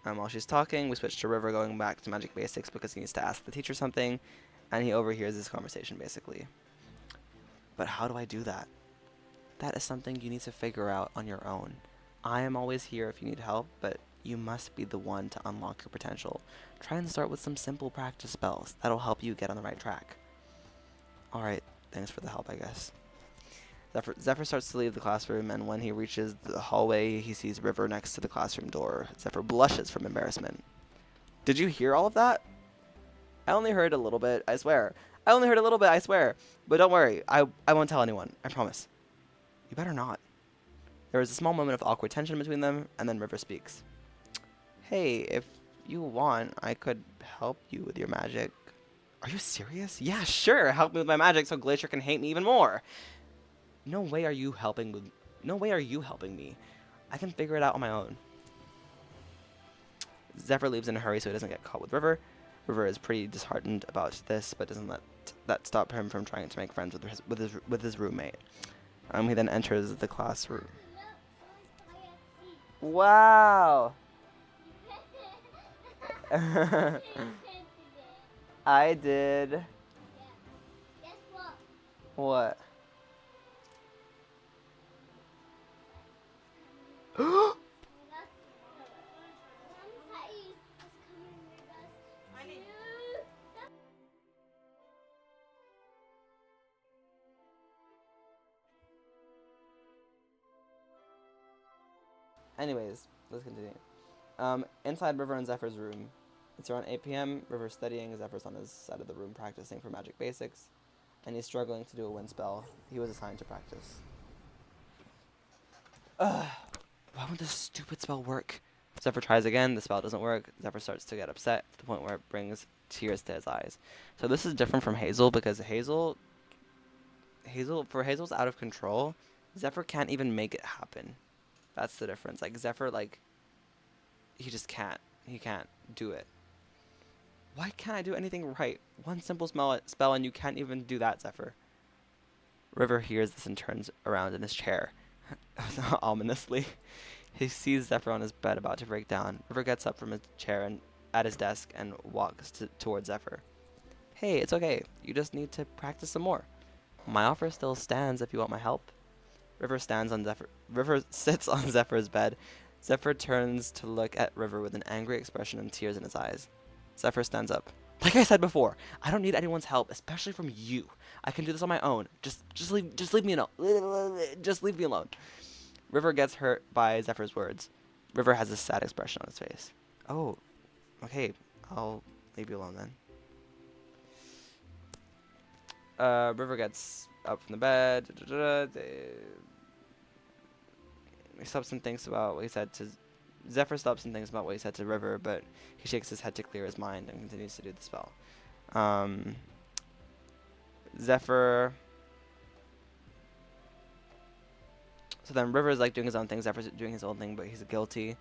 While she's talking, we switch to River going back to Magic Basics because he needs to ask the teacher something, and he overhears this conversation, basically. But how do I do that? That is something you need to figure out on your own. I am always here if you need help, but you must be the one to unlock your potential. Try and start with some simple practice spells. That'll help you get on the right track. Alright, thanks for the help, I guess. Zephyr starts to leave the classroom, and when he reaches the hallway, he sees River next to the classroom door. Zephyr blushes from embarrassment. Did you hear all of that? I only heard a little bit, I swear. I only heard a little bit, I swear. But don't worry, I won't tell anyone, I promise. You better not. There is a small moment of awkward tension between them, and then River speaks. Hey, if you want, I could help you with your magic. Are you serious? Yeah, sure, help me with my magic so Glacier can hate me even more. No way are you helping me. I can figure it out on my own. Zephyr leaves in a hurry so he doesn't get caught with River. River is pretty disheartened about this, but doesn't let that stop him from trying to make friends with his roommate. He then enters the classroom. Wow! I did. Guess what? What? Anyways, let's continue. Inside River and Zephyr's room. It's around 8 p.m. River's studying. Zephyr's on his side of the room practicing for Magic Basics. And he's struggling to do a wind spell he was assigned to practice. Ugh. Why won't this stupid spell work? Zephyr tries again. The spell doesn't work. Zephyr starts to get upset to the point where it brings tears to his eyes. So this is different from Hazel because Hazel's out of control. Zephyr can't even make it happen. That's the difference. Like Zephyr, he just can't. He can't do it. Why can't I do anything right? One simple spell and you can't even do that, Zephyr. River hears this and turns around in his chair. Ominously. He sees Zephyr on his bed about to break down. River gets up from his chair and at his desk and walks towards Zephyr. Hey, it's okay. You just need to practice some more. My offer still stands if you want my help. River sits on Zephyr's bed. Zephyr turns to look at River with an angry expression and tears in his eyes. Zephyr stands up. Like I said before, I don't need anyone's help, especially from you. I can do this on my own. Just leave me alone. Just leave me alone. River gets hurt by Zephyr's words. River has a sad expression on his face. Oh, okay. I'll leave you alone then. River gets up from the bed. He stops and thinks about what he said to Zephyr. Stops and thinks about what he said to River, but he shakes his head to clear his mind and continues to do the spell. Zephyr. So then River's like doing his own thing. Zephyr's doing his own thing, but he's guilty,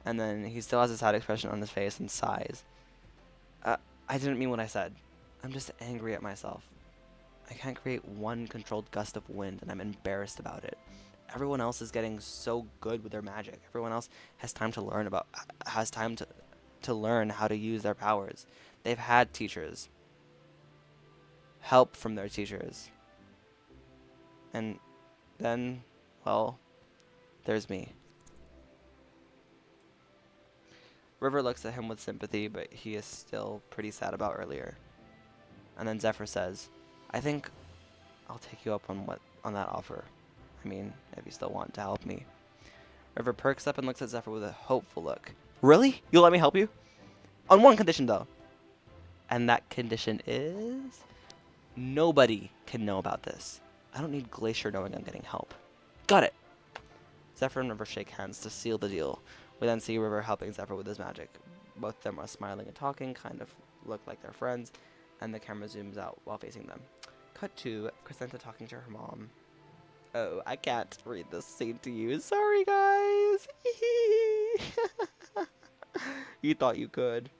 and then he still has a sad expression on his face and sighs. I didn't mean what I said. I'm just angry at myself. I can't create one controlled gust of wind, and I'm embarrassed about it. Everyone else is getting so good with their magic. Everyone else has time to learn to learn how to use their powers. They've had teachers. Help from their teachers. And then, well, there's me. River looks at him with sympathy, but he is still pretty sad about earlier. And then Zephyr says, I think I'll take you up on that offer. I mean, if you still want to help me. River perks up and looks at Zephyr with a hopeful look. Really? You'll let me help you? On one condition, though. And that condition is... nobody can know about this. I don't need Glacier knowing I'm getting help. Got it. Zephyr and River shake hands to seal the deal. We then see River helping Zephyr with his magic. Both of them are smiling and talking, kind of look like they're friends, and the camera zooms out while facing them. Cut to Crescenta talking to her mom. Oh, I can't read this scene to you. Sorry, guys. You thought you could.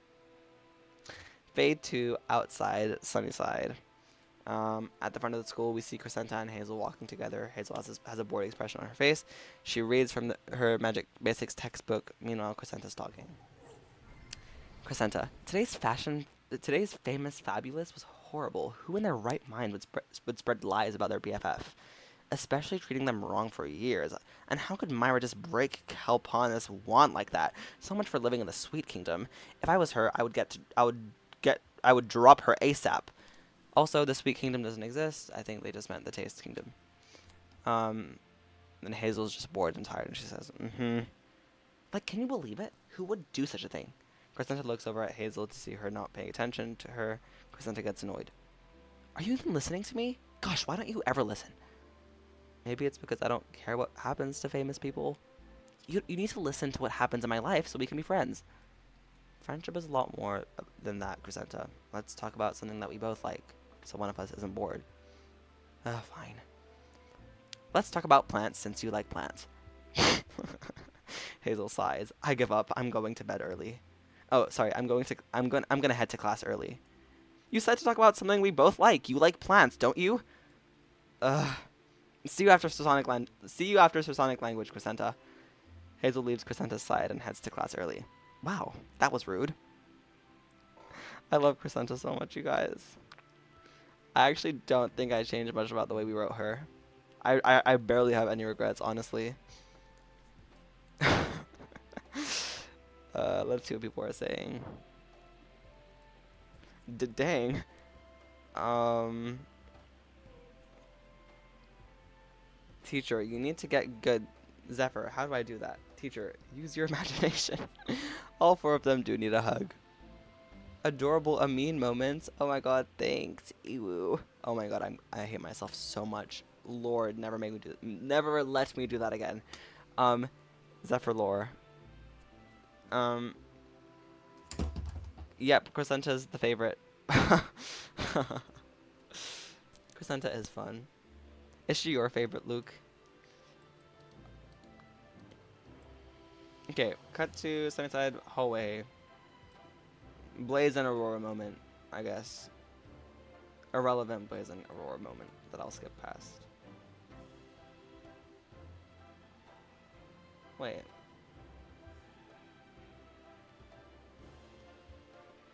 Fade to outside Sunnyside. At the front of the school, we see Crescenta and Hazel walking together. Hazel has a bored expression on her face. She reads from her Magic Basics textbook. Meanwhile, Crescenta's talking. Crescenta, today's famous fabulous was horrible. Who in their right mind would spread lies about their BFF? Especially treating them wrong for years. And how could Myra just break Calpana's wand like that? So much for living in the Sweet Kingdom. If I was her, I would drop her ASAP. Also, the Sweet Kingdom doesn't exist. I think they just meant the Taste Kingdom. Then Hazel's just bored and tired, and she says, Like, can you believe it? Who would do such a thing? Crescenta looks over at Hazel to see her not paying attention to her. Crescenta gets annoyed. Are you even listening to me? Gosh, why don't you ever listen? Maybe it's because I don't care what happens to famous people. You need to listen to what happens in my life so we can be friends. Friendship is a lot more than that, Crescenta. Let's talk about something that we both like, so one of us isn't bored. Fine. Let's talk about plants since you like plants. Hazel sighs. I give up. I'm going to bed early. Oh, sorry. I'm gonna head to class early. You said to talk about something we both like. You like plants, don't you? See you after Sonic language, Crescenta. Hazel leaves Crescenta's side and heads to class early. Wow, that was rude. I love Crescenta so much, you guys. I actually don't think I changed much about the way we wrote her. I barely have any regrets, honestly. Let's see what people are saying. Dang. Teacher, you need to get good. Zephyr, how do I do that? Teacher, use your imagination. All four of them do need a hug. Adorable Amin moments. Oh my god, thanks. Ew. Oh my god, I hate myself so much. Lord, never let me do that again. Zephyr lore. Yep, Crescenta's the favorite. Crescenta is fun. Is she your favorite, Luke? Okay, cut to Sunnyside hallway. Blaze and Aurora moment, I guess. Irrelevant Blaze and Aurora moment that I'll skip past. Wait.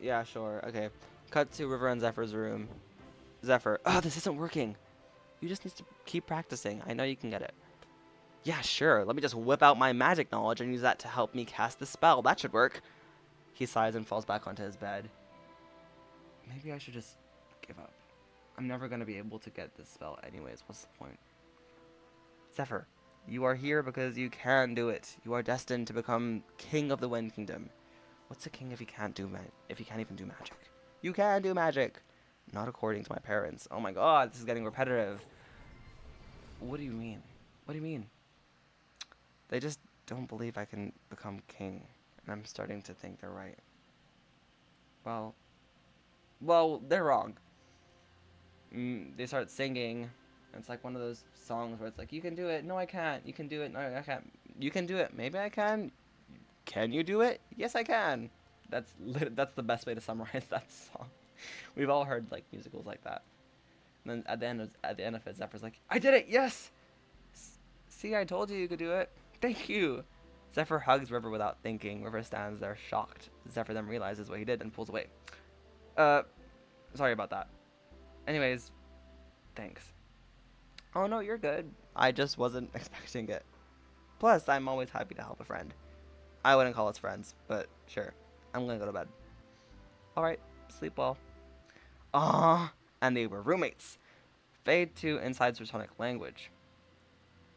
Yeah, sure. Okay. Cut to River and Zephyr's room. Zephyr. Oh, this isn't working. You just need to keep practicing. I know you can get it. Yeah, sure. Let me just whip out my magic knowledge and use that to help me cast the spell. That should work. He sighs and falls back onto his bed. Maybe I should just give up. I'm never going to be able to get this spell anyways. What's the point? Zephyr, you are here because you can do it. You are destined to become king of the Wind Kingdom. What's a king if he can't even do magic? You can do magic. Not according to my parents. Oh my god, this is getting repetitive. What do you mean? What do you mean? They just don't believe I can become king, and I'm starting to think they're right. Well, they're wrong. They start singing, and it's like one of those songs where it's like, you can do it, no I can't, you can do it, no I can't, you can do it, maybe I can you do it? Yes I can. That's the best way to summarize that song. We've all heard like musicals like that. And then at the end of it, Zephyr's like, I did it, yes! See, I told you could do it. Thank you. Zephyr hugs River without thinking. River stands there shocked. Zephyr then realizes what he did and pulls away. Sorry about that. Anyways, thanks. Oh no, you're good. I just wasn't expecting it. Plus, I'm always happy to help a friend. I wouldn't call us friends, but sure. I'm gonna go to bed. Alright, sleep well. Ah, and they were roommates. Fade to inside Sorsonic language.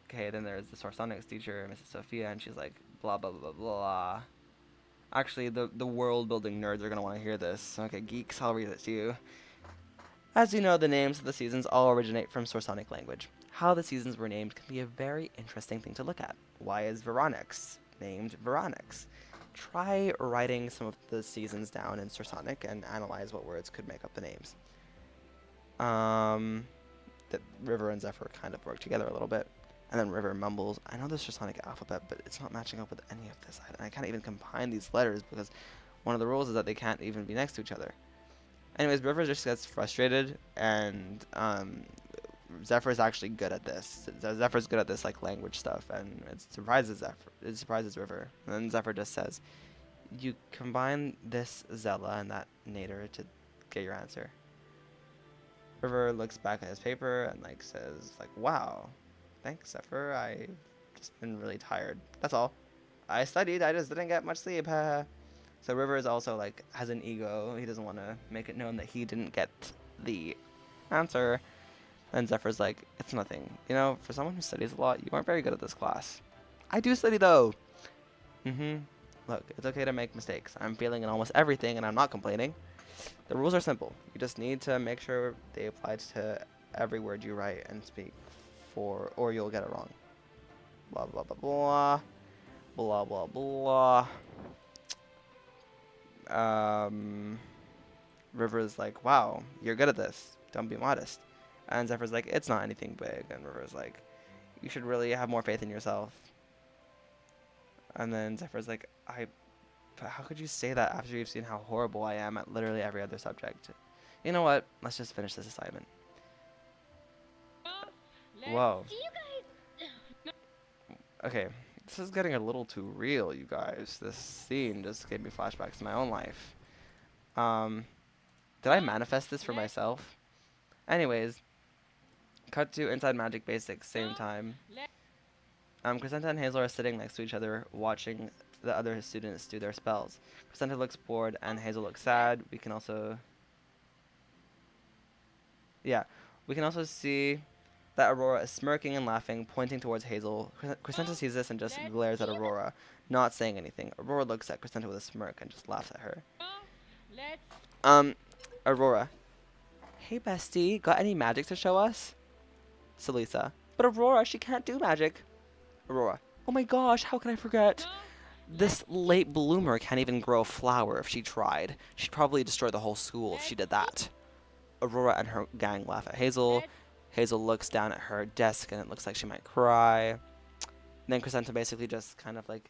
Okay, then there's the Sorsonics teacher, Mrs. Sophia, and she's like, blah, blah, blah, blah. Actually, the world-building nerds are gonna want to hear this. Okay, geeks, I'll read it to you. As you know, the names of the seasons all originate from Sorsonic language. How the seasons were named can be a very interesting thing to look at. Why is Veronix named Veronix? Try writing some of the seasons down in Sorsonic and analyze what words could make up the names. That River and Zephyr kind of work together a little bit. And then River mumbles, I know the Sorsonic alphabet, but it's not matching up with any of this. I can't even combine these letters because one of the rules is that they can't even be next to each other. Anyways, River just gets frustrated, and Zephyr's actually good at this. Zephyr's good at this like language stuff, and it surprises Zephyr. It surprises River. And then Zephyr just says, "You combine this Zella and that Nader to get your answer." River looks back at his paper and like says, like, "Wow, thanks, Zephyr. I've just been really tired. That's all. I studied. I just didn't get much sleep." So River is also like has an ego. He doesn't want to make it known that he didn't get the answer. And Zephyr's like, it's nothing. You know, for someone who studies a lot, you aren't very good at this class. I do study though. Look, it's okay to make mistakes. I'm failing in almost everything and I'm not complaining. The rules are simple. You just need to make sure they apply to every word you write and speak or you'll get it wrong. Blah, blah, blah, blah. Blah, blah, blah. River's like, wow, you're good at this. Don't be modest. And Zephyr's like, it's not anything big. And River's like, you should really have more faith in yourself. And then Zephyr's like, but how could you say that after you've seen how horrible I am at literally every other subject? You know what? Let's just finish this assignment. Whoa. Do you guys... Okay, this is getting a little too real, you guys. This scene just gave me flashbacks to my own life. Did I manifest this for myself? Anyways, cut to Inside Magic Basics, same time. Crescenta and Hazel are sitting next to each other, watching the other students do their spells. Crescenta looks bored and Hazel looks sad. We can also see that Aurora is smirking and laughing, pointing towards Hazel. Crescenta sees this and just glares at Aurora, not saying anything. Aurora looks at Crescenta with a smirk and just laughs at her. Aurora. Hey bestie, got any magic to show us? Salisa. But Aurora, she can't do magic. Aurora. Oh my gosh, how can I forget? This late bloomer can't even grow a flower if she tried. She'd probably destroy the whole school if she did that. Aurora and her gang laugh at Hazel. Hazel looks down at her desk and it looks like she might cry. Then Crescenta basically just kind of like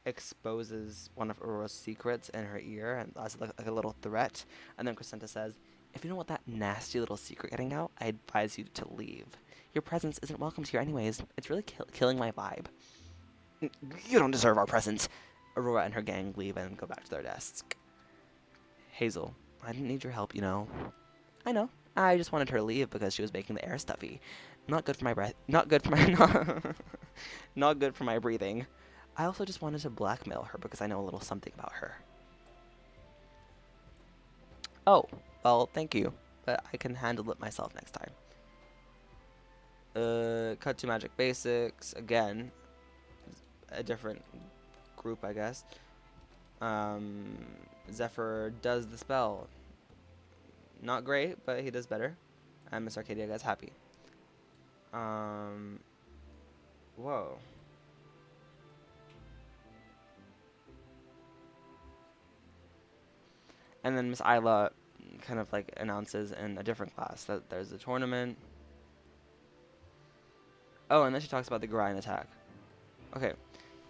exposes one of Aurora's secrets in her ear and as like a little threat. And then Crescenta says, if you don't want that nasty little secret getting out, I advise you to leave. Your presence isn't welcome here anyways. It's really killing my vibe. You don't deserve our presence. Aurora and her gang leave and go back to their desks. Hazel, I didn't need your help, you know. I know. I just wanted her to leave because she was making the air stuffy. Not good for my breath. Not good for my not good for my breathing. I also just wanted to blackmail her because I know a little something about her. Oh, well, thank you, but I can handle it myself next time. Cut to Magic Basics again. A different group, I guess. Zephyr does the spell. not great, but he does better. And Miss Arcadia gets happy. Whoa. And then Miss Isla kind of like announces in a different class that there's a tournament. Oh, and then she talks about the grind attack. Okay.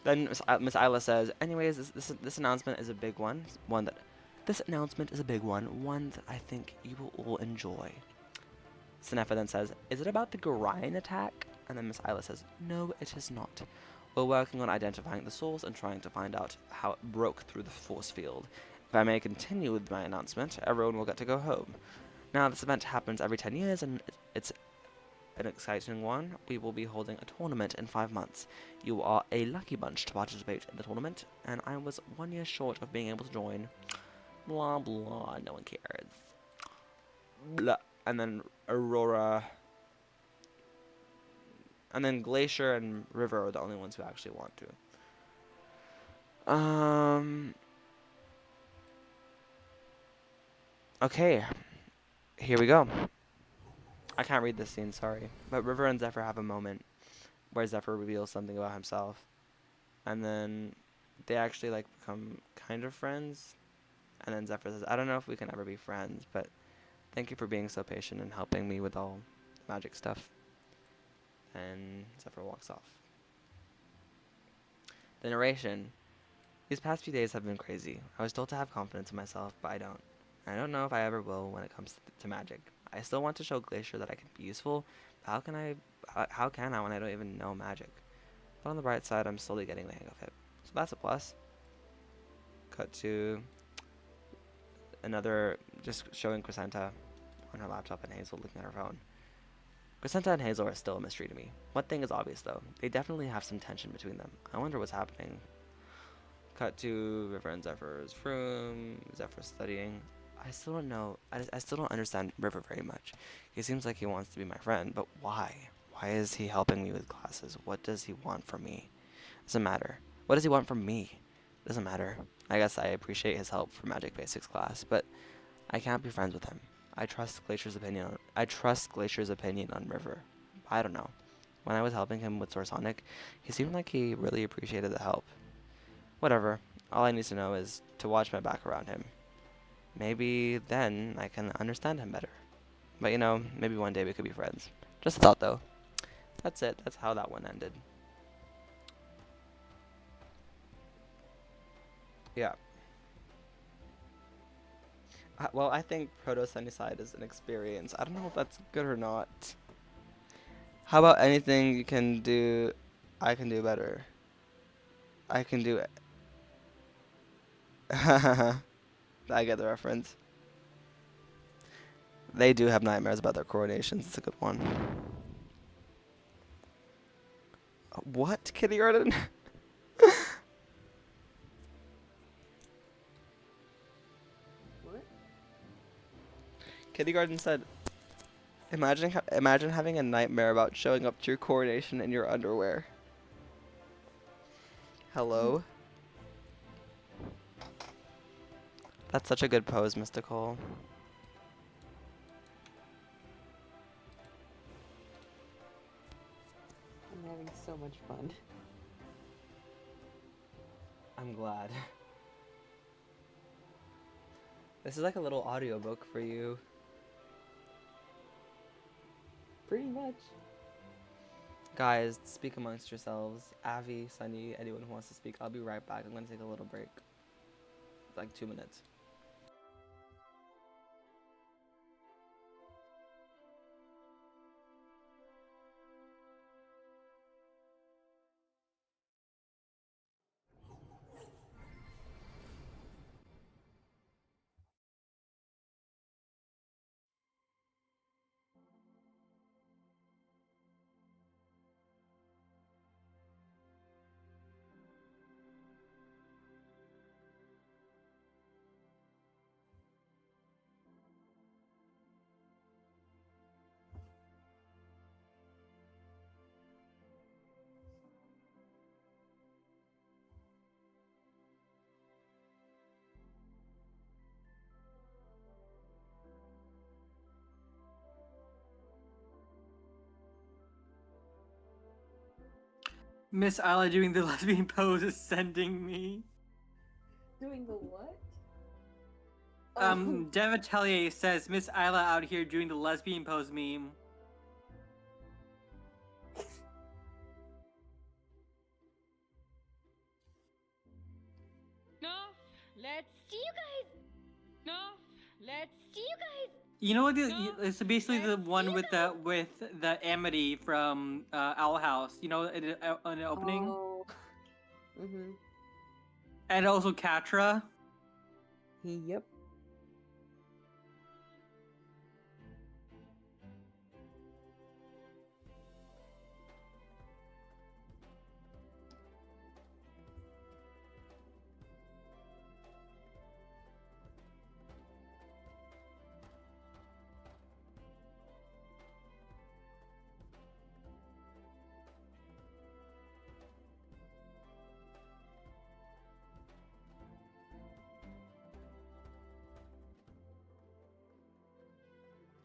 Then Miss Isla says, anyways, this announcement is a big one. This announcement is a big one that I think you will all enjoy. Senefa then says, is it about the grind attack? And then Miss Isla says, no, it is not. We're working on identifying the source and trying to find out how it broke through the force field. If I may continue with my announcement, everyone will get to go home. Now, this event happens every 10 years, and it's an exciting one. We will be holding a tournament in 5 months. You are a lucky bunch to participate in the tournament, and I was 1 year short of being able to join. Blah, blah, no one cares. Blah. And then Aurora... And then Glacier and River are the only ones who actually want to. Okay. Here we go. I can't read this scene, sorry. But River and Zephyr have a moment where Zephyr reveals something about himself. And then they actually, like, become kind of friends. And then Zephyr says, I don't know if we can ever be friends, but thank you for being so patient and helping me with all the magic stuff. And Zephyr walks off. The narration. These past few days have been crazy. I was told to have confidence in myself, but I don't. I don't know if I ever will when it comes to magic. I still want to show Glacier that I can be useful, but how can I when I don't even know magic? But on the bright side, I'm slowly getting the hang of it. So that's a plus. Cut to another, just showing Crescenta on her laptop and Hazel looking at her phone. Crescenta and Hazel are still a mystery to me. One thing is obvious though, they definitely have some tension between them. I wonder what's happening. Cut to River and Zephyr's room, Zephyr studying. I still don't know, I still don't understand River very much. He seems like he wants to be my friend, but why? Why is he helping me with classes? What does he want from me? Doesn't matter. What does he want from me? Doesn't matter. I guess I appreciate his help for Magic Basics class, but I can't be friends with him. I trust Glacier's opinion on River. I don't know. When I was helping him with Sorsonic, he seemed like he really appreciated the help. Whatever. All I need to know is to watch my back around him. Maybe then I can understand him better. But you know, maybe one day we could be friends. Just a thought though. That's it. That's how that one ended. Yeah. Well, I think Proto Sunnyside is an experience. I don't know if that's good or not. How about anything you can do, I can do better. I can do it. I get the reference. They do have nightmares about their coronations. It's a good one. What? Kindergarten? What? Kindergarten said, imagine having a nightmare about showing up to your coronation in your underwear. Hello? That's such a good pose, Mystical. I'm having so much fun. I'm glad. This is like a little audiobook for you. Pretty much. Guys, speak amongst yourselves. Avi, Sunny, anyone who wants to speak. I'll be right back. I'm gonna take a little break. Like 2 minutes. Miss Isla doing the lesbian pose is sending me. Doing the what? Dev Atelier says Miss Isla out here doing the lesbian pose meme. No, let's see you guys. No, let's see you guys. You know what? No, It's basically the let's one see with the Amity from Owl House. You know, in the opening, Oh. Mhm. and also Katra. Yep.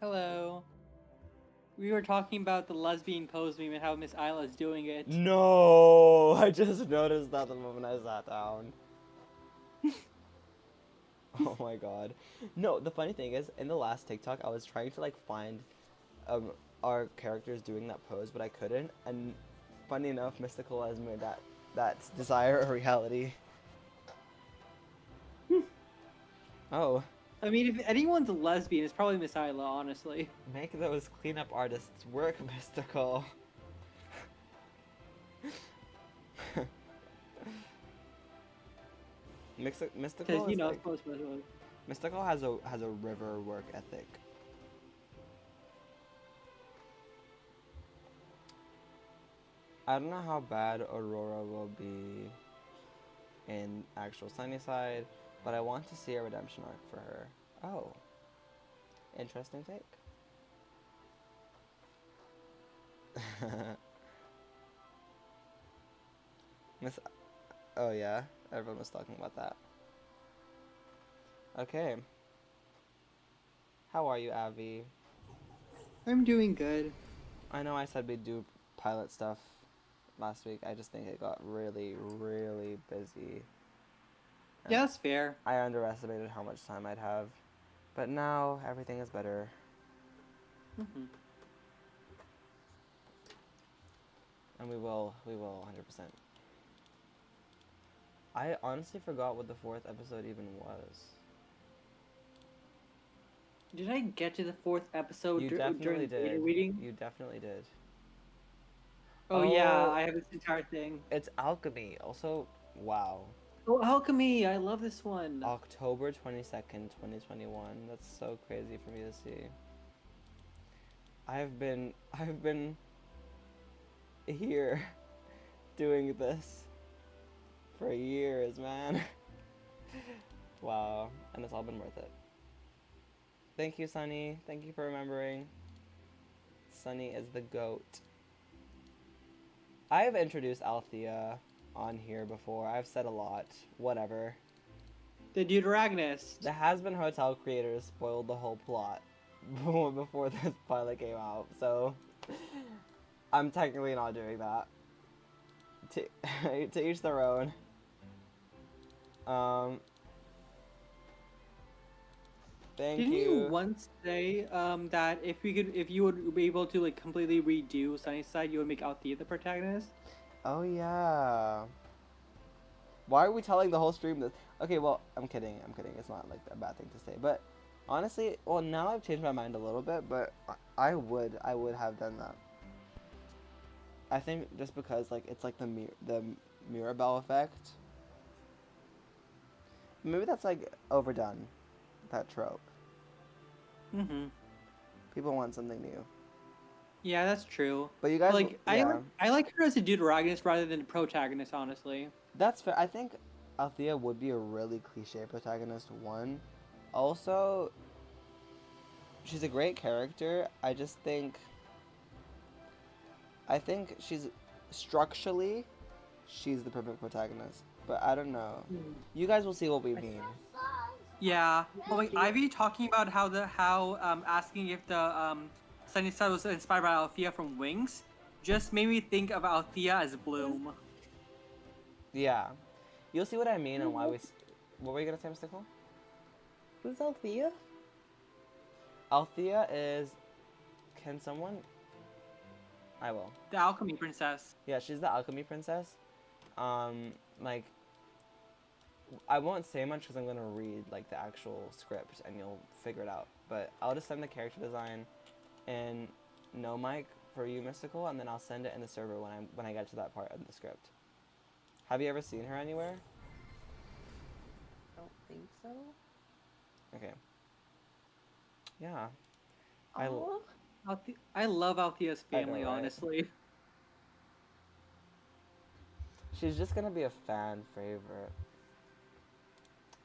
Hello. We were talking about the lesbian pose meme and how Miss Isla is doing it. No, I just noticed that the moment I sat down. Oh my god. No, the funny thing is, in the last TikTok, I was trying to like find our characters doing that pose, but I couldn't. And funny enough, Mystical has made that desire a reality. Oh. I mean, if anyone's a lesbian, it's probably Miss Isla, honestly. Make those cleanup artists work, Mystical. Mystical Because, you is know, like, it's supposed to. Mystical has a river work ethic. I don't know how bad Aurora will be in actual Sunnyside, but I want to see a redemption arc for her. Oh. Interesting take. Miss. Oh yeah, everyone was talking about that. Okay. How are you, Avi? I'm doing good. I know I said we'd do pilot stuff last week. I just think it got really, really busy. And Yeah, that's fair. I underestimated how much time I'd have. But now everything is better. Mm-hmm. And we will 100%. I honestly forgot what the 4th episode even was. Did I get to the 4th episode You during definitely the beta did. reading? You definitely did. Oh yeah, Oh. I have this entire thing. It's Alchemy. Also, wow. Oh, Alchemy! I love this one. October 22nd, 2021. That's so crazy for me to see. I've been here doing this for years, man. Wow, and it's all been worth it. Thank you, Sunny. Thank you for remembering. Sunny is the GOAT. I have introduced Althea on here before. I've said a lot. Whatever. The Deuteragonist. The Has-Been Hotel creators spoiled the whole plot before this pilot came out, so I'm technically not doing that. To each their own. Didn't you once say that if you would be able to like completely redo Sunnyside, you would make Althea the protagonist? Oh yeah. Why are we telling the whole stream this? Okay, well, I'm kidding. It's not like a bad thing to say, but honestly, well, now I've changed my mind a little bit, but I would have done that. I think just because like it's like the Mirabelle effect. Maybe that's like overdone, that trope. Mm-hmm. People want something new. Yeah, that's true. But you guys, like, yeah. I like her as a deuteragonist rather than a protagonist, honestly. That's fair. I think Althea would be a really cliche protagonist one. Also, she's a great character. I think she's structurally, she's the perfect protagonist. But I don't know. You guys will see what we mean. Yeah, but like Ivy talking about how asking if the Sunnyside was inspired by Althea from Wings, just made me think of Althea as Bloom. Yeah. You'll see what I mean and why we... What were you gonna say, Mystical? Who's Althea? Althea is... Can someone... I will. The alchemy princess. Yeah, she's the alchemy princess. Like... I won't say much because I'm gonna read, like, the actual script and you'll figure it out. But I'll just send the character design in No Mic for you, Mystical, and then I'll send it in the server when I get to that part of the script. Have you ever seen her anywhere? Don't think so. Okay. Yeah. I love Althea's family, right? honestly. She's just gonna be a fan favorite.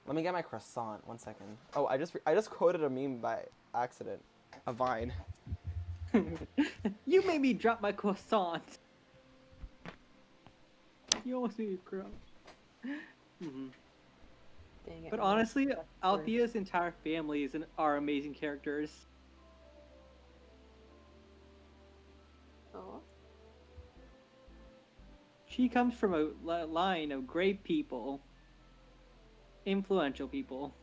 Let me get my croissant. 1 second. Oh, I just quoted a meme by accident. A Vine. You made me drop my croissant. You almost made me cry. Dang it, But I'm honestly, not- Althea's entire family are amazing characters. Oh. She comes from a line of great people. Influential people.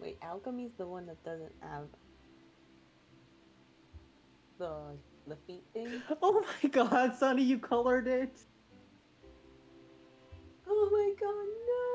Wait, alchemy's the one that doesn't have the feet thing? Oh my god, Sonny, you colored it! Oh my god, no!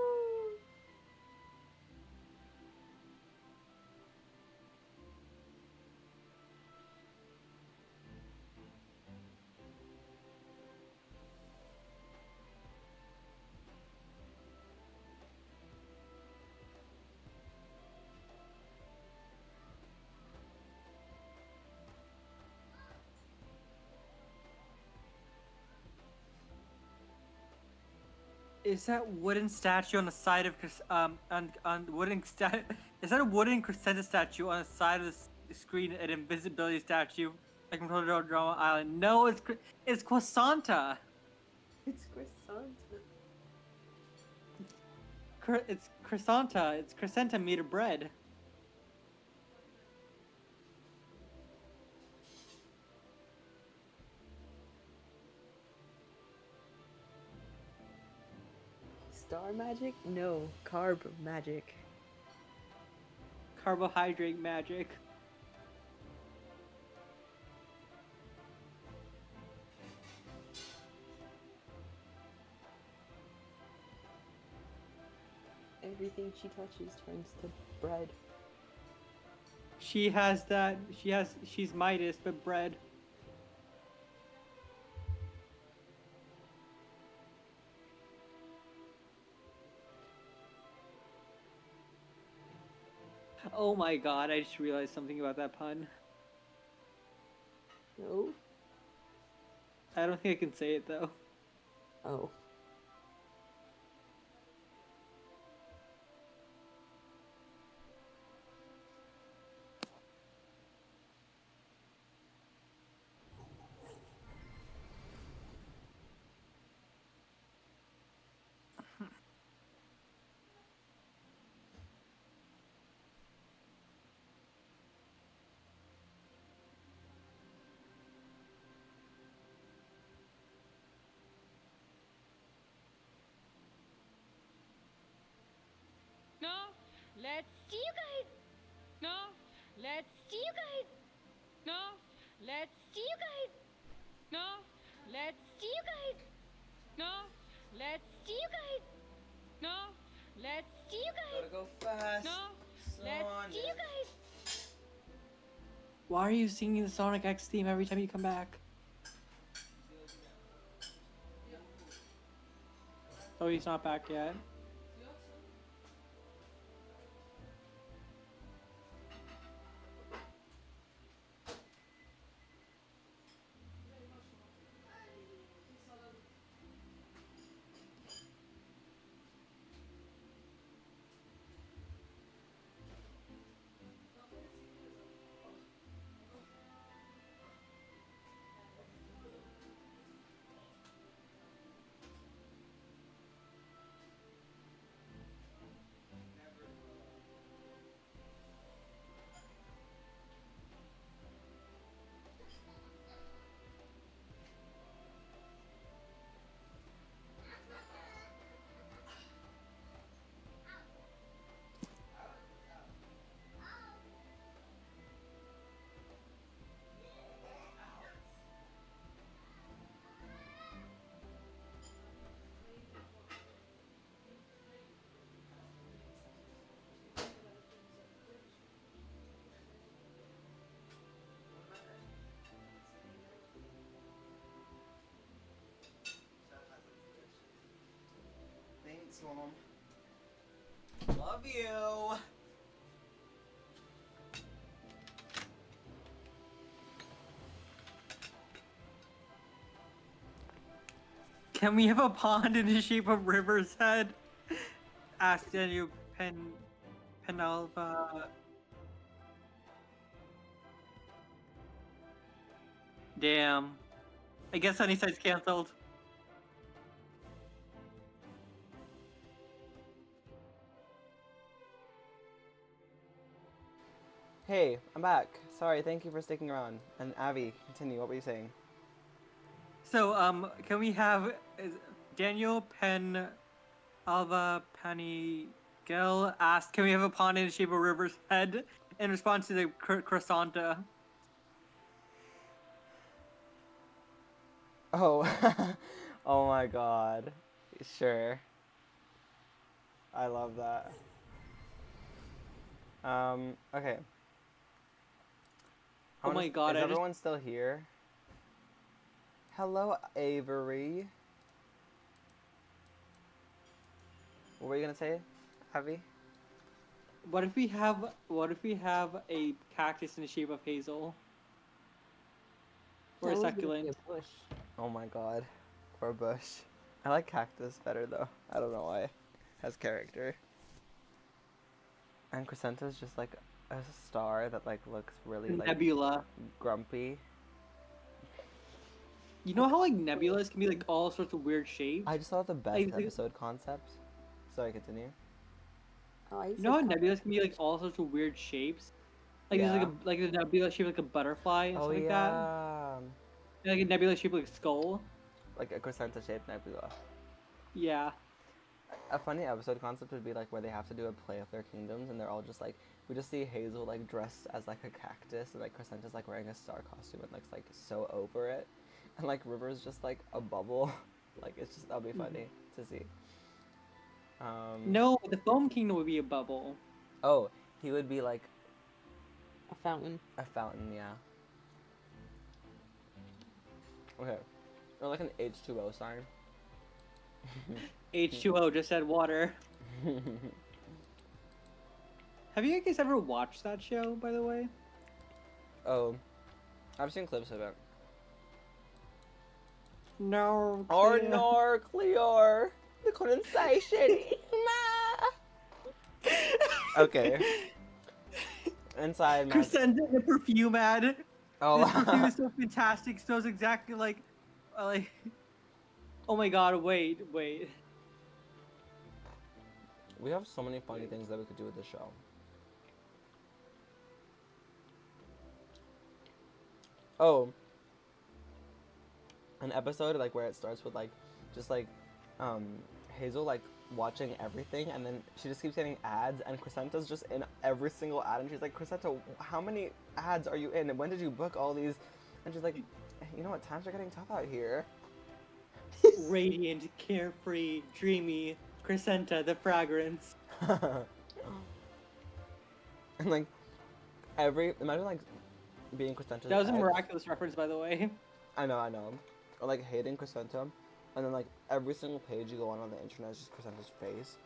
Is that wooden statue on the side of on wooden is that a wooden crescenta statue on the side of the screen, an invisibility statue like from Drama Island? No, it's Croissanta. It's croissant. It's Croissanta. It's crescenta made of bread. Star magic? No, carb magic. Carbohydrate magic. Everything she touches turns to bread. She has that. She's Midas, but bread. Oh my god, I just realized something about that pun. No? I don't think I can say it though. Oh. No, let's see you guys. No, let's see you guys. No, let's see you guys. No, let's see you guys. No, let's see you guys. No, let's see you guys. Gotta go fast. No, let's see you guys. Why are you singing the Sonic X theme every time you come back? Oh, he's not back yet. Thanks, Mom. Love you. Can we have a pond in the shape of River's head? Asked Daniel Penalva. Damn. I guess Sunnyside's canceled. Hey, I'm back. Sorry, thank you for sticking around. And Avi, continue. What were you saying? So, can we have Daniel Penn Alva Panigel asked, can we have a pond in the shape of River's head in response to the croissanta? Oh, oh my god. Sure. I love that. Okay. Oh my god, is everyone still here? Hello, Avery. What were you gonna say, Avi? What if we have a cactus in the shape of Hazel? Or a succulent? A bush. Oh my god. Or a bush. I like cactus better though. I don't know why. Has character. And Crescenta's just like a star that like looks really like Nebula. grumpy. You know how like nebulas can be like all sorts of weird shapes? I just thought the best Like, episode concept. Sorry, continue. Oh, You know how nebulas can be like all sorts of weird shapes? Like Yeah. there's like a nebula shaped like a butterfly and Oh stuff like yeah. that. And, like a nebula shaped like a skull. Like a Crescenta shaped nebula. Yeah. A funny episode concept would be like where they have to do a play of their kingdoms and they're all just like, we just see Hazel like dressed as like a cactus and like Crescenta's like wearing a star costume and looks like so over it. And like River's just like a bubble. Like it's just, that'll be funny to see. No, the Foam Kingdom would be a bubble. Oh, he would be like A fountain. a fountain, yeah. Okay. Or like an H2O sign. H2O just said water. Have you guys ever watched that show, by the way? Oh, I've seen clips of it. No. Or Clear. The condensation. Okay. Inside. Crescenta, the perfume ad. Oh. This perfume is so fantastic. Smells exactly like. Oh my god! Wait. We have so many funny things that we could do with this show. Oh. An episode like where it starts with like just like Hazel like watching everything and then she just keeps getting ads and Crescenta's just in every single ad and she's like, Crescenta, how many ads are you in and when did you book all these? And she's like, you know what, times are getting tough out here. Radiant, carefree, dreamy, Crescenta, the fragrance. And like imagine like being Crescenta's That was a ex. miraculous reference, by the way. I know. Or like hating Crescenta, and then like every single page you go on the internet is just Crescenta's face.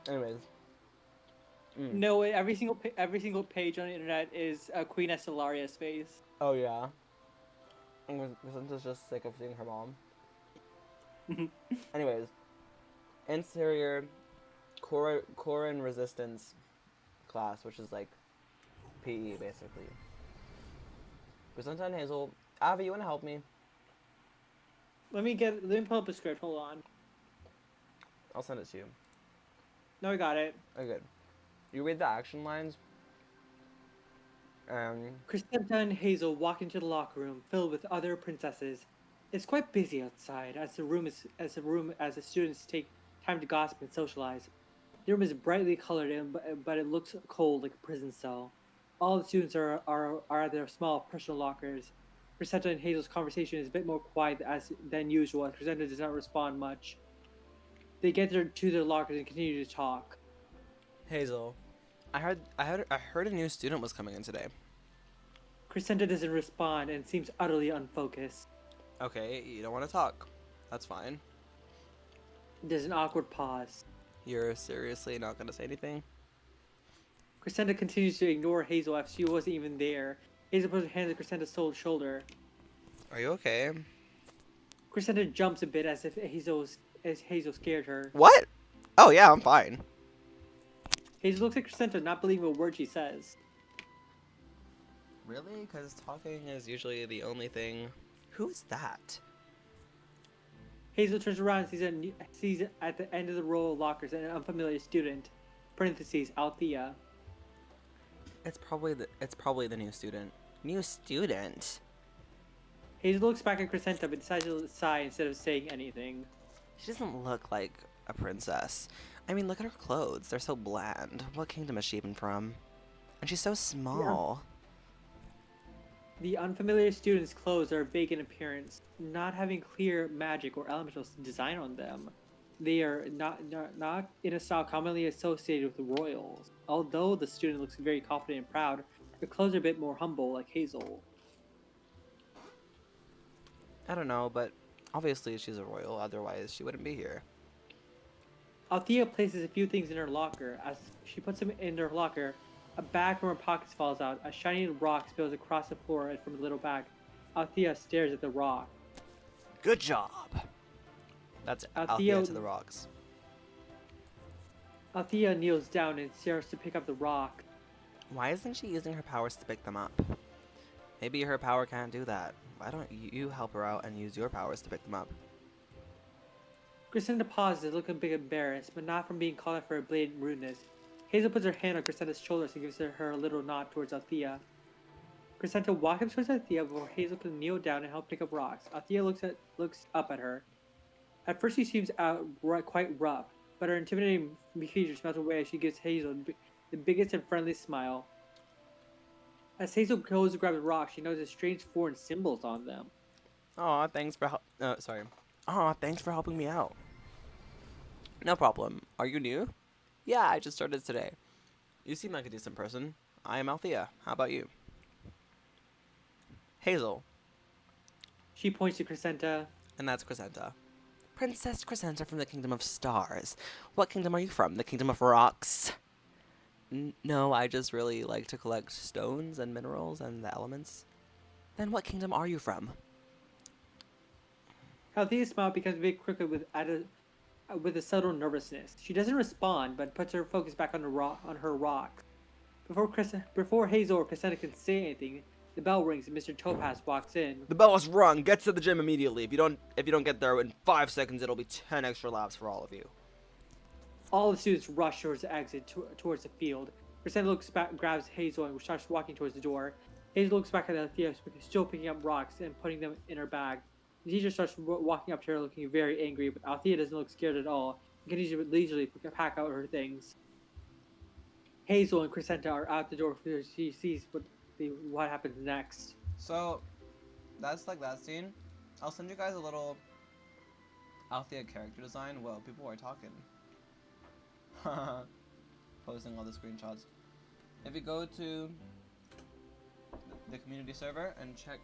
Anyways. No, every single page on the internet is Queen Estelaria's face. Oh yeah. And Crescenta's just sick of seeing her mom. Anyways, interior, Cora and resistance class, which is like PE basically. Crescenta and Hazel. Avi, you wanna help me? Let me pull up a script. Hold on. I'll send it to you. No, I got it. Oh, good. You read the action lines. Crescenta and Hazel walk into the locker room filled with other princesses. It's quite busy outside as the students take time to gossip and socialize. The room is brightly colored but it looks cold like a prison cell. All the students are at their small personal lockers. Crescenta and Hazel's conversation is a bit more quiet than usual, and Crescenta does not respond much. They get to their lockers and continue to talk. Hazel, I heard a new student was coming in today. Crescenta doesn't respond and seems utterly unfocused. Okay, you don't want to talk. That's fine. There's an awkward pause. You're seriously not gonna say anything? Crescenta continues to ignore Hazel as she wasn't even there. Hazel puts her hand on Crescenta's shoulder. Are you okay? Crescenta jumps a bit as if Hazel scared her. What? Oh yeah, I'm fine. Hazel looks at Crescenta, not believing a word she says. Really? Because talking is usually the only thing. Who's that? Hazel turns around and sees at the end of the row of lockers an unfamiliar student. Parentheses, Althea. It's probably the new student. New student? Hazel looks back at Crescenta but decides to sigh instead of saying anything. She doesn't look like a princess. I mean, look at her clothes. They're so bland. What kingdom is she even from? And she's so small. The unfamiliar student's clothes are vague in appearance, not having clear magic or elemental design on them. They are not in a style commonly associated with the royals. Although the student looks very confident and proud, her clothes are a bit more humble, like Hazel. I don't know, but obviously she's a royal, otherwise she wouldn't be here. Althea places a few things in her locker. As she puts them in her locker, a bag from her pockets falls out. A shiny rock spills across the floor and from a little bag. Althea stares at the rock. Good job! That's Althea to the rocks. Althea kneels down and starts to pick up the rock. Why isn't she using her powers to pick them up? Maybe her power can't do that. Why don't you help her out and use your powers to pick them up? Crescenta pauses, looking a bit embarrassed, but not from being called out for her blatant rudeness. Hazel puts her hand on Crescenta's shoulders and gives her a little nod towards Althea. Crescenta walks up towards Althea before Hazel can kneel down and help pick up rocks. Althea looks up at her. At first she seems quite rough, but her intimidating features melt away as she gives Hazel the biggest and friendliest smile. As Hazel goes to grab the rock, she notices strange foreign symbols on them. Aw, thanks for thanks for helping me out. No problem. Are you new? Yeah, I just started today. You seem like a decent person. I am Althea. How about you? Hazel. She points to Crescenta. And that's Crescenta. Princess Crescenta from the Kingdom of Stars. What kingdom are you from? The Kingdom of Rocks? No, I just really like to collect stones and minerals and the elements. Then what kingdom are you from? Althea's smile becomes a bit crooked with a subtle nervousness. She doesn't respond, but puts her focus back on her rock. Before Hazel or Crescenta can say anything, the bell rings and Mr. Topaz walks in. The bell is rung. Get to the gym immediately. If you don't get there in 5 seconds, it'll be 10 extra laps for all of you. All the students rush towards the exit towards the field. Crescenta looks back, grabs Hazel, and starts walking towards the door. Hazel looks back at Althea, still picking up rocks and putting them in her bag. The teacher starts walking up to her, looking very angry, but Althea doesn't look scared at all. And continues to leisurely pack out her things. Hazel and Crescenta are out the door before she sees what happens next. So, that's like that scene. I'll send you guys a little Althea character design. Whoa, people are talking. Posting all the screenshots. If you go to the community server and check,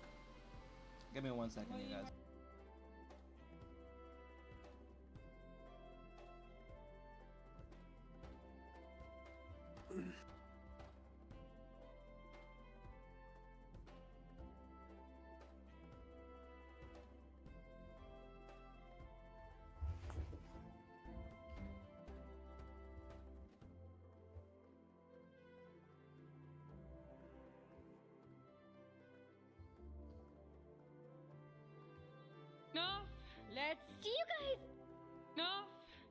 give me 1 second, you guys. No, let's see you guys. No,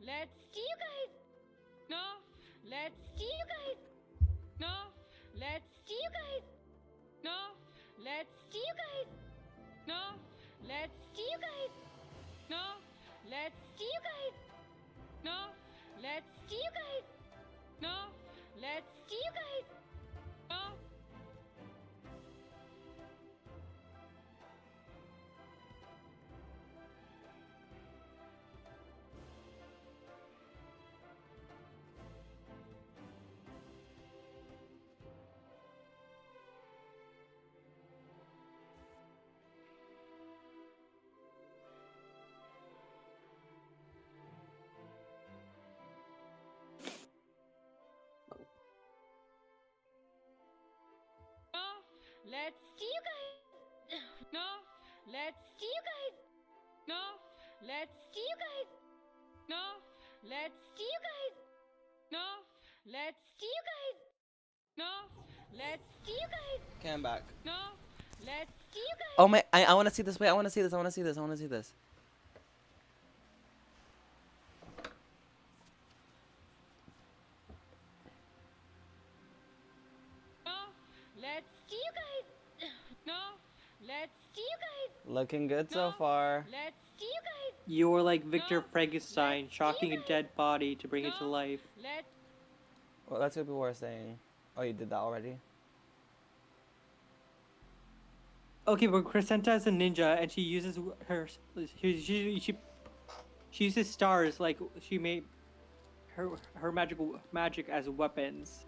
let's see you guys. No, let's see you guys. No, let's see you guys. No, let's see you guys. No, let's see you guys. No, let's see you guys. No, let's see you guys. No, let's see you guys. No. let's see you guys. No, let's see you guys. No, let's see you guys. No, let's see you guys. No, let's see you guys. No, let's see you guys. Okay, I'm back. No, let's see you guys. Oh my! I want to see this. Wait, I want to see this. I want to see this. I want to see this. No, let's see you guys. No, let's see you guys. Looking good so No. far. Let's see you guys. You are like Victor No, Frankenstein, let's see shocking you a guys. dead body to bring it to No. life. Let's Well, that's what people were saying. Oh, you did that already? Okay, but Crescenta is a ninja, and she uses she uses stars like she made her magic as weapons.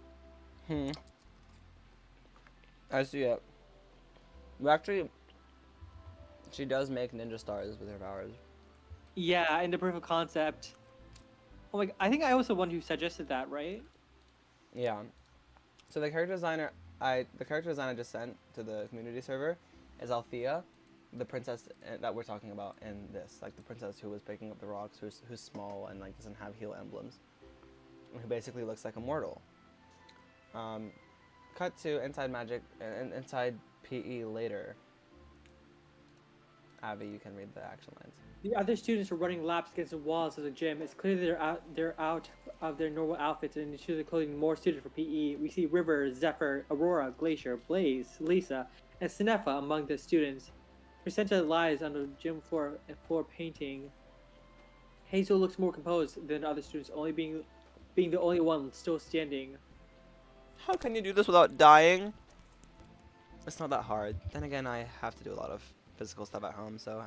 I see it. Well, actually, she does make ninja stars with her powers. Yeah, in the proof of concept. Oh my! I think I was the one who suggested that, right? Yeah. So the character designer I just sent to the community server is Althea, the princess that we're talking about in this, like the princess who was picking up the rocks, who's small and like doesn't have heal emblems, and who basically looks like a mortal. Cut to inside magic and inside PE later. Avi, you can read the action lines. The other students are running laps against the walls of the gym. It's clear they're out of their normal outfits and into the clothing more suited for PE. We see River, Zephyr, Aurora, Glacier, Blaze, Lisa, and Sinefa among the students. Crescenta lies on the gym floor painting. Hazel looks more composed than other students, only being the only one still standing. How can you do this without dying? It's not that hard. Then again, I have to do a lot of physical stuff at home, so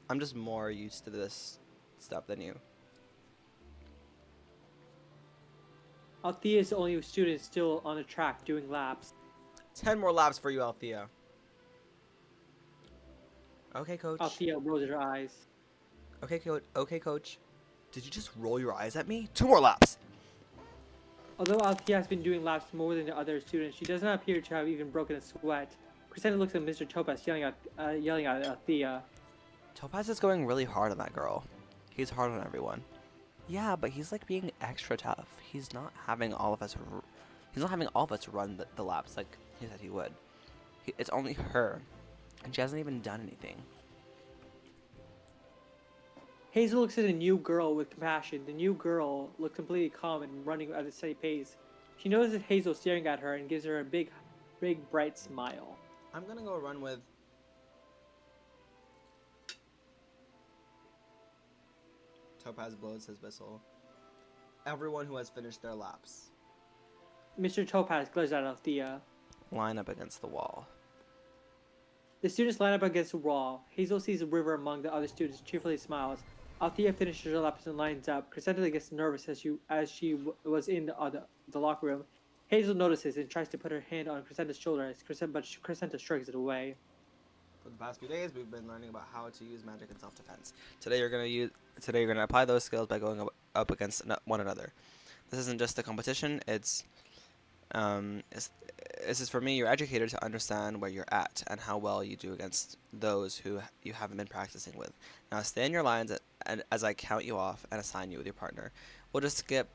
I'm just more used to this stuff than you. Althea is the only student still on the track doing laps. 10 more laps for you, Althea. Okay, coach. Althea rolls her eyes. Okay, coach. Did you just roll your eyes at me? 2 more laps. Although Althea has been doing laps more than the other students, she does not appear to have even broken a sweat. Crescenta looks at Mr. Topaz, yelling at Althea. Topaz is going really hard on that girl. He's hard on everyone. Yeah, but he's like being extra tough. He's not having all of us run the laps like he said he would. It's only her, and she hasn't even done anything. Hazel looks at the new girl with compassion. The new girl looks completely calm and running at a steady pace. She notices Hazel staring at her and gives her a big, bright smile. I'm gonna go run with... Topaz blows his whistle. Everyone who has finished their laps. Mr. Topaz glares at Althea. Line up against the wall. The students line up against the wall. Hazel sees a River among the other students, cheerfully smiles. Althea finishes her laps and lines up. Crescenta gets nervous as she was in the locker room. Hazel notices and tries to put her hand on Crescenta's shoulder, but Crescenta shrugs it away. For the past few days, we've been learning about how to use magic in self-defense. Today, you're gonna apply those skills by going up against one another. This isn't just a competition. This is for me, your educator, to understand where you're at and how well you do against those who you haven't been practicing with. Now, stay in your lines and as I count you off and assign you with your partner. We'll just skip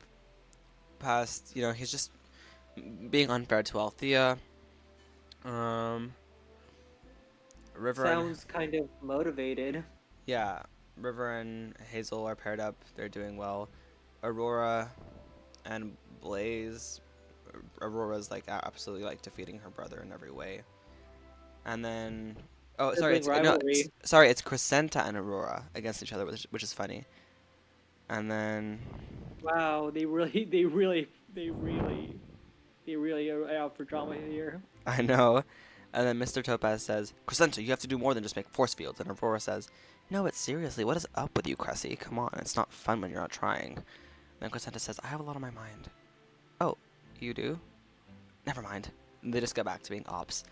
past. He's just being unfair to Althea. River Sounds kind of motivated. Yeah, River and Hazel are paired up. They're doing well. Aurora and Blaze. Aurora's like absolutely like defeating her brother in every way. And then, it's Crescenta and Aurora against each other, which is funny. And then, wow, they really are out for drama here. I know. And then Mr. Topaz says, Crescenta, you have to do more than just make force fields. And Aurora says, no, but seriously, what is up with you, Cressy? Come on, it's not fun when you're not trying. And then Crescenta says, I have a lot on my mind. Oh, you do? Never mind. They just go back to being ops.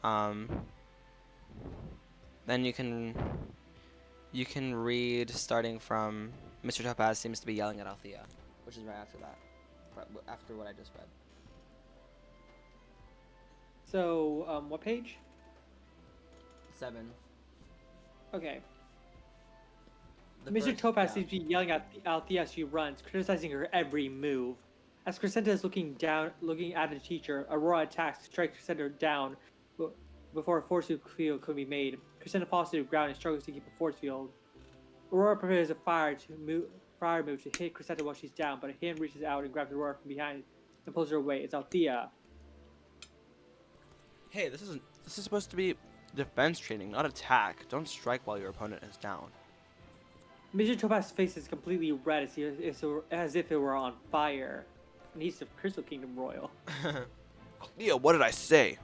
Then you can read starting from Mr. Topaz seems to be yelling at Althea, which is right after that, after what I just read. So, what page? 7. Okay. The Mr. first- Topaz yeah. seems to be yelling at Althea as she runs, criticizing her every move. As Crescenta is looking at the teacher, Aurora attacks to strike Crescenta down before a force field could be made. Crescenta falls to the ground and struggles to keep a force field. Aurora prepares a fire move to hit Crescenta while she's down, but a hand reaches out and grabs Aurora from behind and pulls her away. It's Althea. Hey, this is supposed to be defense training, not attack. Don't strike while your opponent is down. Mr. Topaz's face is completely red as if it were on fire. And he's the Crystal Kingdom Royal. Althea, what did I say?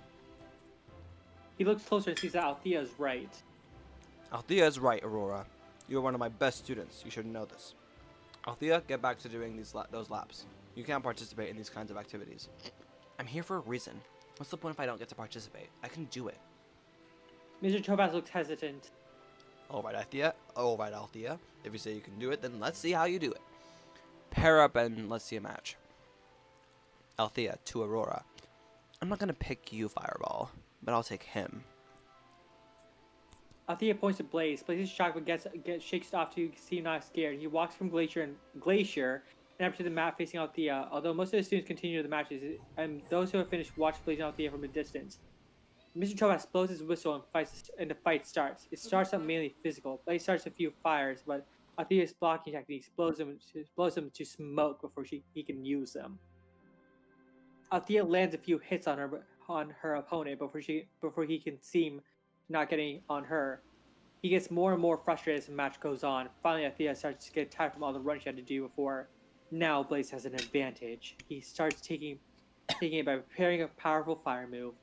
He looks closer and sees that Althea is right. Althea is right, Aurora. You are one of my best students. You should know this. Althea, get back to doing those laps. You can't participate in these kinds of activities. I'm here for a reason. What's the point if I don't get to participate? I can do it. Mr. Topaz looks hesitant. Alright, Althea. Alright, Althea. If you say you can do it, then let's see how you do it. Pair up and let's see a match. Althea to Aurora. I'm not gonna pick you, Fireball, but I'll take him. Althea points to Blaze. Blaze is shocked but shakes off to seem not scared. He walks from Glacier and up to the mat facing Althea. Although most of the students continue the matches, and those who have finished watch Blaze and Althea from a distance. Mr. Topaz blows his whistle and the fight starts. It starts out mainly physical. Blaze starts a few fires, but Althea's blocking techniques blows him to smoke before he can use them. Althea lands a few hits on her opponent before he can seem not getting on her. He gets more and more frustrated as the match goes on. Finally, Althea starts to get tired from all the running she had to do before. Now Blaze has an advantage. He starts taking it by preparing a powerful fire move.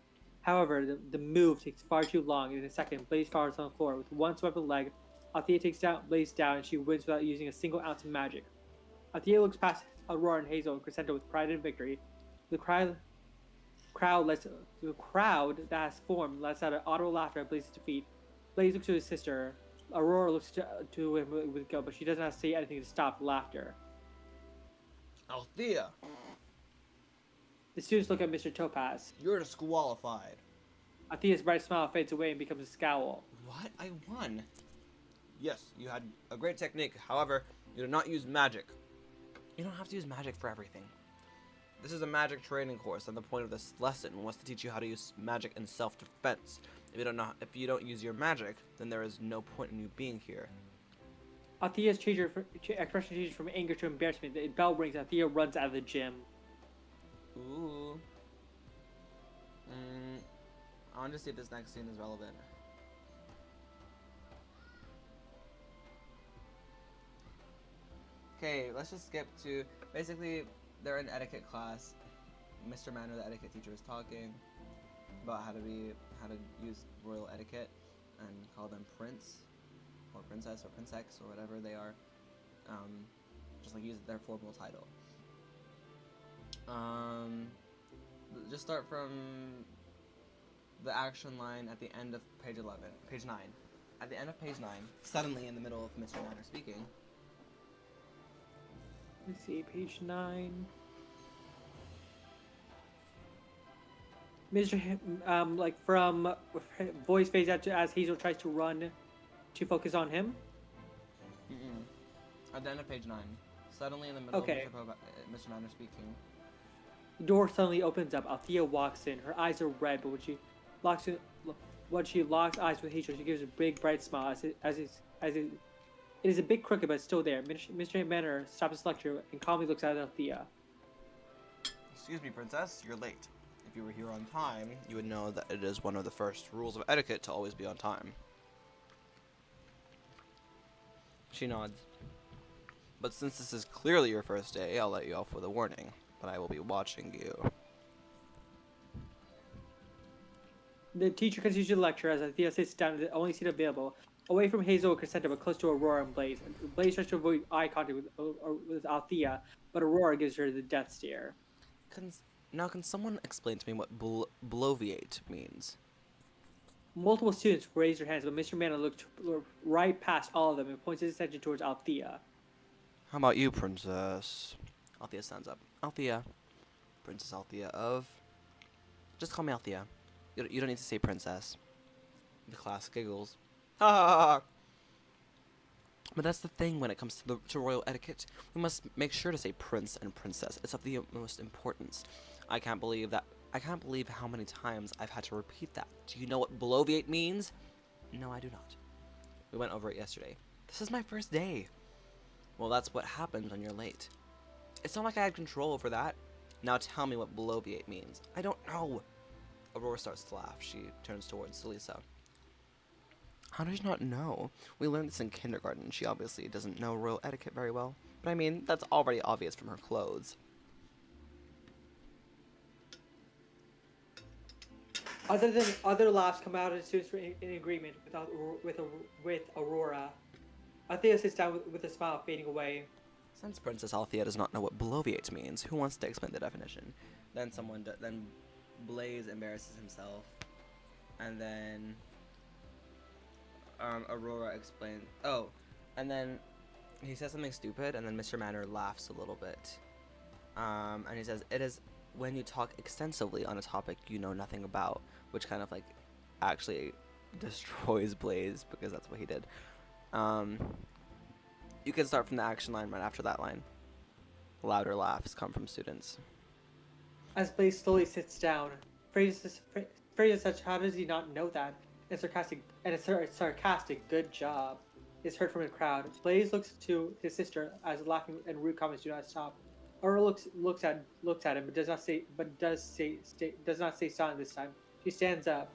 However, the move takes far too long. In a second, Blaze falls on the floor. With one swipe of the leg, Althea takes Blaze down and she wins without using a single ounce of magic. Althea looks past Aurora and Hazel and Crescenta with pride and victory. The crowd that has formed lets out an audible laughter at Blaze's defeat. Blaze looks to his sister. Aurora looks to him with guilt, but she doesn't have to say anything to stop the laughter. Althea, The students look at Mr. Topaz. you're disqualified. Althea's bright smile fades away and becomes a scowl. What? I won. Yes, you had a great technique. However, you did not use magic. You don't have to use magic for everything. This is a magic training course, and the point of this lesson was to teach you how to use magic in self-defense. If you don't use your magic, then there is no point in you being here. Althea's expression changes from anger to embarrassment. The bell rings. Althea runs out of the gym. Ooh. I want to see if this next scene is relevant. Okay, let's just skip to, basically, they're in etiquette class. Mr. Manor, the etiquette teacher, is talking about how to use royal etiquette and call them prince, or princess, or princex, or whatever they are. Just like use their formal title. Just start from the action line at the end of page 9. At the end of page 9, suddenly in the middle of Mr. Manor speaking. Let's see, page 9. Like from voice fades out as Hazel tries to run to focus on him. At the end of page 9, suddenly in the middle of Mr. Manor speaking. The door suddenly opens up. Althea walks in. Her eyes are red, but when she locks eyes with Hazel, she gives a big, bright smile. It is a bit crooked, but it's still there. Mr. Manor stops his lecture and calmly looks at Althea. Excuse me, princess, you're late. If you were here on time, you would know that it is one of the first rules of etiquette to always be on time. She nods. But since this is clearly your first day, I'll let you off with a warning. But I will be watching you. The teacher continues to lecture as Althea sits down at the only seat available, away from Hazel and Crescenta, but close to Aurora and Blaze. Blaze tries to avoid eye contact with Althea, but Aurora gives her the death stare. Can someone explain to me what bloviate means? Multiple students raise their hands, but Mr. Manor looks right past all of them and points his attention towards Althea. How about you, princess? Althea stands up. Althea. Princess Althea of... Just call me Althea. You don't need to say princess. The class giggles. Ha ha ha ha. But that's the thing when it comes to royal etiquette. We must make sure to say prince and princess. It's of the utmost importance. I can't believe how many times I've had to repeat that. Do you know what bloviate means? No, I do not. We went over it yesterday. This is my first day. Well, that's what happens when you're late. It's not like I had control over that. Now tell me what bloviate means. I don't know. Aurora starts to laugh. She turns towards Lisa. How does she not know? We learned this in kindergarten. She obviously doesn't know royal etiquette very well. But I mean, that's already obvious from her clothes. Other laughs come out as students were in agreement with Aurora. Althea sits down with a smile fading away. Since Princess Althea does not know what bloviate means, who wants to explain the definition? Then then Blaze embarrasses himself, and then Aurora explains. Oh, and then he says something stupid, and then Mr. Manor laughs a little bit. And he says, "It is when you talk extensively on a topic you know nothing about," which kind of like actually destroys Blaze because that's what he did. You can start from the action line right after that line. Louder laughs come from students. As Blaze slowly sits down, phrases such "How does he not know that?" and a sarcastic "Good job" is heard from the crowd. Blaze looks to his sister as laughing and rude comments do not stop. Aurora looks at him, but does not say silent this time. She stands up.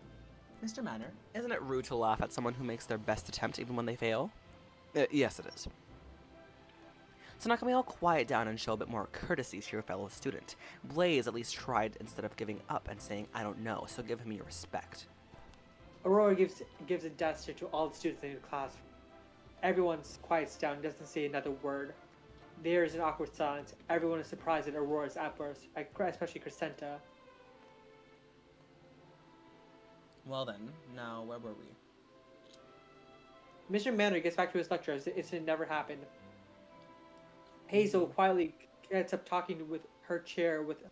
Mr. Manor, isn't it rude to laugh at someone who makes their best attempt even when they fail? Yes, it is. So now can we all quiet down and show a bit more courtesy to your fellow student? Blaze at least tried instead of giving up and saying, "I don't know," so give him your respect. Aurora gives a death stare to all the students in the classroom. Everyone quiets down and doesn't say another word. There is an awkward silence. Everyone is surprised at Aurora's outburst, especially Crescenta. Well then, now where were we? Mr. Manor gets back to his lecture as if it never happened. Hazel quietly gets up talking with her chair with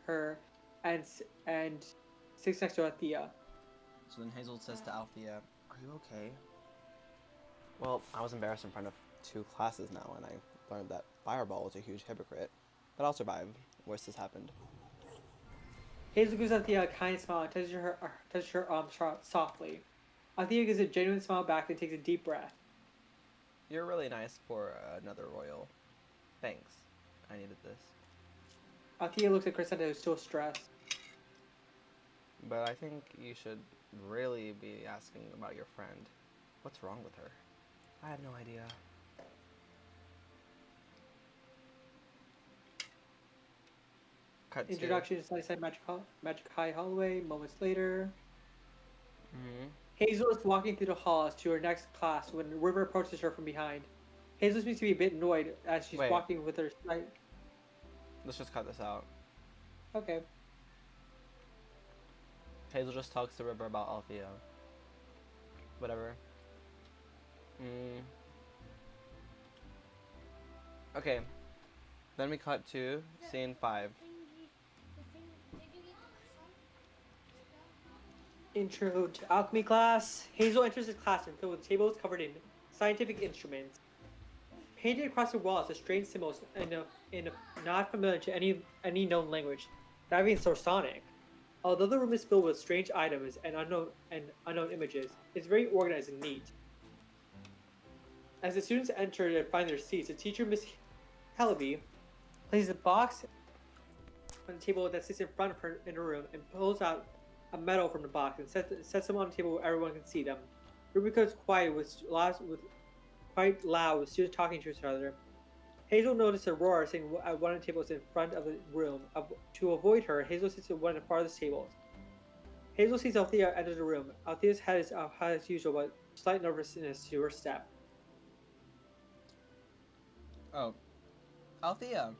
her and sits next to Althea. So then Hazel says to Althea, "Are you okay?" Well, I was embarrassed in front of 2 classes now, and I learned that Fireball was a huge hypocrite. But I'll survive. Worse has happened. Hazel gives Althea a kind smile and touches her arm softly. Althea gives a genuine smile back and takes a deep breath. You're really nice for another royal. Thanks. I needed this. Althea looks at Crescenta, who's still stressed. But I think you should really be asking about your friend. What's wrong with her? I have no idea. Cut Introduction to Sunnyside Magic High hallway. Moments later. Mm-hmm. Hazel is walking through the halls to her next class when River approaches her from behind. Hazel seems to be a bit annoyed as she's walking with her sight. Let's just cut this out. Okay. Hazel just talks to River about Althea. Whatever. Okay. Then we cut to scene 5. Intro to alchemy class. Hazel enters the classroom filled with tables covered in scientific instruments. Painted across the walls are strange symbols in a not familiar to any known language, not even Sorsonic. Although the room is filled with strange items and unknown images, it's very organized and neat. As the students enter and find their seats, the teacher, Miss Hellaby, places a box on the table that sits in front of her in her room and pulls out a medal from the box and sets them on the table where everyone can see them. The room becomes quiet quite loud with students talking to each other. Hazel noticed Aurora sitting at one of the tables in front of the room. To avoid her, Hazel sits at one of the farthest tables. Hazel sees Althea enter the room. Althea's head is high as usual, but slight nervousness to her step. Oh. Althea.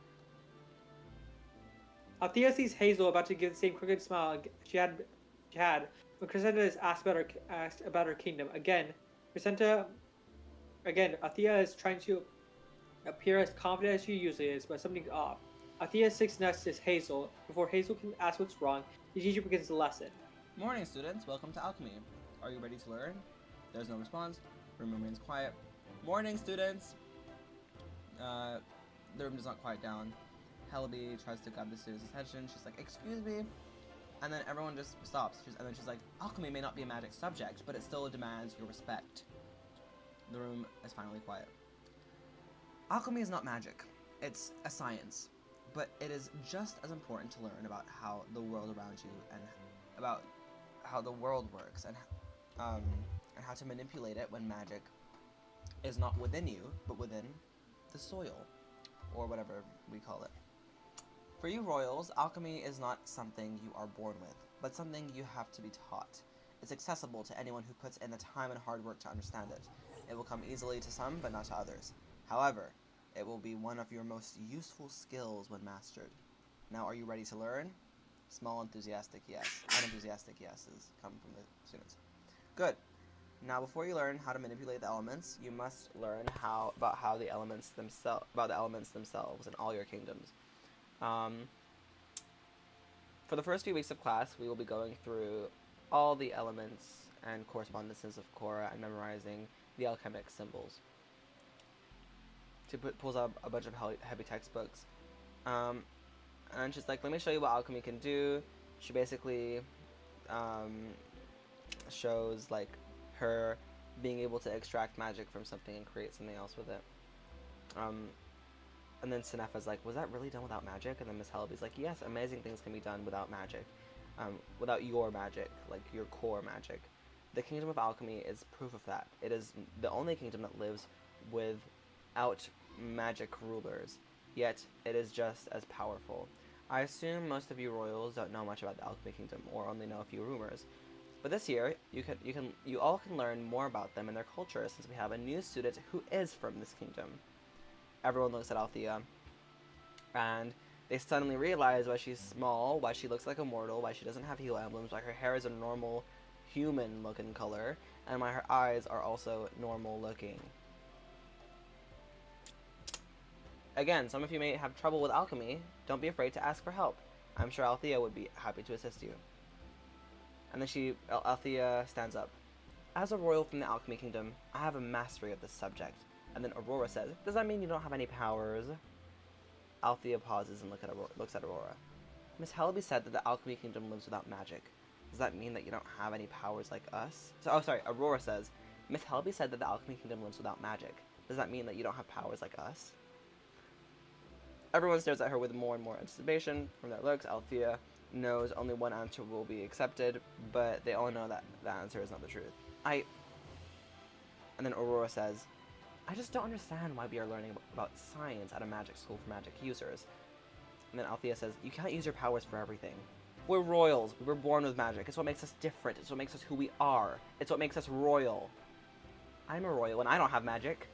Althea sees Hazel about to give the same crooked smile she had when Crescenta is asked about her kingdom. Again, Althea is trying to appear as confident as she usually is, but something's off. Althea sits next to Hazel. Before Hazel can ask what's wrong, the teacher begins the lesson. Morning, students. Welcome to alchemy. Are you ready to learn? There's no response. Room remains quiet. Morning, students. The room does not quiet down. Hellaby tries to grab the student's attention. She's like, excuse me. And then everyone just stops. And then she's like, alchemy may not be a magic subject, but it still demands your respect. The room is finally quiet. Alchemy is not magic. It's a science. But it is just as important to learn about how the world around you and about how the world works and how to manipulate it when magic is not within you, but within the soil, or whatever we call it. For you royals, alchemy is not something you are born with, but something you have to be taught. It's accessible to anyone who puts in the time and hard work to understand it. It will come easily to some, but not to others. However, it will be one of your most useful skills when mastered. Now, are you ready to learn? Small unenthusiastic yes. Unenthusiastic yeses come from the students. Good. Now, before you learn how to manipulate the elements, you must learn about the elements themselves in all your kingdoms. For the first few weeks of class, we will be going through all the elements and correspondences of Cora and memorizing the alchemic symbols. She pulls out a bunch of heavy textbooks. And she's like, let me show you what alchemy can do. She basically shows like her being able to extract magic from something and create something else with it. And then Sinefa's like, was that really done without magic? And then Miss Hellaby's like, yes, amazing things can be done without magic. Without your magic, like your core magic. The Kingdom of Alchemy is proof of that. It is the only kingdom that lives without magic rulers, yet it is just as powerful. I assume most of you royals don't know much about the Alchemy Kingdom, or only know a few rumors. But this year, you all can learn more about them and their culture, since we have a new student who is from this kingdom. Everyone looks at Althea, and they suddenly realize why she's small, why she looks like a mortal, why she doesn't have heal emblems, why her hair is a normal human-looking color, and why her eyes are also normal-looking. Again, some of you may have trouble with alchemy. Don't be afraid to ask for help. I'm sure Althea would be happy to assist you. And then Althea stands up. As a royal from the Alchemy Kingdom, I have a mastery of this subject. And then Aurora says, does that mean you don't have any powers? Althea pauses and looks at Aurora. Miss Hellaby said that the Alchemy Kingdom lives without magic. Does that mean that you don't have any powers like us? Aurora says, Miss Hellaby said that the Alchemy Kingdom lives without magic. Does that mean that you don't have powers like us? Everyone stares at her with more and more anticipation from their looks. Althea knows only one answer will be accepted, but they all know that the answer is not the truth. And then Aurora says, I just don't understand why we are learning about science at a magic school for magic users. And then Althea says, you can't use your powers for everything. We're royals. We were born with magic. It's what makes us different. It's what makes us who we are. It's what makes us royal. I'm a royal and I don't have magic.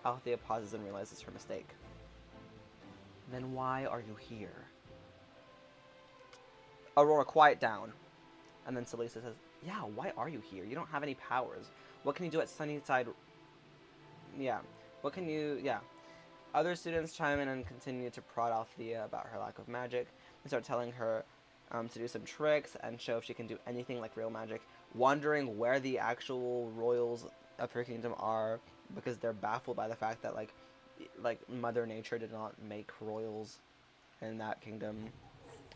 Althea pauses and realizes her mistake. Then why are you here? Aurora, quiet down. And then Celisa says, yeah, why are you here? You don't have any powers. What can you do at Sunnyside? Yeah. What can you... Yeah. Other students chime in and continue to prod Althea about her lack of magic. They start telling her to do some tricks and show if she can do anything like real magic, wondering where the actual royals of her kingdom are, because they're baffled by the fact that, like Mother Nature did not make royals in that kingdom,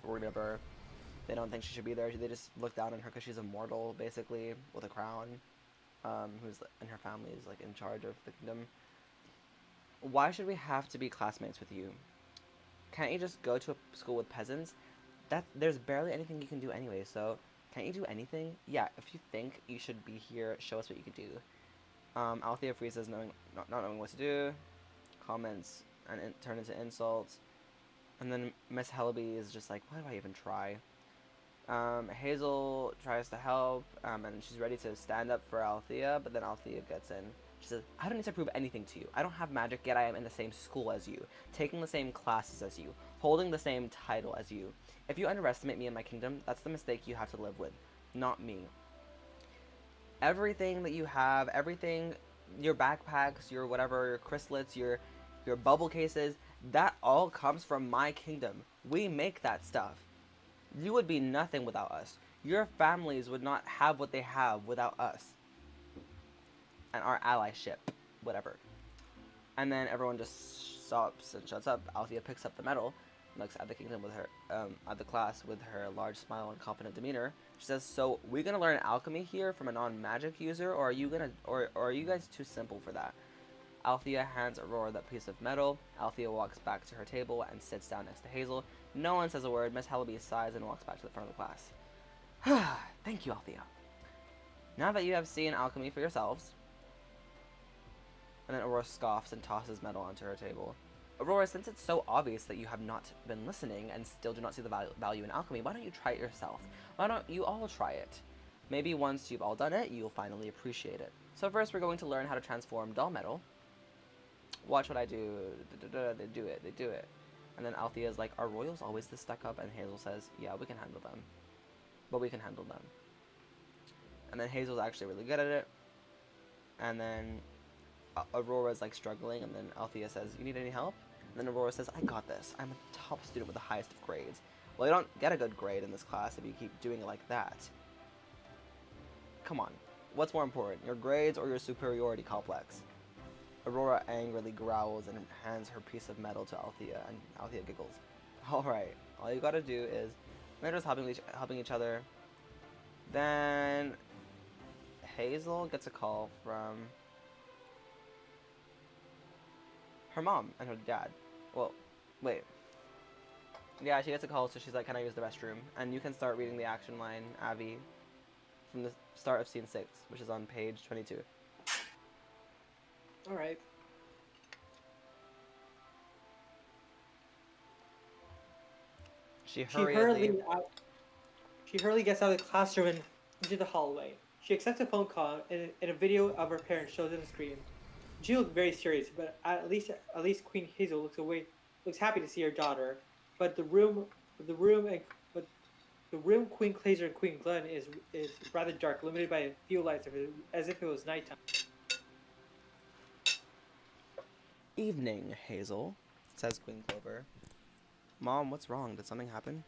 or whatever. They don't think she should be there. They just look down on her because she's a mortal, basically, with a crown, and her family is, like, in charge of the kingdom. Why should we have to be classmates with you? Can't you just go to a school with peasants? There's barely anything you can do anyway, so can't you do anything? Yeah, if you think you should be here, show us what you can do. Althea freezes, not knowing what to do, comments, and turn into insults. And then Miss Hellaby is just like, why do I even try? Hazel tries to help, and she's ready to stand up for Althea, but then Althea gets in. She says, I don't need to prove anything to you. I don't have magic, yet I am in the same school as you, taking the same classes as you, holding the same title as you. If you underestimate me and my kingdom, that's the mistake you have to live with, not me. Everything that you have, everything, your backpacks, your whatever, your chrysalids, your bubble cases, that all comes from my kingdom. We make that stuff. You would be nothing without us. Your families would not have what they have without us. And our allyship. Whatever. And then everyone just stops and shuts up. Althea picks up the medal, looks at the kingdom with her, at the class with her large smile and confident demeanor. She says, "So we're gonna learn alchemy here from a non-magic user, or are you guys too simple for that?" Althea hands Aurora that piece of metal. Althea walks back to her table and sits down next to Hazel. No one says a word. Miss Hellaby sighs and walks back to the front of the class. Thank you, Althea. Now that you have seen alchemy for yourselves. And then Aurora scoffs and tosses metal onto her table. Aurora, since it's so obvious that you have not been listening and still do not see the value in alchemy, why don't you try it yourself? Why don't you all try it? Maybe once you've all done it, you'll finally appreciate it. So first we're going to learn how to transform dull metal. Watch what I do. They do it. And then Althea's like, "Are royals always this stuck up?" And Hazel says, "Yeah, we can handle them. But we can handle them." And then Hazel's actually really good at it. And then Aurora's like struggling, and then Althea says, "You need any help?" And then Aurora says, "I got this. I'm a top student with the highest of grades." Well, you don't get a good grade in this class if you keep doing it like that. Come on. What's more important, your grades or your superiority complex? Aurora angrily growls and hands her piece of metal to Althea, and Althea giggles. Alright, all you gotta do is, they're just helping each other. Then Hazel gets a call from her mom and her dad. Well, wait. Yeah, she gets a call, so she's like, "Can I use the restroom?" And you can start reading the action line, Avi, from the start of scene 6, which is on page 22. Alright. She hurriedly gets out of the classroom and into the hallway. She accepts a phone call, and a video of her parents shows on the screen. She looks very serious, but at least Queen Hazel looks happy to see her daughter. But the room Queen Clazer and Queen Glenn is rather dark, limited by a few lights, as if it was nighttime. "Evening, Hazel," says Queen Clover. "Mom, what's wrong? Did something happen?"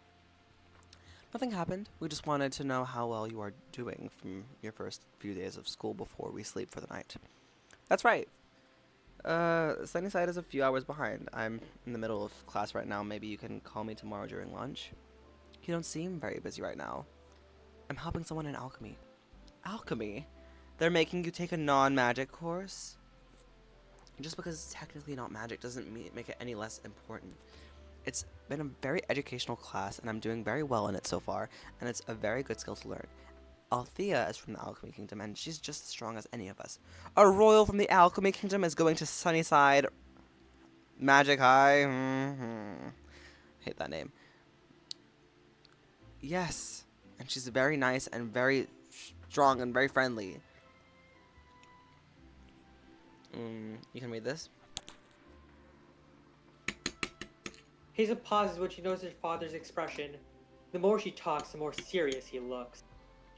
"Nothing happened. We just wanted to know how well you are doing from your first few days of school before we sleep for the night." "That's right. Sunnyside is a few hours behind. I'm in the middle of class right now. Maybe you can call me tomorrow during lunch." "You don't seem very busy right now." "I'm helping someone in alchemy." "Alchemy? They're making you take a non-magic course?" "Just because it's technically not magic doesn't make it any less important. It's been a very educational class, and I'm doing very well in it so far, and it's a very good skill to learn. Althea is from the Alchemy Kingdom, and she's just as strong as any of us. A royal from the Alchemy Kingdom is going to Sunnyside Magic High. Hate that name. Yes, and she's very nice and very strong and very friendly." You can read this. Hazel pauses when she notices her father's expression. The more she talks, the more serious he looks.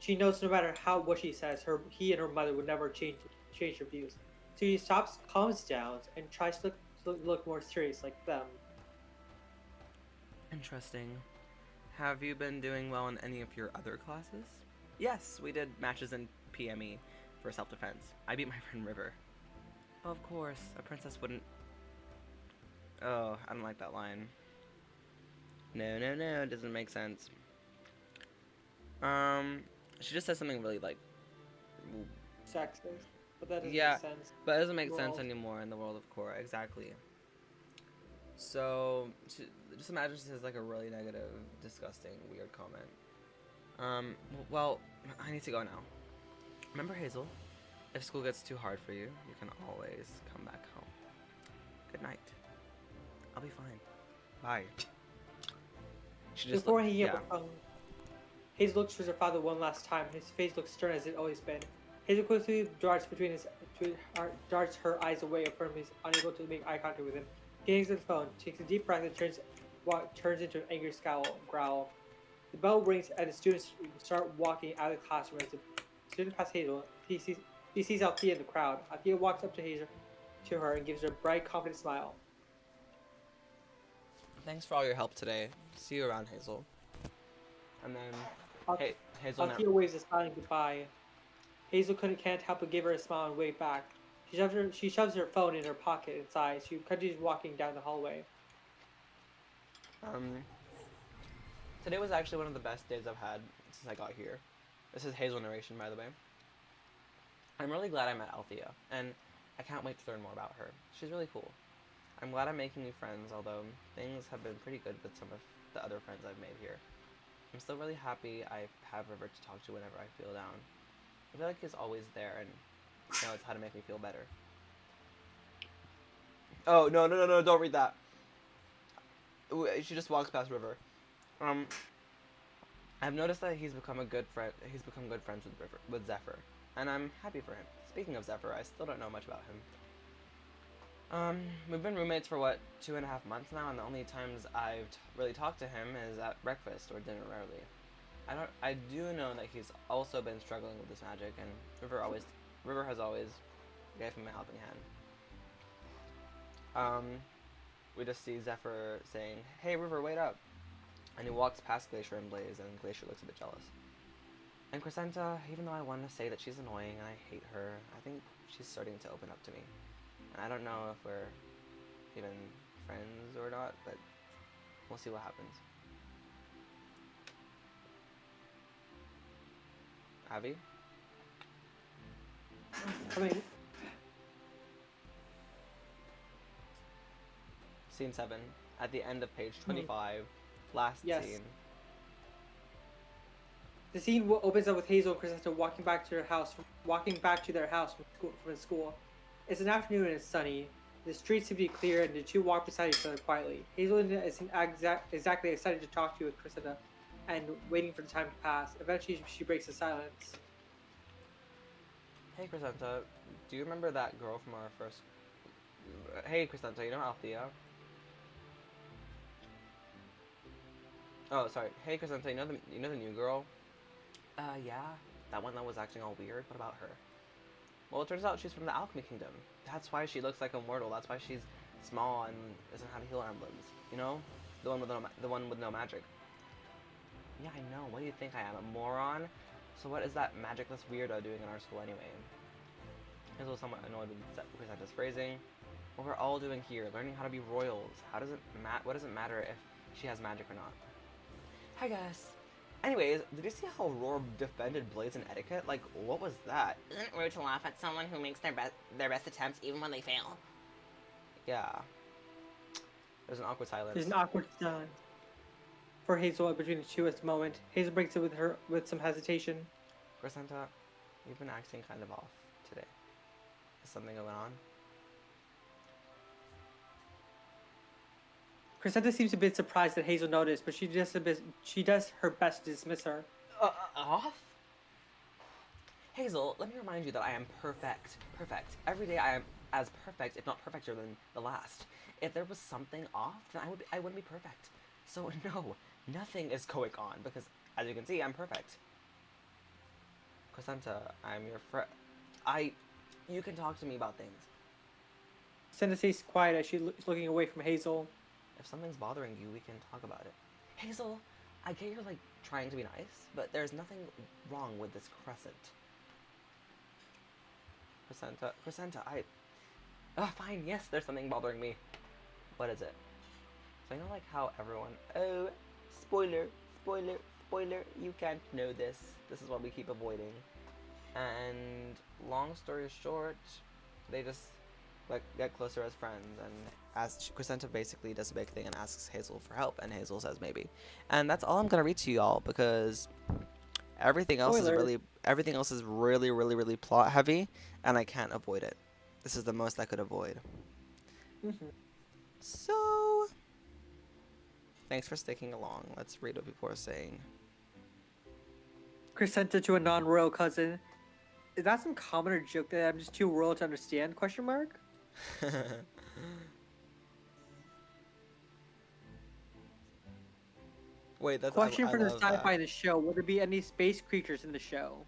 She knows no matter what she says, he and her mother would never change their views. So he stops, calms down, and tries to look more serious like them. Interesting. Have you been doing well in any of your other classes? Yes, we did matches in PME for self-defense. I beat my friend River. Of course, a princess wouldn't... Oh, I don't like that line. No, it doesn't make sense. She just says something really, like... Sexist, but that doesn't yeah, make sense. But it doesn't make sense anymore in the world of Cora, exactly. So, just imagine she says, like, a really negative, disgusting, weird comment. Well, I need to go now. Remember, Hazel? If school gets too hard for you, you can always come back home. Good night. I'll be fine. Bye. She just Before he Hazel looks towards her father one last time. His face looks stern as it always been. Hazel quickly darts her eyes away from him. He's unable to make eye contact with him. He hangs up the phone, takes a deep breath, and turns into an angry growl. The bell rings and the students start walking out of the classroom. As the student passes Hazel, he sees Althea in the crowd. Althea walks up to her and gives her a bright, confident smile. Thanks for all your help today. See you around, Hazel. And then Hey, Hazel. Althea waves a smiling goodbye. Hazel can't help but give her a smile and wave back. She shoves her phone in her pocket and sighs. She continues walking down the hallway. Today was actually one of the best days I've had since I got here. This is Hazel narration, by the way. I'm really glad I met Althea, and I can't wait to learn more about her. She's really cool. I'm glad I'm making new friends, although things have been pretty good with some of the other friends I've made here. I'm still really happy I have River to talk to whenever I feel down. I feel like he's always there and knows how to make me feel better. Oh, no, don't read that. She just walks past River. I've noticed that he's become good friends with Zephyr, and I'm happy for him. Speaking of Zephyr, I still don't know much about him. We've been roommates for, 2.5 months now, and the only times I've really talked to him is at breakfast or dinner rarely. I do know that he's also been struggling with this magic, and River has always gave him a helping hand. We just see Zephyr saying, "Hey River, wait up!" And he walks past Glacier and Blaze, and Glacier looks a bit jealous. And Crescenta, even though I want to say that she's annoying and I hate her, I think she's starting to open up to me. And I don't know if we're even friends or not, but we'll see what happens. Abby? Scene 7, at the end of page 25, last scene. The scene opens up with Hazel and Crescenta walking back to their house from school. It's an afternoon and it's sunny. The streets seem to be clear and the two walk beside each other quietly. Hazel isn't exactly excited to talk to you with Crescenta and waiting for the time to pass. Eventually, she breaks the silence. Hey Crescenta, do you remember that girl from our first... Hey Crescenta, you know Althea? Oh, sorry. Hey Crescenta, you know the new girl? Yeah. That one that was acting all weird? What about her? Well, it turns out she's from the Alchemy Kingdom. That's why she looks like a mortal. That's why she's small and doesn't have heal emblems. You know? The one with no magic. Yeah, I know. What do you think I am, a moron? So what is that magicless weirdo doing in our school anyway? Hazel was somewhat annoyed with Crescenta's phrasing. What we're all doing here, learning how to be royals. What does it matter if she has magic or not? Hi guys. Anyways, did you see how Roar defended Blaze in etiquette? Like, what was that? Isn't it rude to laugh at someone who makes their best attempts even when they fail? Yeah. There's an awkward silence. There's an awkward silence for Hazel between the two at the moment. Hazel breaks it with some hesitation. Crescenta, you've been acting kind of off today. Is something going on? Crescenta seems a bit surprised that Hazel noticed, but she does her best to dismiss her. Off? Hazel, let me remind you that I am perfect. Perfect. Every day I am as perfect, if not perfecter than the last. If there was something off, then I wouldn't be perfect. So no, nothing is going on, because as you can see, I'm perfect. Crescenta, I'm your friend. You can talk to me about things. Crescenta stays quiet as she's looking away from Hazel. If something's bothering you, we can talk about it. Hazel, I get you're trying to be nice, but there's nothing wrong with this crescent. Crescenta, fine, yes, there's something bothering me. What is it? So you know how everyone... Oh, spoiler, you can't know this. This is what we keep avoiding. And long story short, they just get closer as friends, and as Crescenta basically does a big thing and asks Hazel for help, and Hazel says maybe. And that's all I'm gonna read to y'all, because everything else is really plot heavy, and I can't avoid it. This is the most I could avoid. So thanks for sticking along. Let's read what people are saying. Crescenta to a non-royal cousin. Is that some common or joke that I'm just too royal to understand? Question mark. Wait, that's question for the sci-fi that. the show. Would there be any space creatures in the show?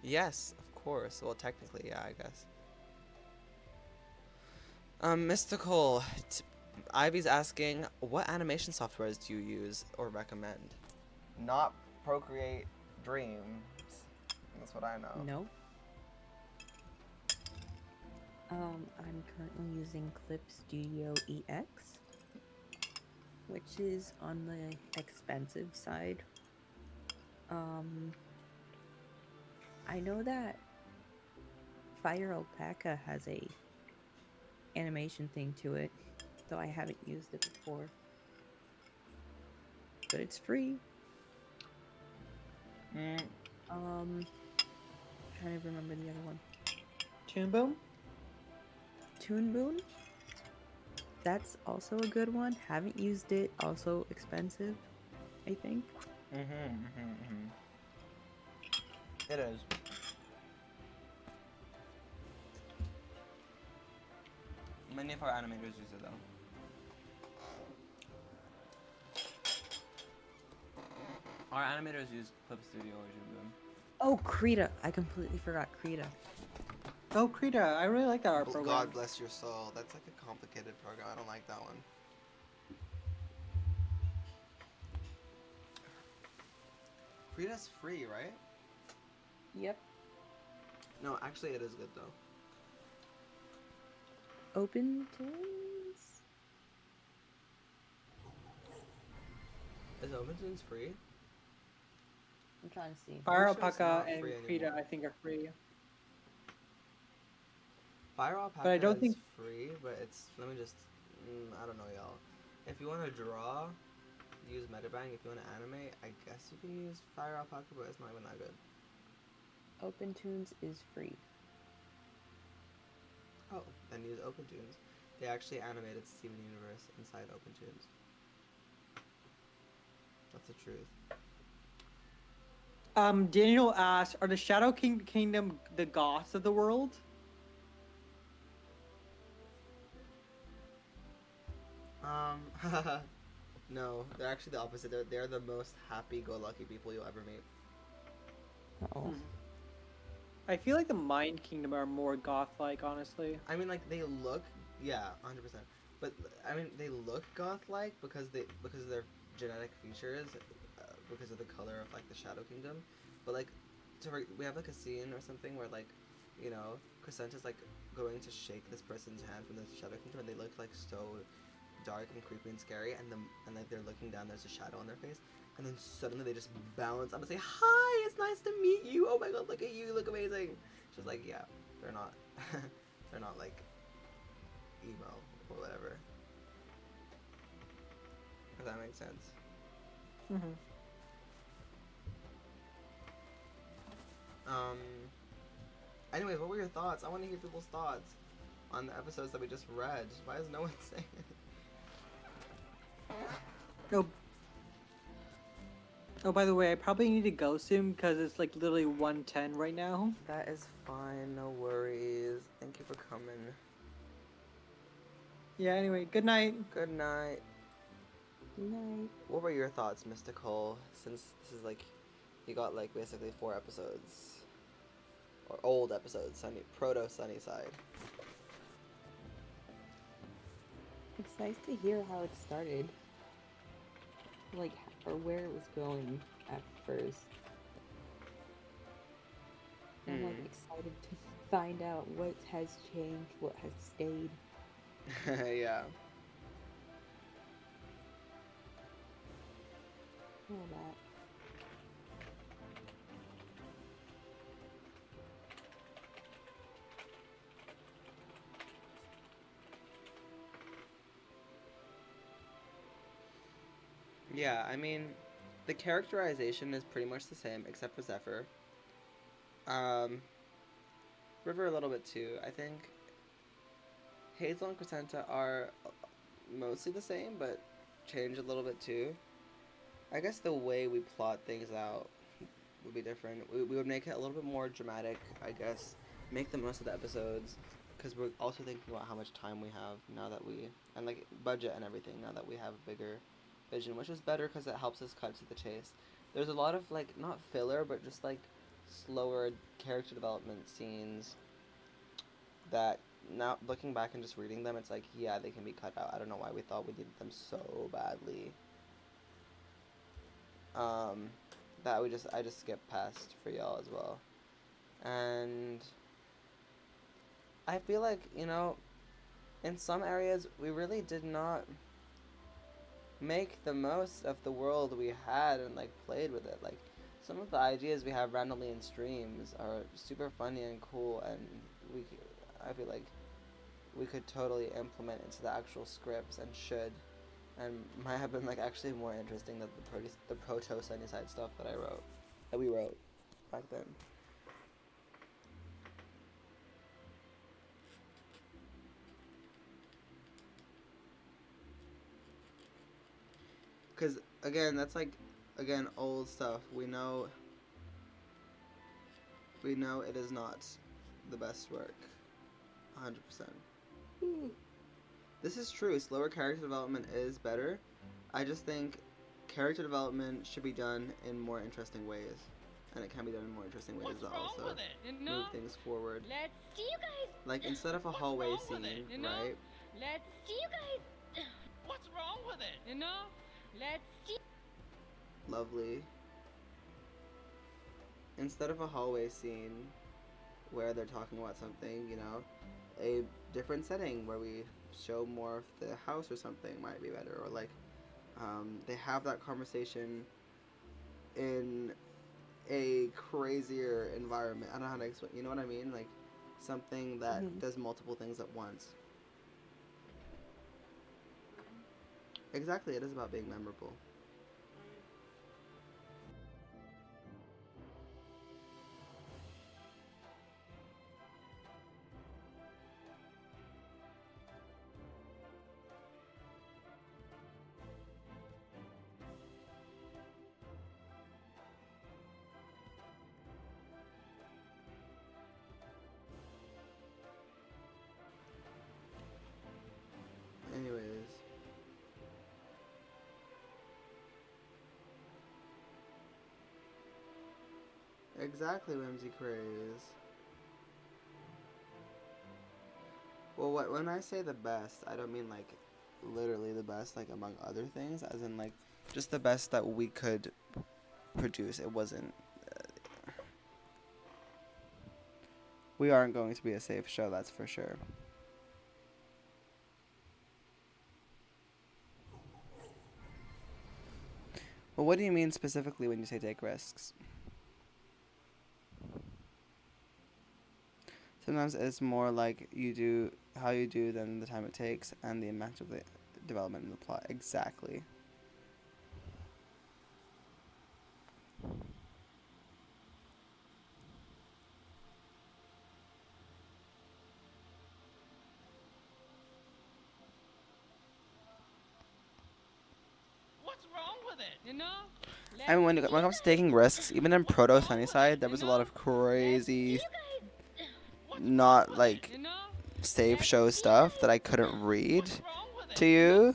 Yes, of course. Well, technically, yeah, I guess. Mystical. Ivy's asking, what animation softwares do you use or recommend? Not Procreate Dreams. That's what I know. No. I'm currently using Clip Studio EX, which is on the expensive side. I know that Fire Alpaca has a animation thing to it, though I haven't used it before. But it's free. Trying to remember the other one. Toon Boom? Toon Boom? That's also a good one. Haven't used it. Also expensive, I think. It is. Many of our animators use it though. Our animators use Clip Studio or Toon Boom. Oh, Krita. I completely forgot Krita. Oh, Krita. I really like that art program. God bless your soul. That's like a complicated program. I don't like that one. Krita's free, right? Yep. No, actually it is good though. Open Tunes? Is OpenTunes free? I'm trying to see. Fire I'm sure it's Alpaca not and free Krita, anymore. I think, are free. Fire Alpaca But I don't is think- free, but it's, let me just, I don't know y'all. If you want to draw, use Metabang. If you want to animate, I guess you can use Fire Alpaca, but it's not even that good. Open Tunes is free. Oh, then use OpenTunes. They actually animated Steven Universe inside OpenTunes. That's the truth. Daniel asks, are the Shadow Kingdom the goths of the world? No, they're actually the opposite. They're the most happy-go-lucky people you'll ever meet. Oh. I feel like the Mind Kingdom are more goth-like, honestly. I mean, like, they look, yeah, 100%. But, I mean, they look goth-like because of their genetic features, because of the color of, like, the Shadow Kingdom. But, like, we have, like, a scene or something where, like, you know, Crescenta's, like, going to shake this person's hand from the Shadow Kingdom, and they look, like, so dark and creepy and scary, and like, they're looking down, there's a shadow on their face, and then suddenly they just bounce up and say, "Hi, it's nice to meet you. Oh my god, look at you, you look amazing." Just like, yeah, they're not, they're not like emo or whatever. If that makes sense. Anyways, what were your thoughts? I want to hear people's thoughts on the episodes that we just read. Why is no one saying it? Oh, by the way, I probably need to go soon because it's like literally 1:10 right now. That is fine, no worries. Thank you for coming. Yeah, anyway, good night. Good night. Good night. What were your thoughts, Mystical? Since this is like, you got like basically 4 episodes. Or old episodes, proto Sunnyside. It's nice to hear how it started. Like, or where it was going at first. I'm like excited to find out what has changed, what has stayed. Yeah. All that. Yeah, I mean, the characterization is pretty much the same, except for Zephyr. River a little bit too. I think Hazel and Crescenta are mostly the same, but change a little bit too. I guess the way we plot things out would be different. We would make it a little bit more dramatic, I guess. Make the most of the episodes, because we're also thinking about how much time we have now that we, and like budget and everything, now that we have a bigger vision, which is better because it helps us cut to the chase. There's a lot of like, not filler, but just like slower character development scenes that now looking back and just reading them, it's like, yeah, they can be cut out. I don't know why we thought we needed them so badly. that I just skipped past for y'all as well. And I feel like, you know, in some areas we really did not make the most of the world we had and like played with it. Like some of the ideas we have randomly in streams are super funny and cool, and I feel like we could totally implement into the actual scripts and should, and might have been like actually more interesting than the proto Sunnyside stuff that we wrote back then. Because again, that's like old stuff. We know it is not the best work. 100%. This is true. Slower character development is better. I just think character development should be done in more interesting ways. And it can be done in more interesting ways to also move things forward. Let's see you guys. Like instead of a hallway scene, right? Let's see you guys. What's wrong with it? Enough. Let's see. Lovely. Instead of a hallway scene where they're talking about something, you know, a different setting where we show more of the house or something might be better. Or like they have that conversation in a crazier environment. I don't know how to explain, you know what I mean? Like something that does multiple things at once. Exactly, it is about being memorable. Anyways. Exactly, Whimsy Craze. Well, when I say the best, I don't mean like literally the best, like among other things, as in like just the best that we could produce. It wasn't. We aren't going to be a safe show, that's for sure. Well, what do you mean specifically when you say take risks? Sometimes it's more like you do how you do than the time it takes and the amount of the development in the plot. Exactly. What's wrong with it? Enough. I mean, when it comes to taking risks, even in Proto Sunnyside, there was a lot of crazy, not like safe show stuff that I couldn't read to you,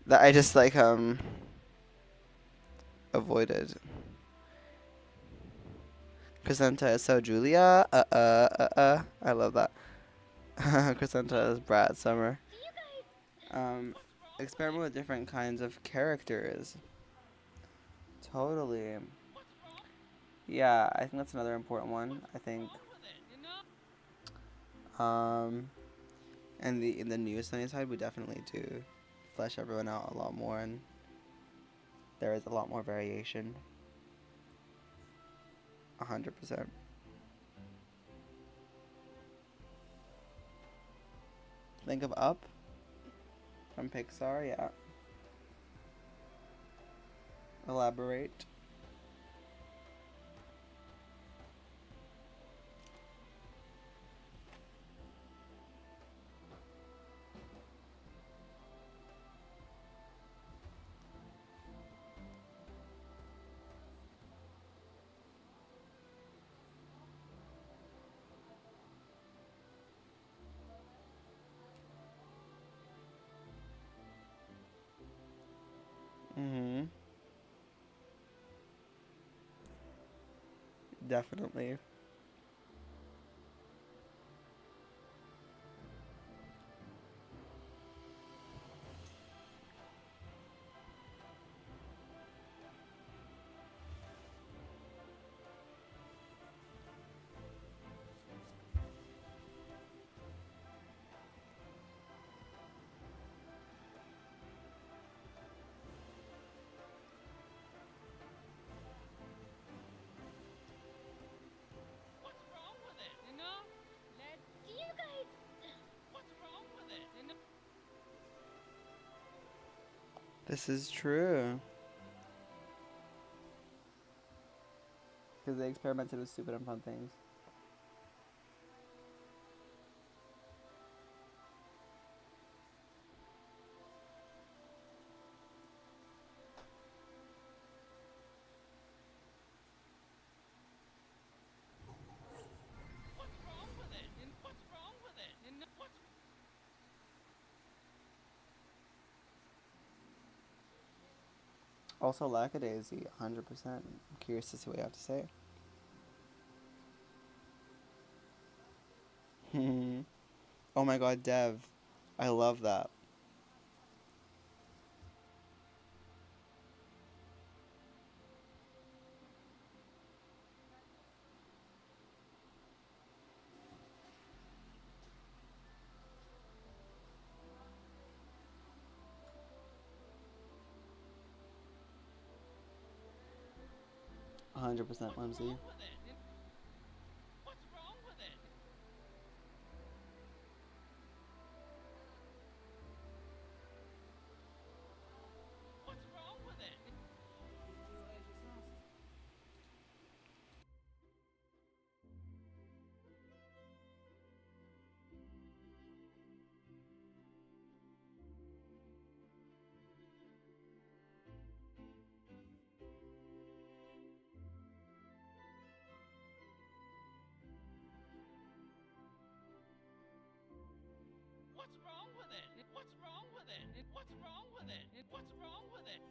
that I just like avoided. Crescenta is so Julia. I love that. Crescenta is Brad Summer. Experiment with different kinds of characters. Totally. Yeah, I think that's another important one. I think. And in the new Sunnyside, we definitely do flesh everyone out a lot more, and there is a lot more variation. 100%. Think of Up from Pixar, yeah. Elaborate. Definitely. This is true. Because they experimented with stupid and fun things. What's wrong with it? And what's wrong with it? And what's Also, Lackadaisy, 100%. I'm curious to see what you have to say. Oh my god, Dev. I love that. A 100% Whimsy. wrong with it? And what's wrong with it? What's wrong with it? What's wrong with it? And what's wrong with it? And what's wrong with it? And what's wrong with it?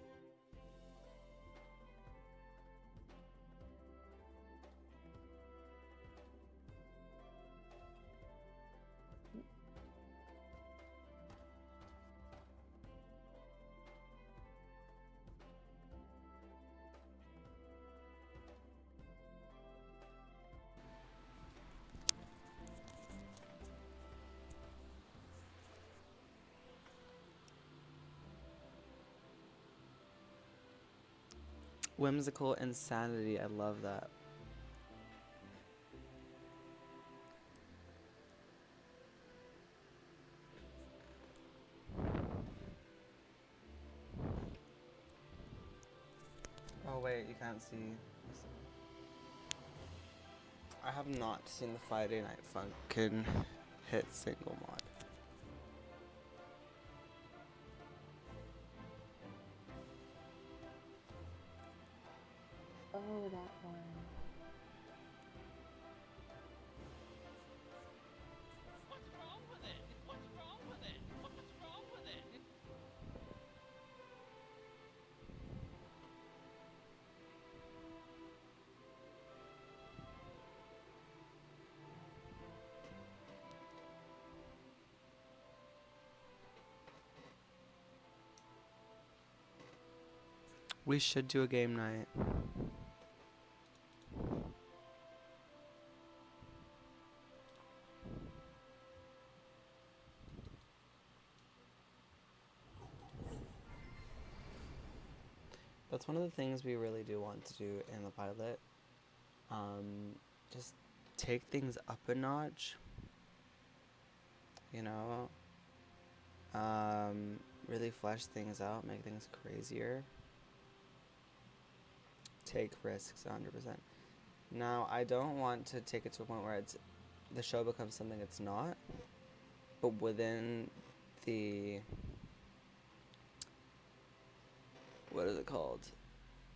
Whimsical insanity. I love that. Oh wait, you can't see. I have not seen the Friday Night Funkin' hit single mod. Oh, that one. What's wrong with it? And what's wrong with it? And what's wrong with it? And We should do a game night. That's one of the things we really do want to do in the pilot. Just take things up a notch. You know? Really flesh things out, make things crazier. Take risks 100%. Now, I don't want to take it to a point where the show becomes something it's not, but within the, what is it called?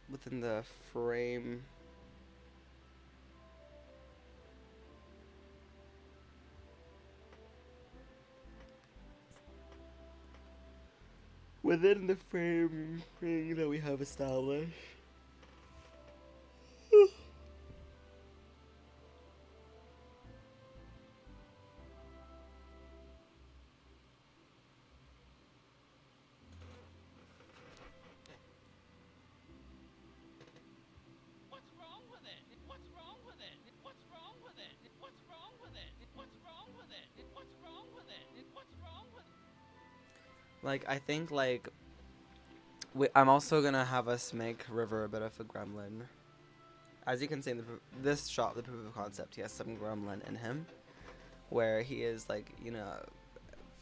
Within the frame. Within the framing that we have established. what's wrong with it? And what's wrong with it? And what's wrong with it? And what's wrong with it? And what's wrong with it? And what's wrong with it? And what's wrong with it? Like, I think, like, I'm also gonna have us make River a bit of a gremlin. As you can see in this shot, the proof of concept, he has some gremlin in him, where he is, like, you know,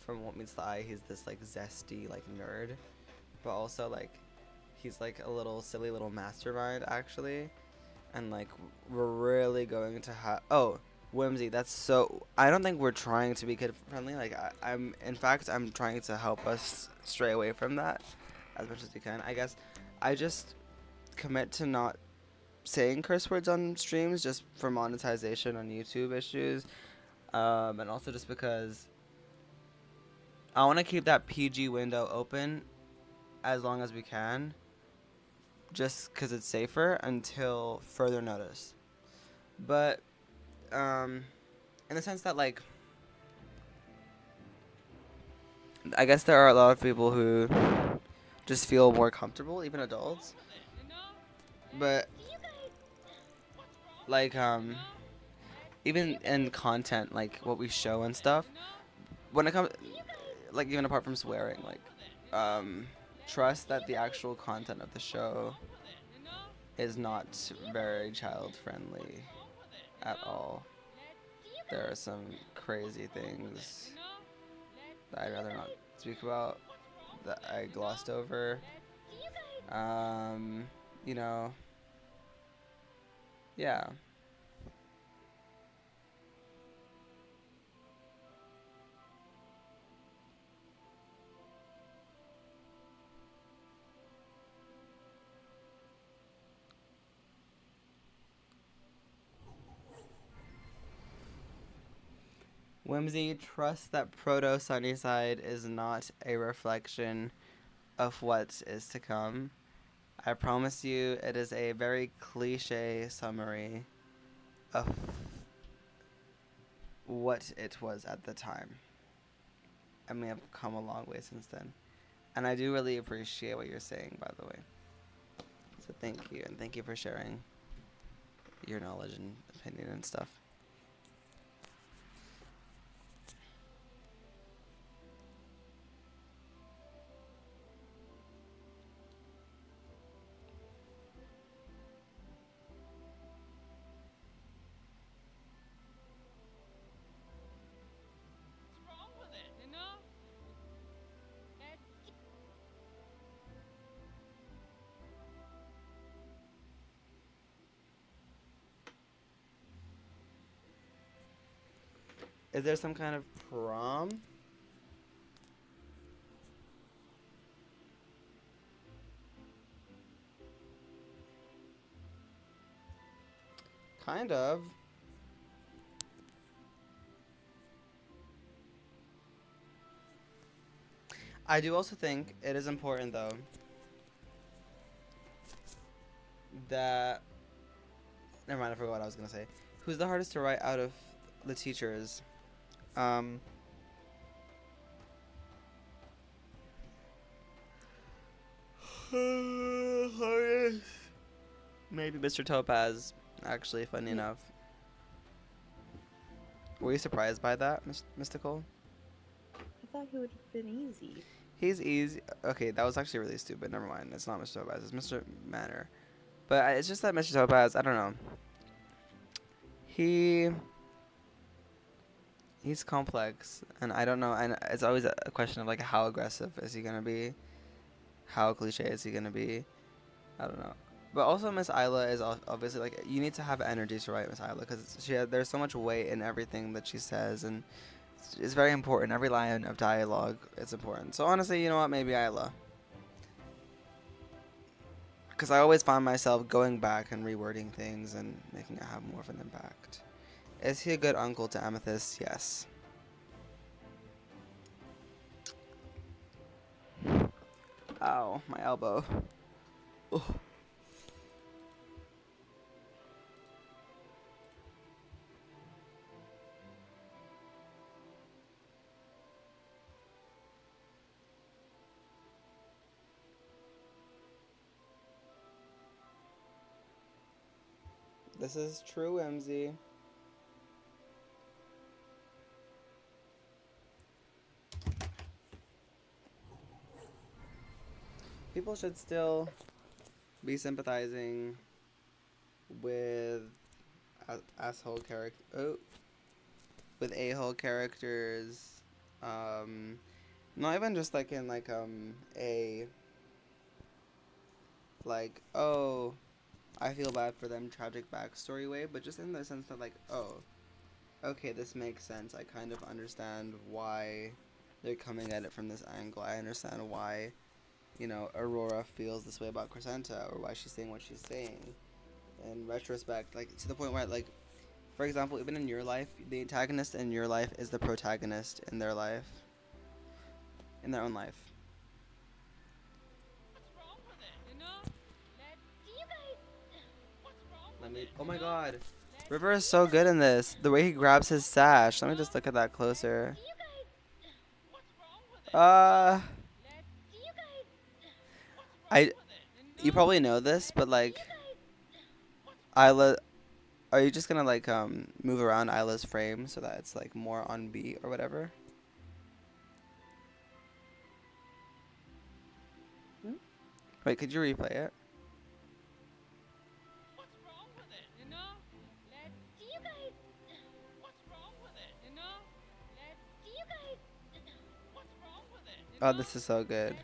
from what meets the eye, he's this, like, zesty, like, nerd, but also like he's like a little silly little mastermind actually, and like we're really going to have Whimsy. That's so. I don't think we're trying to be kid friendly. Like I'm in fact I'm trying to help us stray away from that as much as we can. I guess I just commit to not saying curse words on streams just for monetization on YouTube issues, and also just because I want to keep that PG window open as long as we can, just because it's safer until further notice. But in the sense that like I guess there are a lot of people who just feel more comfortable, even adults, but like even in content like what we show and stuff, when it comes like even apart from swearing, like trust that the actual content of the show is not very child friendly at all. There are some crazy things that I'd rather not speak about that I glossed over. You know, yeah. Whimsy, trust that Proto Sunnyside is not a reflection of what is to come. I promise you it is a very cliche summary of what it was at the time. And we have come a long way since then. And I do really appreciate what you're saying, by the way. So thank you, and thank you for sharing your knowledge and opinion and stuff. Is there some kind of prom? Kind of. I do also think it is important, though, that... Never mind, I forgot what I was going to say. Who's the hardest to write out of the teachers? Maybe Mr. Topaz, actually, funny enough. Were you surprised by that, Mystical? I thought he would have been easy. He's easy. Okay, that was actually really stupid. Never mind. It's not Mr. Topaz. It's Mr. Manor. But it's just that Mr. Topaz, I don't know. He's complex, and I don't know. And it's always a question of like how aggressive is he gonna be? How cliche is he gonna be? I don't know. But also Miss Isla is obviously like you need to have energy to write Miss Isla because there's so much weight in everything that she says, and it's very important. Every line of dialogue is important. So honestly, you know what? Maybe Isla. Because I always find myself going back and rewording things and making it have more of an impact. Is he a good uncle to Amethyst? Yes. Ow, my elbow. Ugh. This is true, MZ. People should still be sympathizing with asshole character. Oh, with a-hole characters. Not even just like in like a like, oh, I feel bad for them tragic backstory way, but just in the sense that like, oh, okay, this makes sense. I kind of understand why they're coming at it from this angle. I understand why, you know, Aurora feels this way about Crescenta, or why she's saying what she's saying. In retrospect, like, to the point where, like, for example, even in your life, the antagonist in your life is the protagonist in their life. In their own life. Let me, oh my god. River is so good in this. The way he grabs his sash. Let me just look at that closer. You probably know this, but like, Isla, are you just gonna like move around Isla's frame so that it's like more on beat or whatever? Wait, could you replay it? Oh, this is so good.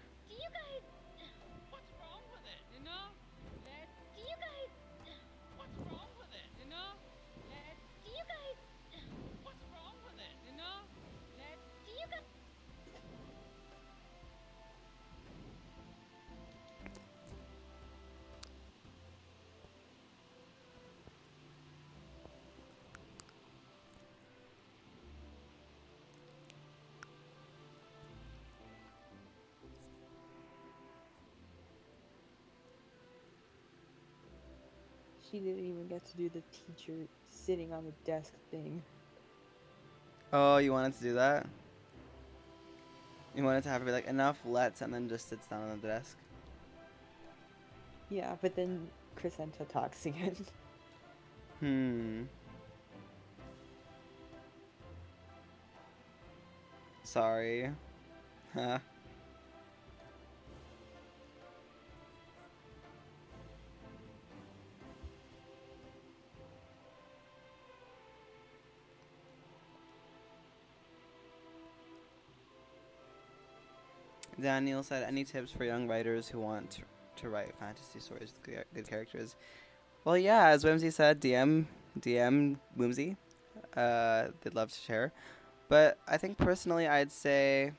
She didn't even get to do the teacher sitting on the desk thing. Oh, you wanted to do that? You wanted to have her be like, enough, let's, and then just sits down on the desk? Yeah, but then Crescenta talks again. Sorry. Huh. Daniel said, any tips for young writers who want to write fantasy stories with good characters? Well, yeah, as Whimsy said, DM Whimsy. They'd love to share. But I think personally I'd say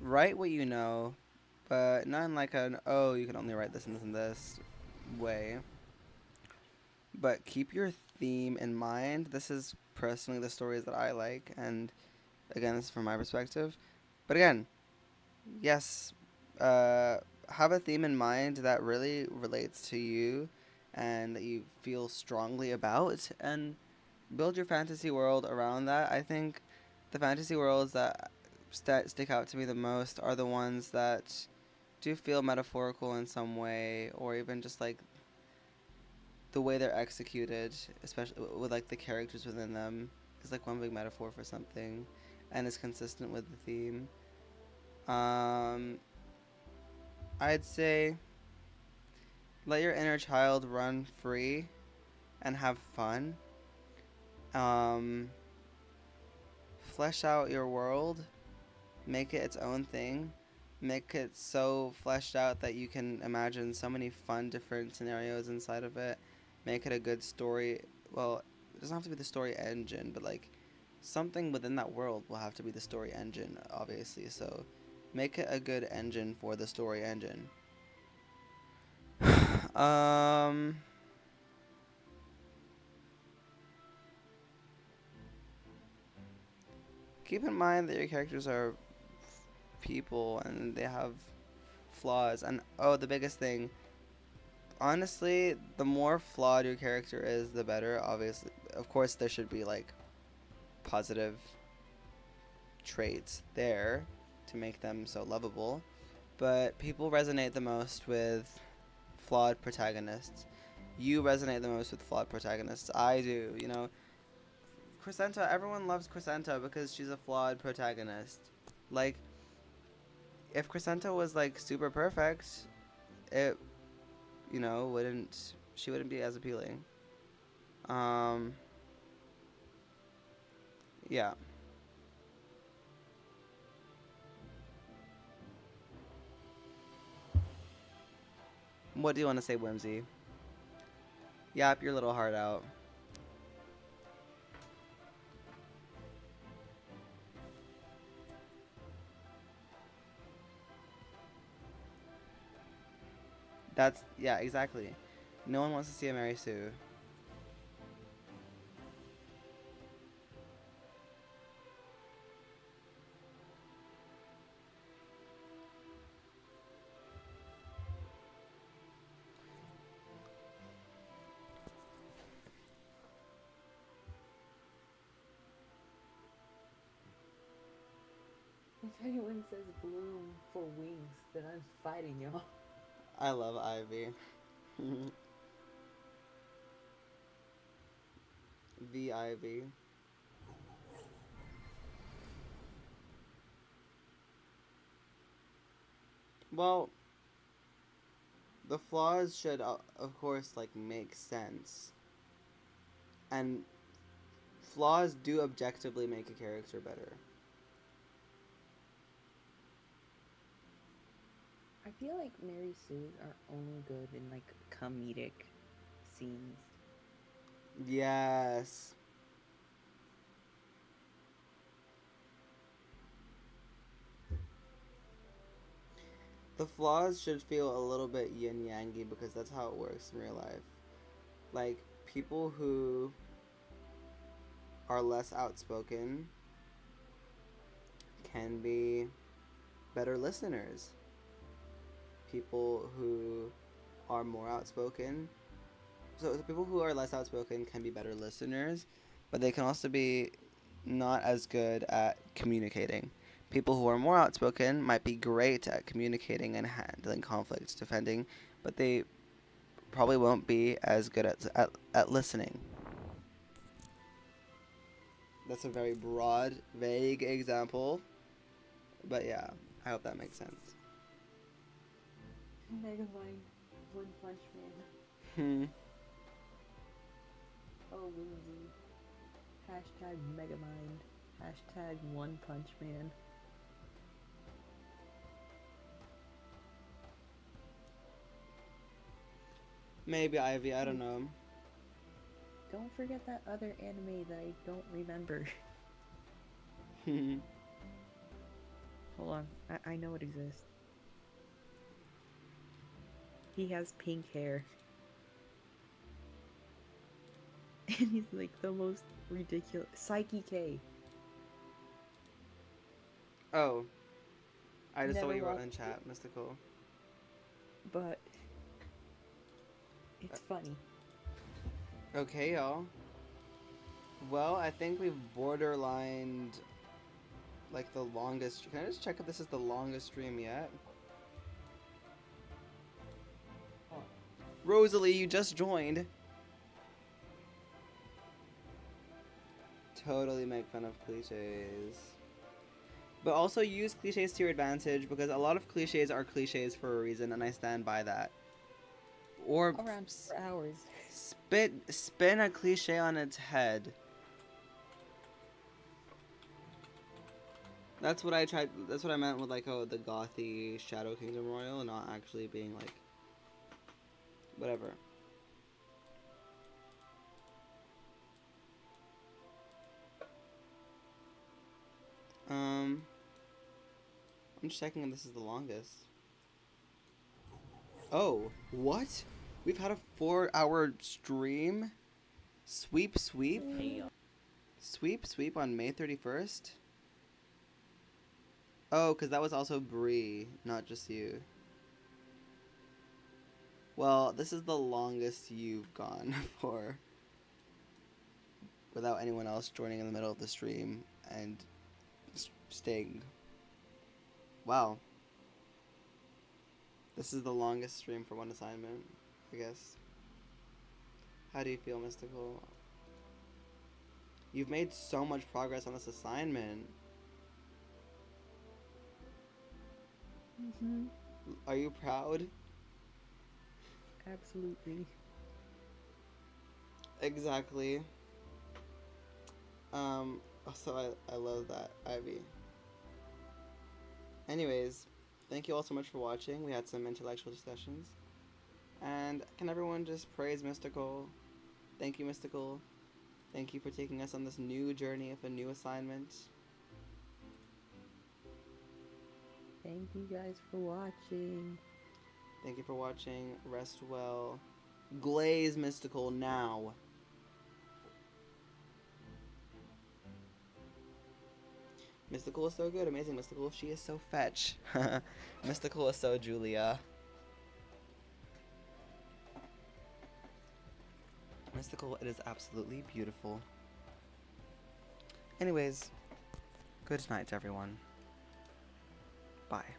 write what you know, but not in like an, oh, you can only write this and this and this way. But keep your theme in mind. This is personally the stories that I like, and again, this is from my perspective. But again, yes, have a theme in mind that really relates to you and that you feel strongly about, and build your fantasy world around that. I think the fantasy worlds that stick out to me the most are the ones that do feel metaphorical in some way, or even just like the way they're executed, especially with like the characters within them, is like one big metaphor for something, and is consistent with the theme. I'd say let your inner child run free and have fun. Flesh out your world, make it its own thing, make it so fleshed out that you can imagine so many fun different scenarios inside of it. Make it a good story. Well, it doesn't have to be the story engine, but like something within that world will have to be the story engine, obviously. So make it a good engine for the story engine. Keep in mind that your characters are people and they have flaws. And oh, the biggest thing, honestly, the more flawed your character is, the better. Obviously, of course, there should be like positive traits there to make them so lovable, but people resonate the most with flawed protagonists. You resonate the most with flawed protagonists. I do, you know. Crescenta, everyone loves Crescenta because she's a flawed protagonist. Like, if Crescenta was like super perfect, it, you know, she wouldn't be as appealing. Yeah. What do you want to say, Whimsy? Yap your little heart out. That's, yeah, exactly. No one wants to see a Mary Sue. If anyone says bloom for wings, then I'm fighting y'all. I love Ivy. The Ivy. Well, the flaws should, of course, like, make sense. And flaws do objectively make a character better. I feel like Mary Sue's are only good in like comedic scenes. Yes. The flaws should feel a little bit yin-yangy because that's how it works in real life. Like, people who are less outspoken can be better listeners. People who are more outspoken, so people who are less outspoken can be better listeners, but they can also be not as good at communicating. People who are more outspoken might be great at communicating and handling conflicts, defending, but they probably won't be as good at listening. That's a very broad, vague example, but yeah, I hope that makes sense. Megamind, One Punch Man. Oh, Whimsy. Hashtag Megamind. Hashtag One Punch Man. Maybe Ivy, I don't know. Don't forget that other anime that I don't remember. Hold on, I know it exists. He has pink hair. And he's like the most ridiculous. Psyche K. Oh. I just saw Never what you wrote watched in chat, Mystical. But it's funny. Okay, y'all. Well, I think we've borderlined like the longest. Can I just check if this is the longest stream yet? Rosalie, you just joined. Totally make fun of cliches. But also use cliches to your advantage, because a lot of cliches are cliches for a reason, and I stand by that. Or around 4 hours. Spin a cliche on its head. That's what I tried. That's what I meant with like, oh, the gothy Shadow Kingdom Royal, and not actually being like whatever. I'm just checking if this is the longest. Oh, what? We've had a 4-hour stream? Sweep? Sweep on May 31st? Oh, because that was also Bree, not just you. Well, this is the longest you've gone for. Without anyone else joining in the middle of the stream and staying. Wow. This is the longest stream for one assignment, I guess. How do you feel, Mystical? You've made so much progress on this assignment. Are you proud? Absolutely. Exactly. Also, I love that, Ivy. Anyways, thank you all so much for watching. We had some intellectual discussions. And can everyone just praise Mystical? Thank you, Mystical. Thank you for taking us on this new journey of a new assignment. Thank you guys for watching. Thank you for watching. Rest well. Glaze Mystical now. Mystical is so good. Amazing Mystical. She is so fetch. Mystical is so Julia. Mystical, it is absolutely beautiful. Anyways, good night, everyone. Bye.